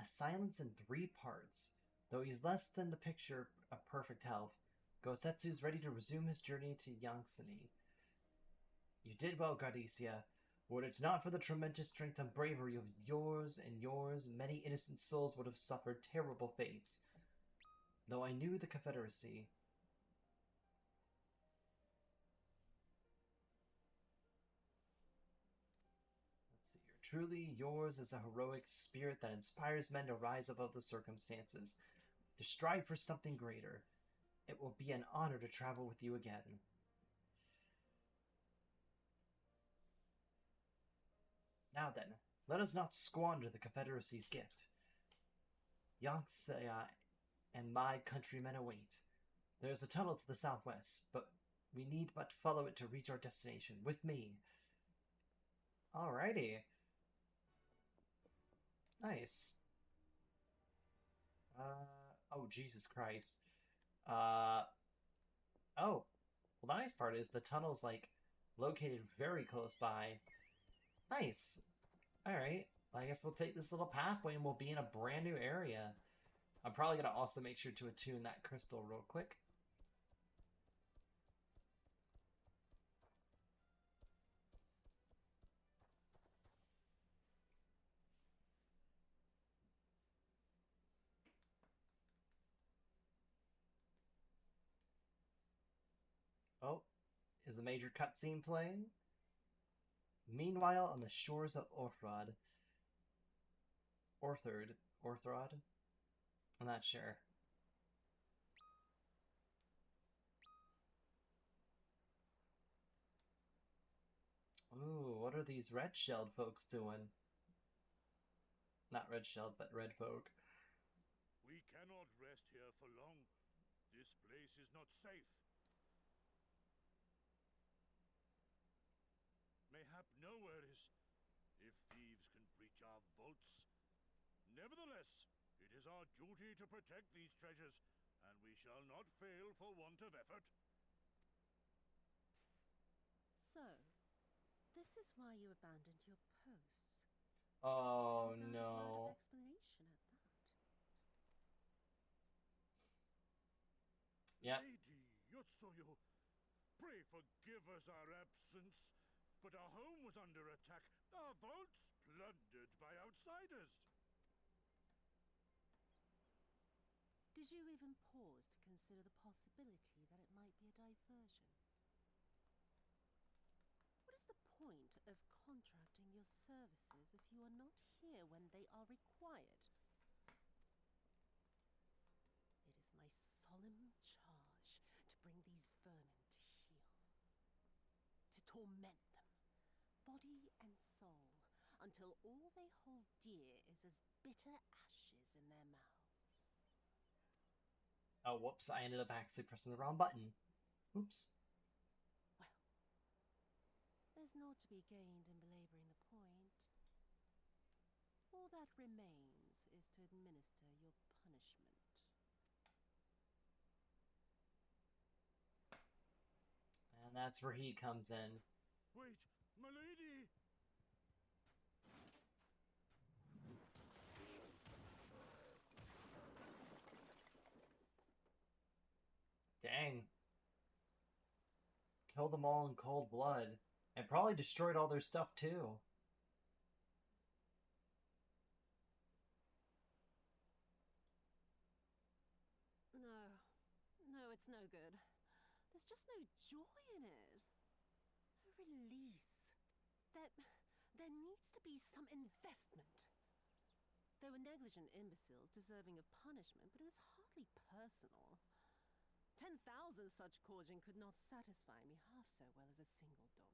A silence in 3 parts. Though he's less than the picture of perfect health, Gosetsu's ready to resume his journey to Yonksuni. You did well, Gradesia. Were it not for the tremendous strength and bravery of yours, many innocent souls would have suffered terrible fates. Though I knew the Confederacy. Let's see here. Truly, yours is a heroic spirit that inspires men to rise above the circumstances, to strive for something greater. It will be an honor to travel with you again. Now then, let us not squander the Confederacy's gift. Yonksaya and my countrymen await. There is a tunnel to the southwest, but we need but follow it to reach our destination. With me. Alrighty. Nice. Oh, Jesus Christ. Oh. Well, the nice part is the tunnel's, like, located very close by. Nice. Alright. I guess we'll take this little pathway and we'll be in a brand new area. I'm probably going to also make sure to attune that crystal real quick. Oh, is a major cutscene playing? Meanwhile, on the shores of Orthrod. Orthrod? I'm not sure. Ooh, what are these red-shelled folks doing? Not red-shelled, but red folk. We cannot rest here for long. This place is not safe. Mayhap nowhere is, if thieves can breach our vaults. Nevertheless, it is our duty to protect these treasures, and we shall not fail for want of effort. So, this is why you abandoned your posts. Oh, Without a word no. of explanation at that. Yep. Lady Yotsuyo, pray forgive us our absence, but our home was under attack, our vaults plundered by outsiders. Did you even pause to consider the possibility that it might be a diversion? What is the point of contracting your services if you are not here when they are required? It is my solemn charge to bring these vermin to heel, to torment them, body and soul, until all they hold dear is as bitter ashes in their mouths. Oh, whoops, I ended up actually pressing the wrong button. Oops. Well, there's naught to be gained in belaboring the point. All that remains is to administer your punishment. And that's where he comes in. Wait, my lady! Dang. Killed them all in cold blood. And probably destroyed all their stuff too. No, it's no good. There's just no joy in it. No release. There needs to be some investment. They were negligent imbeciles deserving of punishment, but it was hardly personal. 10,000 such causing could not satisfy me half so well as a single doorman.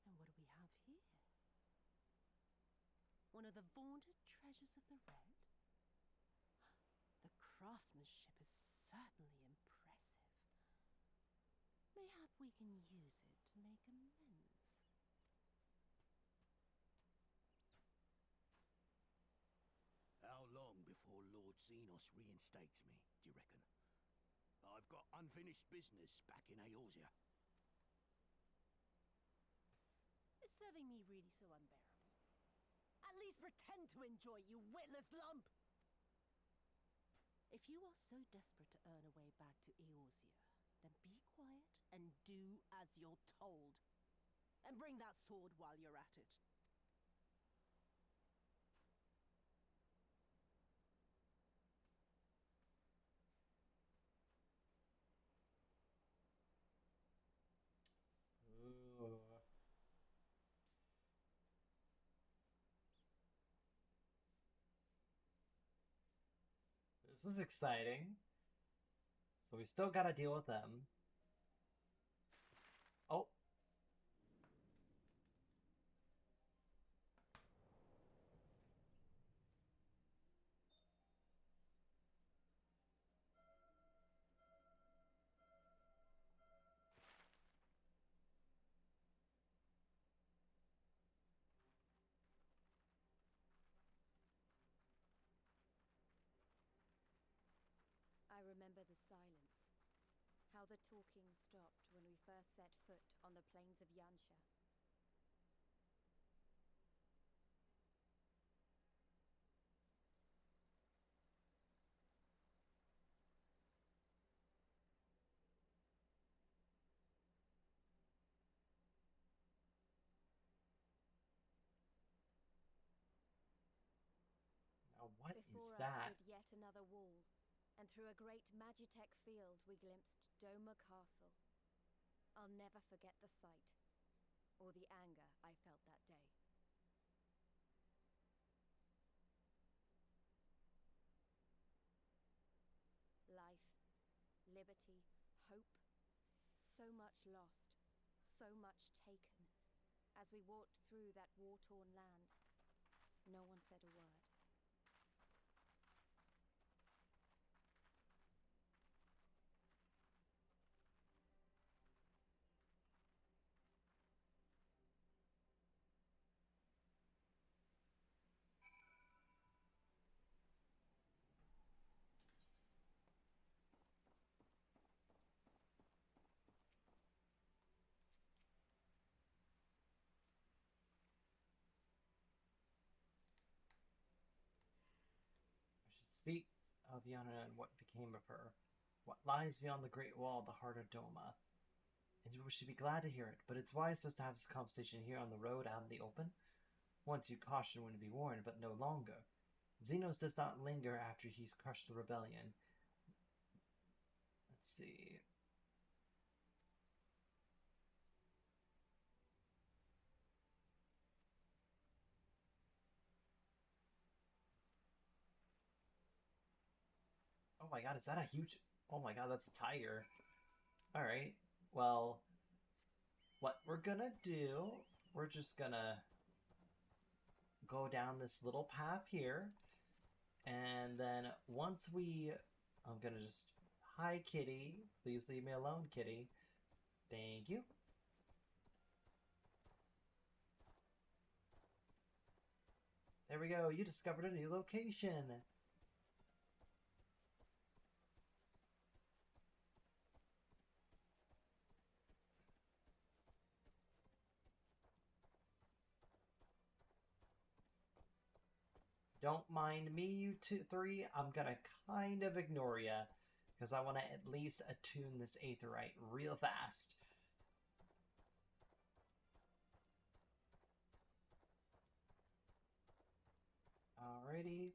And what do we have here? One of the vaunted treasures of the Red? The craftsmanship is certainly impressive. Mayhap we can use it to make amends. How long before Lord Xenos reinstates me, do you reckon? I've got unfinished business back in Eorzea. Is serving me really so unbearable? At least pretend to enjoy, you witless lump! If you are so desperate to earn a way back to Eorzea, then be quiet and do as you're told. And bring that sword while you're at it. Ooh. This is exciting. So we still gotta deal with them. Oh. I remember the silence. How the talking stopped when we first set foot on the plains of Yansha. Now what Before is us that? stood yet another wall, and through a great Magitech field we glimpsed Doma Castle. I'll never forget the sight, or the anger I felt that day. Life, liberty, hope, so much lost, so much taken. As we walked through that war-torn land, no one said a word. I should speak of Yana and what became of her. What lies beyond the Great Wall, the heart of Doma. And we should be glad to hear it, but it's wise for us to have this conversation here on the road out in the open. Once you cautioned when to be warned, but no longer. Xenos does not linger after he's crushed the rebellion. Let's see. Oh my god, is that a huge... Oh my god, that's a tiger. Alright, well, what we're gonna do, we're just gonna go down this little path here, and then once we... I'm gonna just... Hi, kitty. Please leave me alone, kitty. Thank you. There we go, you discovered a new location! Don't mind me, you three. I'm gonna kind of ignore ya, because I want to at least attune this aetheryte real fast. Alrighty.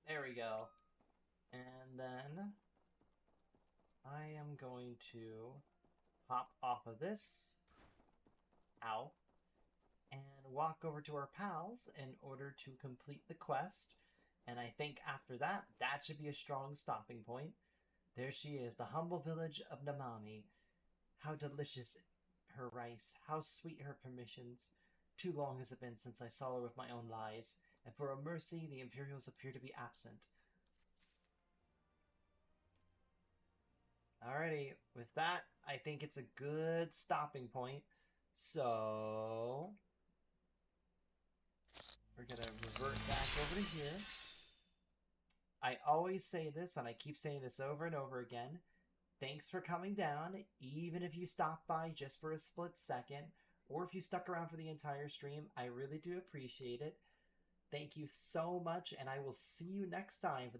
There we go. And then I am going to hop off of this. Ow. And walk over to our pals in order to complete the quest. And I think after that, that should be a strong stopping point. There she is, the humble village of Namami. How delicious her rice, how sweet her permissions. Too long has it been since I saw her with my own eyes, and for a mercy the Imperials appear to be absent. Alrighty, with that, I think it's a good stopping point. So... we're gonna revert back over to here. I always say this, and I keep saying this over and over again. Thanks for coming down, even if you stopped by just for a split second, or if you stuck around for the entire stream. I really do appreciate it. Thank you so much, and I will see you next time.